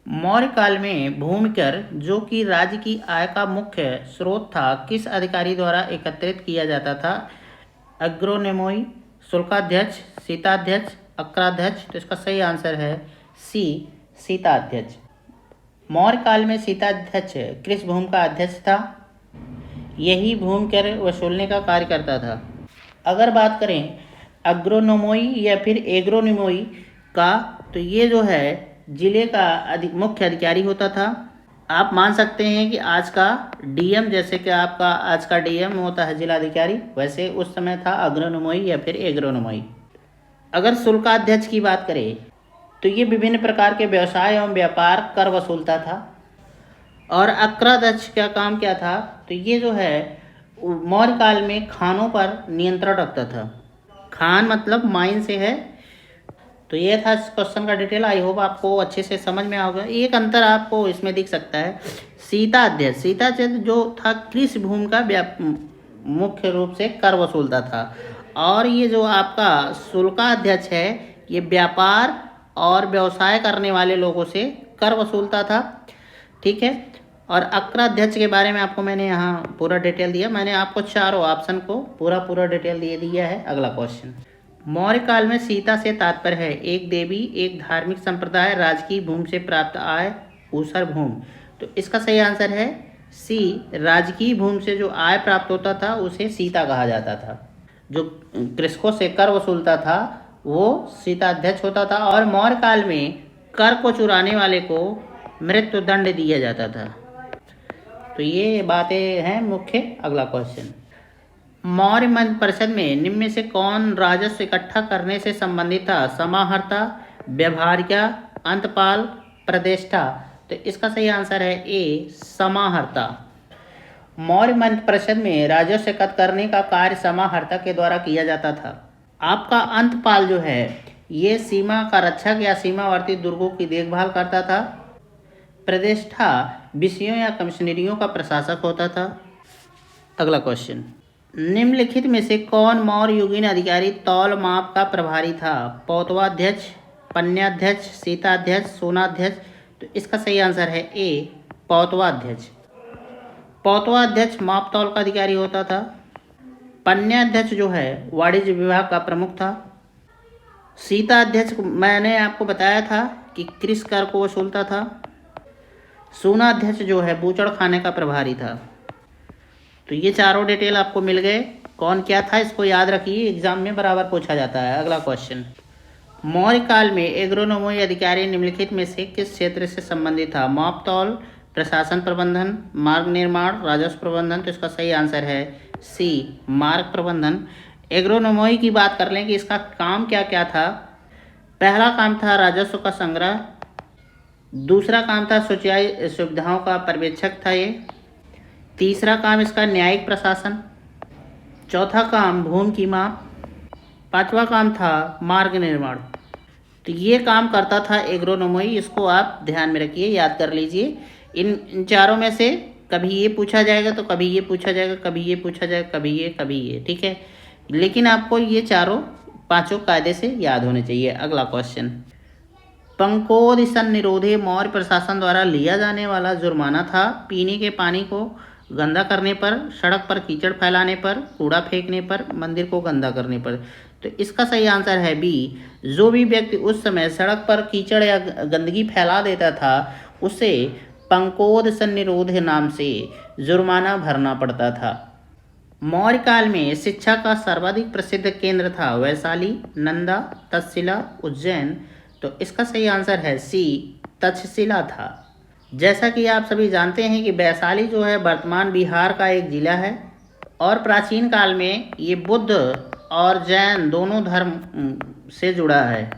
मौर्य काल में भूमि कर, जो कि राज्य की आय का मुख्य स्रोत था, किस अधिकारी द्वारा एकत्रित किया जाता था? अग्रोनोमी, शुल्काध्यक्ष, सीताध्यक्ष, अक्राध्यक्ष। तो इसका सही आंसर है सी, सीताध्यक्ष। मौर्य काल में सीताध्यक्ष किस भूमि का अध्यक्ष था? यही भूमि कर वसूलने का कार्य करता था। अगर बात करें अग्रोनोमी या फिर एग्रोनोमी का, तो ये जो है जिले का मुख्य अधिकारी होता था। आप मान सकते हैं कि आज का डीएम, जैसे कि आपका आज का डीएम होता है जिलाधिकारी, वैसे उस समय था अग्रोनोमी या फिर एग्रोनोमी। अगर शुल्काध्यक्ष की बात करें तो ये विभिन्न प्रकार के व्यवसाय एवं व्यापार कर वसूलता था। और अक्राध्यक्ष का काम क्या था? तो ये जो है मौर्य काल में खानों पर नियंत्रण रखता था। खान मतलब माइन से है। तो ये था इस क्वेश्चन का डिटेल। आई होप आपको अच्छे से समझ में आओगे। एक अंतर आपको इसमें दिख सकता है, सीताध्यक्ष, सीताध्यक्ष जो था कृषि भूमि का मुख्य रूप से कर वसूलता था, और ये जो आपका शुल्काध्यक्ष है ये व्यापार और व्यवसाय करने वाले लोगों से कर वसूलता था, ठीक है। और अक्राध्यक्ष के बारे में आपको मैंने यहाँ पूरा डिटेल दिया। मैंने आपको चारों ऑप्शन को पूरा डिटेल दे दिया है। अगला क्वेश्चन, मौर्य काल में सीता से तात्पर्य है एक देवी, एक धार्मिक संप्रदाय, राजकीय भूमि से प्राप्त आय, ऊसर भूमि। तो इसका सही आंसर है सी, राजकीय भूमि से जो आय प्राप्त होता था उसे सीता कहा जाता था। जो कृषकों से कर वसूलता था वो सीताध्यक्ष होता था, और मौर्य काल में कर को चुराने वाले को मृत्यु दंड दिया जाता था। तो ये बातें हैं मुख्य। अगला क्वेश्चन, मौर्य मंत्र परिषद में निम्न में से कौन राजस्व इकट्ठा करने से संबंधित था? समाहर्ता, व्यवहारिका, अंतपाल, प्रतिष्ठा। तो इसका सही आंसर है ए, समाहर्ता। मौर्य मंत्र परिषद में राजस्व एकत्र करने का कार्य समाहर्ता के द्वारा किया जाता था। आपका अंतपाल जो है ये सीमा का रक्षक या सीमावर्ती दुर्गों की देखभाल करता था। प्रतिष्ठा विषयों या कमिश्नरियों का प्रशासक होता था। अगला क्वेश्चन, निम्नलिखित में से कौन मौर्य युगीन अधिकारी तौल माप का प्रभारी था? पौतवाध्यक्ष, पन्याध्यक्ष, सीताध्यक्ष, सोनाध्यक्ष। तो इसका सही आंसर है ए, पौतवाध्यक्ष। पौतवाध्यक्ष माप तौल का अधिकारी होता था। पन्याध्यक्ष जो है वाणिज्य विभाग का प्रमुख था। सीताध्यक्ष मैंने आपको बताया था कि कृषि कर को वसूलता था। सोनाध्यक्ष जो है बूचड़ खाने का प्रभारी था। तो ये चारों डिटेल आपको मिल गए। कौन क्या था इसको याद रखिए, एग्जाम में बराबर पूछा जाता है। अगला क्वेश्चन, मौर्य काल में एग्रोनोमी अधिकारी निम्नलिखित में से किस क्षेत्र से संबंधित था? माप तौल, प्रशासन प्रबंधन, मार्ग निर्माण, राजस्व प्रबंधन। तो इसका सही आंसर है सी, मार्ग प्रबंधन। एग्रोनोमी की बात कर लें कि इसका काम क्या क्या था। पहला काम था राजस्व का संग्रह, दूसरा काम था सिंचाई सुविधाओं का पर्यवेक्षक था ये, तीसरा काम इसका न्यायिक प्रशासन, चौथा काम भूमि की माप, पांचवा काम था मार्ग निर्माण। तो ये काम करता था एग्रोनोमी, इसको आप ध्यान में रखिए, याद कर लीजिए। इन चारों में से कभी ये पूछा जाएगा तो कभी ये पूछा जाएगा, कभी ये पूछा जाएगा, कभी ये, ठीक है। लेकिन आपको ये पांचों कायदे से याद होने चाहिए। अगला क्वेश्चन, पंकोद सन निरोधे मौर्य प्रशासन द्वारा लिया जाने वाला जुर्माना था पीने के पानी को गंदा करने पर, सड़क पर कीचड़ फैलाने पर, कूड़ा फेंकने पर, मंदिर को गंदा करने पर। तो इसका सही आंसर है बी। जो भी व्यक्ति उस समय सड़क पर कीचड़ या गंदगी फैला देता था उसे पंकोद सन निरोध नाम से जुर्माना भरना पड़ता था। मौर्य काल में शिक्षा का सर्वाधिक प्रसिद्ध केंद्र था वैशाली, नंदा, तक्षशिला, उज्जैन। तो इसका सही आंसर है सी, तक्षशिला था। जैसा कि आप सभी जानते हैं कि वैशाली जो है वर्तमान बिहार का एक जिला है और प्राचीन काल में ये बुद्ध और जैन दोनों धर्म से जुड़ा है।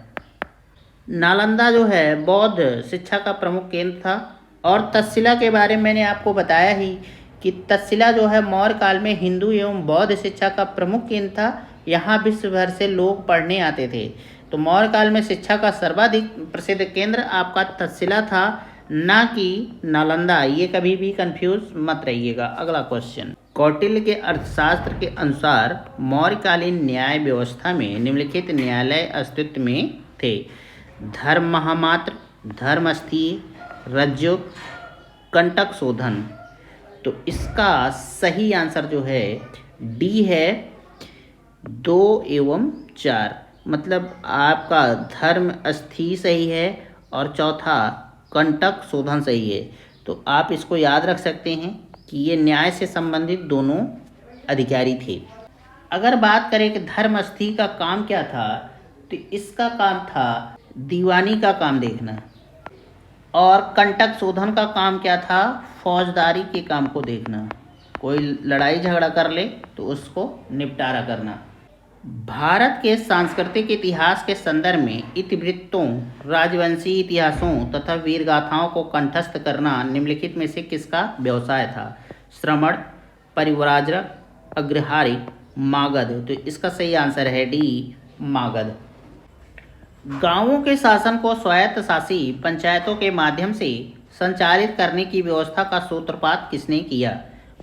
नालंदा जो है बौद्ध शिक्षा का प्रमुख केंद्र था। और तक्षशिला के बारे में मैंने आपको बताया ही कि तक्षशिला जो है मौर्य काल में हिंदू एवं बौद्ध शिक्षा का प्रमुख केंद्र था। यहाँ विश्व भर से लोग पढ़ने आते थे। तो मौर्य काल में शिक्षा का सर्वाधिक प्रसिद्ध केंद्र आपका तक्षशिला था, ना कि नालंदा। ये कभी भी कंफ्यूज मत रहिएगा। अगला क्वेश्चन, कौटिल्य के अर्थशास्त्र के अनुसार मौर्यकालीन न्याय व्यवस्था में निम्नलिखित न्यायालय अस्तित्व में थे। धर्म महामात्र, धर्मस्थी, रज्जुक, कंटक शोधन। तो इसका सही आंसर जो है डी है 2 एवं 4। मतलब आपका धर्म स्थि सही है और चौथा कंटक शोधन सही है। तो आप इसको याद रख सकते हैं कि ये न्याय से संबंधित दोनों अधिकारी थे। अगर बात करें कि धर्मस्थि का काम क्या था, तो इसका काम था दीवानी का काम देखना। और कंटक शोधन का काम क्या था, फौजदारी के काम को देखना। कोई लड़ाई झगड़ा कर ले तो उसको निपटारा करना। भारत के सांस्कृतिक इतिहास के संदर्भ में इतिवृत्तों, राजवंशी इतिहासों तथा वीर गाथाओं को कंठस्थ करना निम्नलिखित में से किसका व्यवसाय था। श्रमण, परिव्राजक, अग्रहारी, मागध। तो इसका सही आंसर है डी, मागध। गांवों के शासन को स्वायत्त शासी पंचायतों के माध्यम से संचालित करने की व्यवस्था का सूत्रपात किसने किया।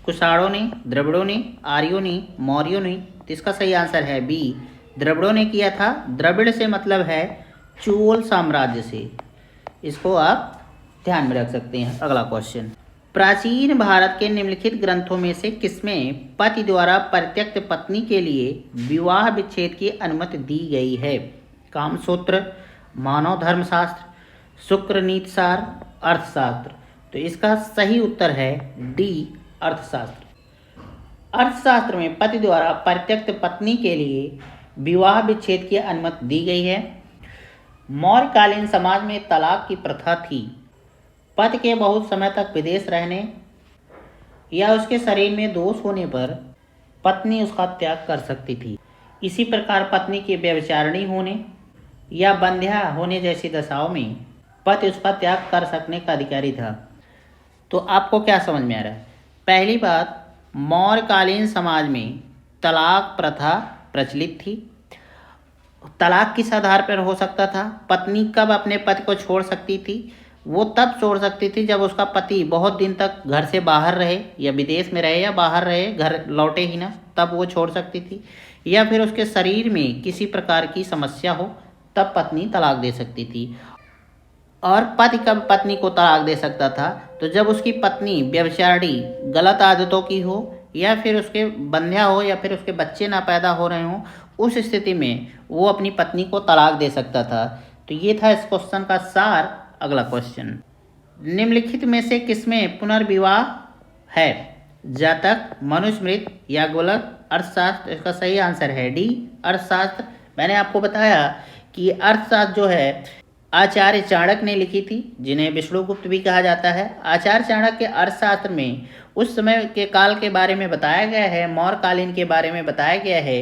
कुषाणों ने, द्रविड़ों ने, आर्यों ने, मौर्यों ने। तो इसका सही आंसर है बी, द्रविड़ों ने किया था। द्रविड़ से मतलब है चोल साम्राज्य से। इसको आप ध्यान में रख सकते हैं। अगला क्वेश्चन, प्राचीन भारत के निम्नलिखित ग्रंथों में से किसमें पति द्वारा परित्यक्त पत्नी के लिए विवाह विच्छेद की अनुमति दी गई है। कामसूत्र, मानव धर्मशास्त्र, शुक्र नीतिसार, अर्थशास्त्र। तो इसका सही उत्तर है डी, अर्थशास्त्र। अर्थशास्त्र में पति द्वारा परित्यक्त पत्नी के लिए विवाह विच्छेद की अनुमति दी गई है। मौर्यकालीन समाज में तलाक की प्रथा थी। पति के बहुत समय तक विदेश रहने या उसके शरीर में दोष होने पर पत्नी उसका त्याग कर सकती थी। इसी प्रकार पत्नी के व्यभिचारिणी होने या बंध्या होने जैसी दशाओं में पति उसका त्याग कर सकने का अधिकारी था। तो आपको क्या समझ में आ रहा है? पहली बात, मौर्यकालीन समाज में तलाक प्रथा प्रचलित थी। तलाक किस आधार पर हो सकता था? पत्नी कब अपने पति को छोड़ सकती थी? वो तब छोड़ सकती थी जब उसका पति बहुत दिन तक घर से बाहर रहे, या विदेश में रहे या बाहर रहे, घर लौटे ही ना, तब वो छोड़ सकती थी। या फिर उसके शरीर में किसी प्रकार की समस्या हो, तब पत्नी तलाक दे सकती थी। और पति कब पत्नी को तलाक दे सकता था? तो जब उसकी पत्नी व्यभिचारिणी, गलत आदतों की हो, या फिर उसके बंध्या हो, या फिर उसके बच्चे ना पैदा हो रहे हों, उस स्थिति में वो अपनी पत्नी को तलाक दे सकता था। तो ये था इस क्वेश्चन का सार। अगला क्वेश्चन, निम्नलिखित में से किसमें पुनर्विवाह है? जातक, मनुस्मृति, याज्ञवल्क्य, अर्थशास्त्र। इसका सही आंसर है डी, अर्थशास्त्र। मैंने आपको बताया कि अर्थशास्त्र जो है आचार्य चाणक्य ने लिखी थी, जिन्हें विष्णुगुप्त भी कहा जाता है। आचार्य चाणक्य के अर्थशास्त्र में उस समय के काल के बारे में बताया गया है, मौर्यकालीन के बारे में बताया गया है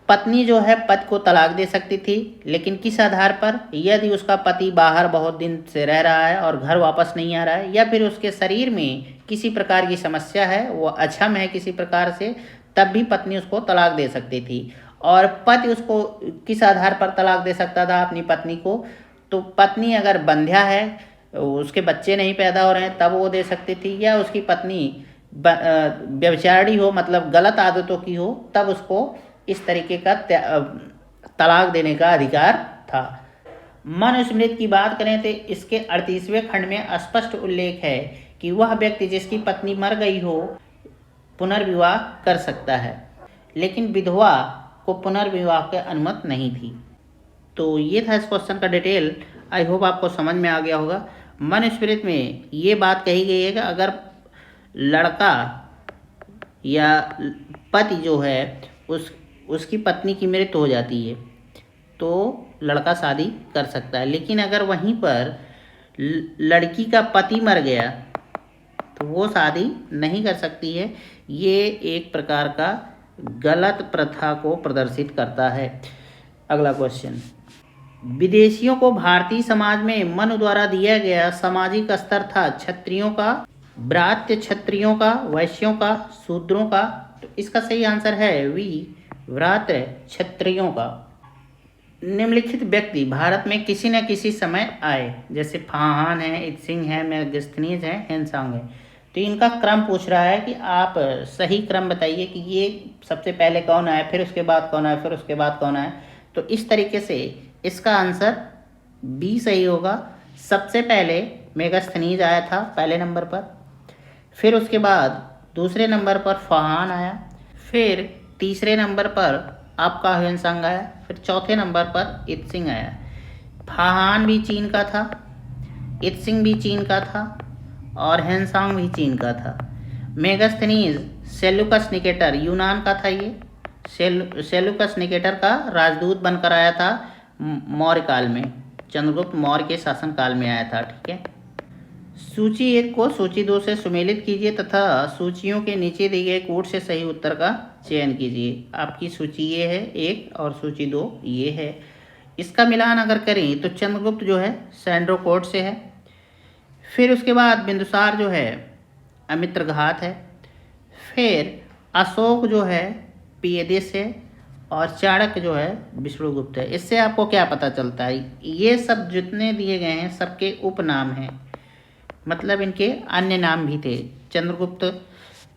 पत्नी जो है पति को तलाक दे सकती थी, लेकिन किस आधार पर? यदि उसका पति बाहर बहुत दिन से रह रहा है और घर वापस नहीं आ रहा है, या फिर उसके शरीर में किसी प्रकार की समस्या है, वो अक्षम है किसी प्रकार से, तब भी पत्नी उसको तलाक दे सकती थी। और पति उसको किस आधार पर तलाक दे सकता था अपनी पत्नी को? तो पत्नी अगर बंध्या है, उसके बच्चे नहीं पैदा हो रहे हैं, तब वो दे सकती थी, या उसकी पत्नी व्यभिचारिणी हो, मतलब गलत आदतों की हो, तब उसको इस तरीके का तलाक देने का अधिकार था। मनुस्मृति की बात करें तो इसके 38वें खंड में स्पष्ट उल्लेख है कि वह व्यक्ति जिसकी पत्नी मर गई हो पुनर्विवाह कर सकता है, लेकिन विधवा को पुनर्विवाह की अनुमति नहीं थी। तो ये था इस क्वेश्चन का डिटेल। आई होप आपको समझ में आ गया होगा। मनुस्मृति में ये बात कही गई है कि अगर लड़का या पति जो है उसकी पत्नी की मृत्यु हो जाती है तो लड़का शादी कर सकता है, लेकिन अगर वहीं पर लड़की का पति मर गया तो वो शादी नहीं कर सकती है। ये एक प्रकार का गलत प्रथा को प्रदर्शित करता है। अगला क्वेश्चन, विदेशियों को भारतीय समाज में मनु द्वारा दिया गया सामाजिक स्तर था क्षत्रियों का, ब्रात्य क्षत्रियों का, वैश्यों का, शूद्रों का? तो इसका सही आंसर है वी, व्रात्य क्षत्रियों का। निम्नलिखित व्यक्ति भारत में किसी न किसी समय आए, जैसे फाहान है, इत्सिंग है, मेगास्थनीज है, हेनसांग है। तो इनका क्रम पूछ रहा है कि आप सही क्रम बताइए कि ये सबसे पहले कौन आया, फिर उसके बाद कौन आया, फिर उसके बाद कौन आया। तो इस तरीके से इसका आंसर बी सही होगा। सबसे पहले मेगास्थनीज आया था पहले नंबर पर, फिर उसके बाद दूसरे नंबर पर फाहान आया, फिर तीसरे नंबर पर आपका ह्वेनसांग आया, फिर चौथे नंबर पर इत्सिंग आया। फाहान भी चीन का था, इत्सिंग भी चीन का था और ह्वेनसांग भी चीन का था। मेगास्थनीज सेल्यूकस निकेटर यूनान का था। ये सेल्यूकस निकेटर का राजदूत बनकर आया था मौर्य काल में, चंद्रगुप्त मौर्य के शासनकाल में आया था। ठीक है। सूची 1 को सूची 2 से सुमेलित कीजिए तथा सूचियों के नीचे दिए गए कोड से सही उत्तर का चयन कीजिए। आपकी सूची ये है 1 और सूची 2 ये है। इसका मिलान अगर करें तो चंद्रगुप्त जो है सैंड्रो कोड से है, फिर उसके बाद बिंदुसार जो है अमित्रघात है, फिर अशोक जो है पियदेश है और चाणक्य जो है विष्णुगुप्त है। इससे आपको क्या पता चलता है? ये सब जितने दिए गए हैं सबके उपनाम हैं, मतलब इनके अन्य नाम भी थे। चंद्रगुप्त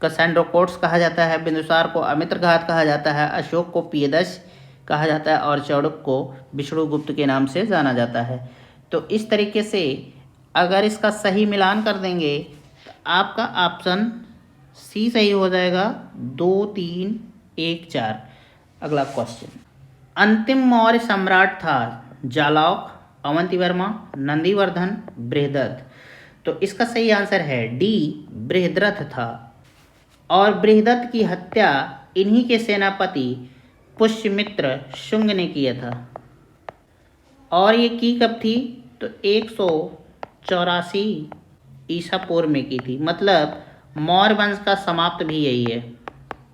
का सैंड्रोकोट्स कहा जाता है, बिंदुसार को अमित्रघात कहा जाता है, अशोक को पियदश कहा जाता है और चाणक्य को विष्णुगुप्त के नाम से जाना जाता है। तो इस तरीके से अगर इसका सही मिलान कर देंगे तो आपका ऑप्शन सी सही हो जाएगा, 2, 3, 1, 4। अगला क्वेश्चन, अंतिम मौर्य सम्राट था जालौक, अवंतिवर्मा, नंदीवर्धन, बृहदत्त? तो इसका सही आंसर है डी, बृहद्रथ था। और बृहदत्त की हत्या इन्हीं के सेनापति पुष्यमित्र शुंग ने किया था। और ये की कब थी? तो 184 ईसा पूर्व में की थी, मतलब मौर्य वंश का समाप्त भी यही है।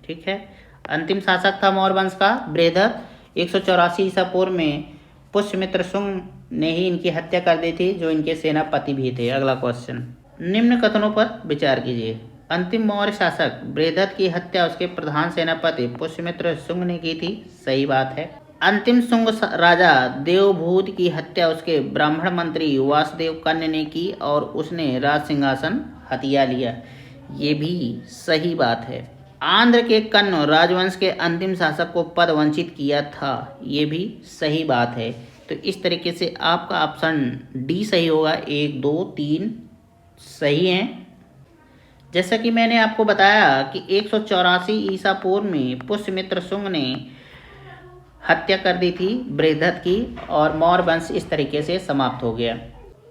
ठीक है। अंतिम शासक था मौर्य वंश का बृहदत्त। 184 ईसा पूर्व में पुष्यमित्र शुंग ने ही इनकी हत्या कर दी थी, जो इनके सेनापति भी थे। अगला क्वेश्चन, निम्न कथनों पर विचार कीजिए। अंतिम मौर्य शासक बृहदत्त की हत्या उसके प्रधान सेनापति पुष्यमित्र शुंग ने की थी, सही बात है। अंतिम शुंग राजा देवभूत की हत्या उसके ब्राह्मण मंत्री वासुदेव कन्य ने की और उसने राज सिंहासन हथिया लिया, ये भी सही बात है। आंध्र के कन्न राजवंश के अंतिम शासक को पद वंचित किया था, ये भी सही बात है। तो इस तरीके से आपका ऑप्शन डी सही होगा। 1, 2, 3 सही हैं। जैसा कि मैंने आपको बताया कि 184 ईसा पूर्व में पुष्यमित्र शुंग ने हत्या कर दी थी बृहदत्त की और मौर्य वंश इस तरीके से समाप्त हो गया।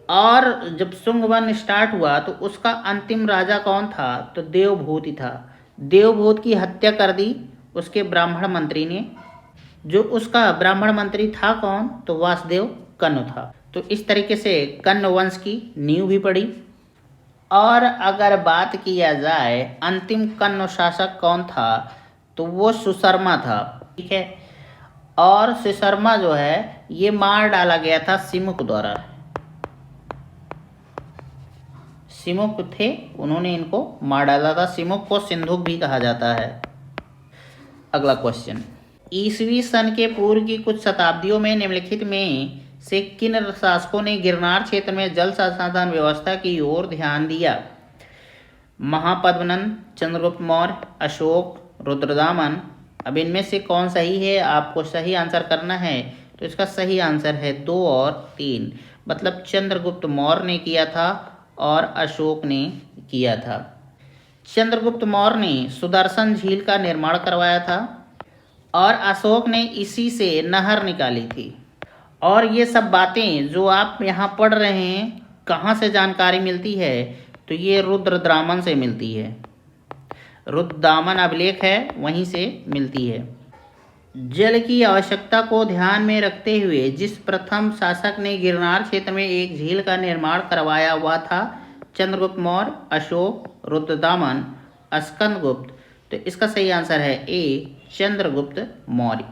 और जब शुंग वंश स्टार्ट हुआ तो उसका अंतिम राजा कौन था? तो देवभूत ही था। देवभूत की हत्या कर दी उसके ब्राह्मण मंत्री ने। जो उसका ब्राह्मण मंत्री था कौन? तो वासुदेव कन्न था। तो इस तरीके से कन्न वंश की नींव भी पड़ी। और अगर बात किया जाए अंतिम कन्न शासक कौन था, तो वो सुशर्मा था। ठीक है। और सिसरमा जो है ये मार डाला गया था सिमुक द्वारा। सिमुक थे, उन्होंने इनको मार डाला था। सिमुक को सिंधुक भी कहा जाता है। अगला क्वेश्चन, ईसवी सन के पूर्व की कुछ शताब्दियों में निम्नलिखित में से किन शासकों ने गिरनार क्षेत्र में जल संसाधन व्यवस्था की ओर ध्यान दिया? महापद्मनंद, चंद्रगुप्त मौर्य, अशोक, रुद्रदामन। अब इनमें से कौन सही है, आपको सही आंसर करना है। तो इसका सही आंसर है 2 और 3, मतलब चंद्रगुप्त मौर्य ने किया था और अशोक ने किया था। चंद्रगुप्त मौर्य ने सुदर्शन झील का निर्माण करवाया था और अशोक ने इसी से नहर निकाली थी। और ये सब बातें जो आप यहाँ पढ़ रहे हैं कहाँ से जानकारी मिलती है? तो ये रुद्रदामन से मिलती है। रुद्रदामन अभिलेख है, वहीं से मिलती है। जल की आवश्यकता को ध्यान में रखते हुए जिस प्रथम शासक ने गिरनार क्षेत्र में एक झील का निर्माण करवाया हुआ था चंद्रगुप्त मौर्य, अशोक, रुद्रदामन, स्कंदगुप्त। तो इसका सही आंसर है ए, चंद्रगुप्त मौर्य।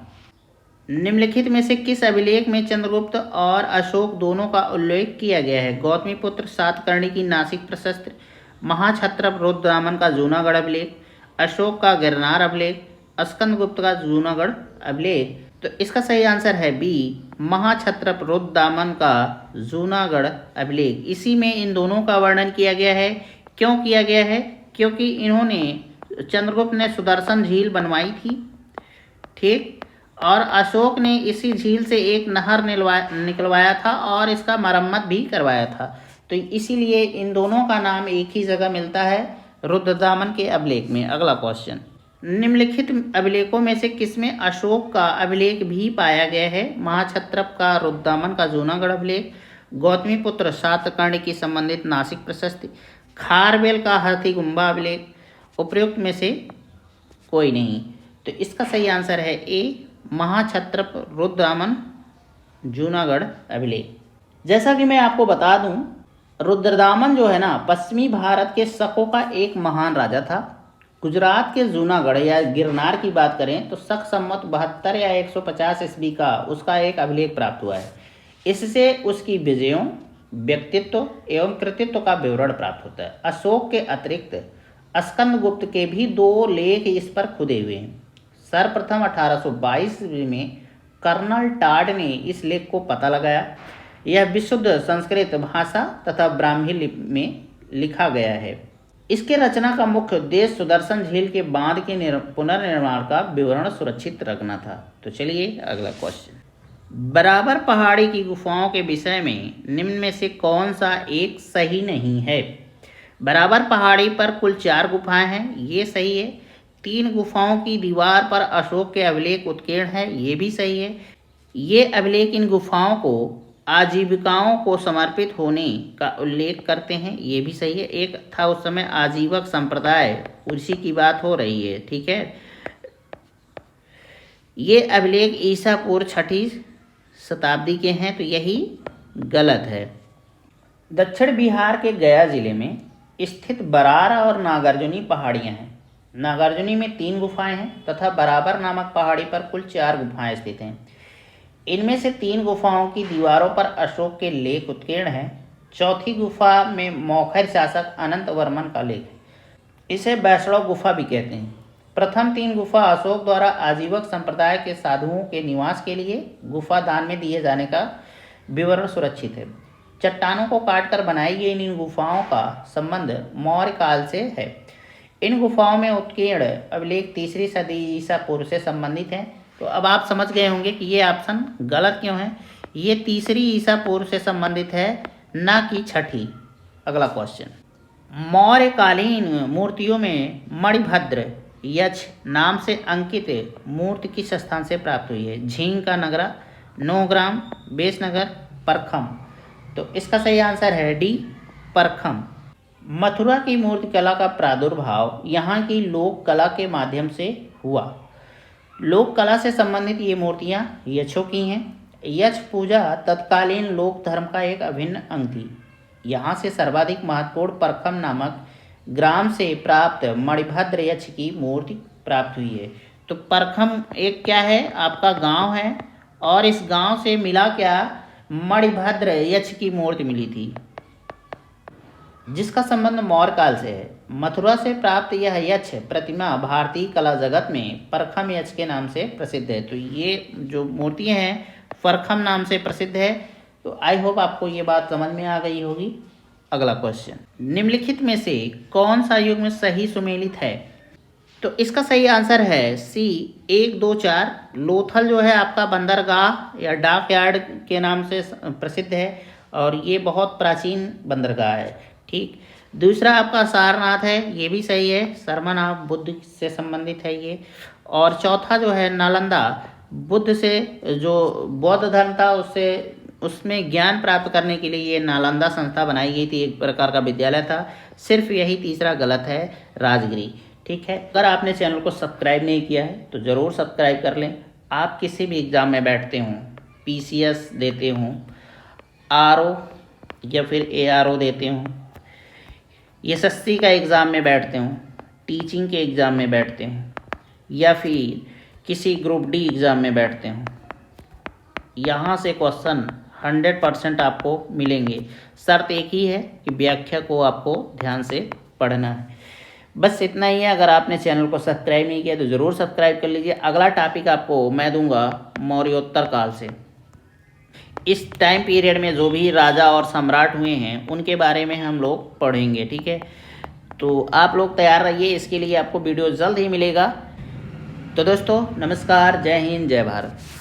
निम्नलिखित में से किस अभिलेख में चंद्रगुप्त और अशोक दोनों का उल्लेख किया गया है? गौतमीपुत्र सातकर्णी की नासिक प्रशस्त्र, महाक्षत्रप रुद्रदामन का जूनागढ़ अभिलेख, अशोक का गिरनार अभिलेख, स्कंदगुप्त का जूनागढ़ अभिलेख। तो इसका सही आंसर है बी, महाक्षत्रप रुद्रदामन का जूनागढ़ अभिलेख। इसी में इन दोनों का वर्णन किया गया है। क्यों किया गया है? क्योंकि इन्होंने, चंद्रगुप्त ने सुदर्शन झील बनवाई थी, ठीक, और अशोक ने इसी झील से एक नहर निकलवाया था और इसका मरम्मत भी करवाया था। तो इसीलिए इन दोनों का नाम एक ही जगह मिलता है, रुद्रदामन के अभिलेख में। अगला क्वेश्चन, निम्नलिखित अभिलेखों में से किसमें अशोक का अभिलेख भी पाया गया है? महाक्षत्रप का रुद्रदामन का जूनागढ़ अभिलेख, गौतमीपुत्र सातकर्णी की संबंधित नासिक प्रशस्ति, खारवेल का हाथीगुम्बा अभिलेख। उपर्युक्त में से कोई नहीं। तो इसका सही आंसर है ए, महाक्षत्रप रुद्रदामन जूनागढ़ अभिलेख। जैसा कि मैं आपको बता दूं, रुद्रदामन जो है ना, पश्चिमी भारत के शकों का एक महान राजा था। गुजरात के जूनागढ़ या गिरनार की बात करें तो शक संवत 72 या 150 ईस्वी का उसका एक अभिलेख प्राप्त हुआ है। इससे उसकी विजयों, व्यक्तित्व एवं कृतित्व का विवरण प्राप्त होता है। अशोक के अतिरिक्त स्कंदगुप्त के भी 2 लेख इस पर खुदे हुए हैं। सर्वप्रथम 1822 में कर्नल टाड ने इस लेख को पता लगाया। यह विशुद्ध संस्कृत भाषा तथा ब्राह्मी लिपि में लिखा गया है। इसके रचना का मुख्य उद्देश्य सुदर्शन झील के बांध के पुनर्निर्माण का विवरण सुरक्षित रखना था। तो चलिए अगला क्वेश्चन, बराबर पहाड़ी की गुफाओं के विषय में निम्न में से कौन सा एक सही नहीं है? बराबर पहाड़ी पर कुल 4 गुफाएं हैं, ये सही है। 3 गुफाओं की दीवार पर अशोक के अभिलेख उत्कीर्ण है, ये भी सही है। ये अभिलेख इन गुफाओं को आजीविकाओं को समर्पित होने का उल्लेख करते हैं, ये भी सही है। एक था उस समय आजीवक संप्रदाय, उसी की बात हो रही है, ठीक है। ये अभिलेख ईसा पूर्व 6वीं शताब्दी के हैं, तो यही गलत है। दक्षिण बिहार के गया जिले में स्थित बरार और नागार्जुनी पहाड़ियाँ हैं। नागार्जुनी में 3 गुफाएं हैं तथा बराबर नामक पहाड़ी पर कुल 4 गुफाएं स्थित हैं। इनमें से 3 गुफाओं की दीवारों पर अशोक के लेख उत्कीर्ण हैं। चौथी गुफा में मौखर शासक अनंत वर्मन का लेख है। इसे वैष्णव गुफा भी कहते हैं। प्रथम 3 गुफा अशोक द्वारा आजीवक संप्रदाय के साधुओं के निवास के लिए गुफा दान में दिए जाने का विवरण सुरक्षित है। चट्टानों को काटकर बनाई गई इन गुफाओं का संबंध मौर्य काल से है। इन गुफाओं में उत्कीर्ण अभिलेख 3री सदी ईसा पूर्व से संबंधित हैं। तो अब आप समझ गए होंगे कि ये ऑप्शन गलत क्यों है। ये 3री ईसा पूर्व से संबंधित है, ना कि 6ठी। अगला क्वेश्चन, मौर्यकालीन मूर्तियों में मणिभद्र यक्ष नाम से अंकित मूर्ति किस स्थान से प्राप्त हुई है? झींग का नगरा, नौग्राम, बेसनगर, परखम। तो इसका सही आंसर है डी, परखम। मथुरा की मूर्ति कला का प्रादुर्भाव यहाँ की लोक कला के माध्यम से हुआ। लोक कला से संबंधित ये मूर्तियाँ यक्षों की हैं। यक्ष पूजा तत्कालीन लोक धर्म का एक अभिन्न अंग थी। यहाँ से सर्वाधिक महत्वपूर्ण परखम नामक ग्राम से प्राप्त मणिभद्र यक्ष की मूर्ति प्राप्त हुई है। तो परखम एक क्या है, आपका गांव है, और इस गांव से मिला क्या, मणिभद्र यक्ष की मूर्ति मिली थी, जिसका संबंध मौर्य काल से है। मथुरा से प्राप्त यह यक्ष प्रतिमा भारतीय कला जगत में परखम यक्ष के नाम से प्रसिद्ध है। तो ये जो मूर्तियाँ हैं परखम नाम से प्रसिद्ध है। तो आई होप आपको ये बात समझ में आ गई होगी। अगला क्वेश्चन, निम्नलिखित में से कौन सा युग्म सही सुमेलित है? तो इसका सही आंसर है सी 1, 2, 4। लोथल जो है आपका बंदरगाह या डाक यार्ड के नाम से प्रसिद्ध है, और ये बहुत प्राचीन बंदरगाह है। ठीक, दूसरा आपका सारनाथ है, ये भी सही है, सरमनाथ बुद्ध से संबंधित है ये। और चौथा जो है नालंदा, बुद्ध से जो बौद्ध धर्म था उसमें ज्ञान प्राप्त करने के लिए ये नालंदा संस्था बनाई गई थी, एक प्रकार का विद्यालय था। सिर्फ यही तीसरा गलत है, राजगिरी। ठीक है, अगर आपने चैनल को सब्सक्राइब नहीं किया है तो ज़रूर सब्सक्राइब कर लें। आप किसी भी एग्ज़ाम में बैठते हों, पीसीएस देते हों, आरओ या फिर एआरओ देते हों, एसएससी का एग्ज़ाम में बैठते हों, टीचिंग के एग्ज़ाम में बैठते हों, या फिर किसी ग्रुप डी एग्ज़ाम में बैठते हों, यहाँ से क्वेश्चन 100% आपको मिलेंगे। शर्त एक ही है कि व्याख्या को आपको ध्यान से पढ़ना है। बस इतना ही है। अगर आपने चैनल को सब्सक्राइब नहीं किया तो ज़रूर सब्सक्राइब कर लीजिए। अगला टॉपिक आपको मैं दूंगा मौर्योत्तर काल से। इस टाइम पीरियड में जो भी राजा और सम्राट हुए हैं उनके बारे में हम लोग पढ़ेंगे। ठीक है, तो आप लोग तैयार रहिए, इसके लिए आपको वीडियो जल्द ही मिलेगा। तो दोस्तों नमस्कार, जय हिंद, जय भारत।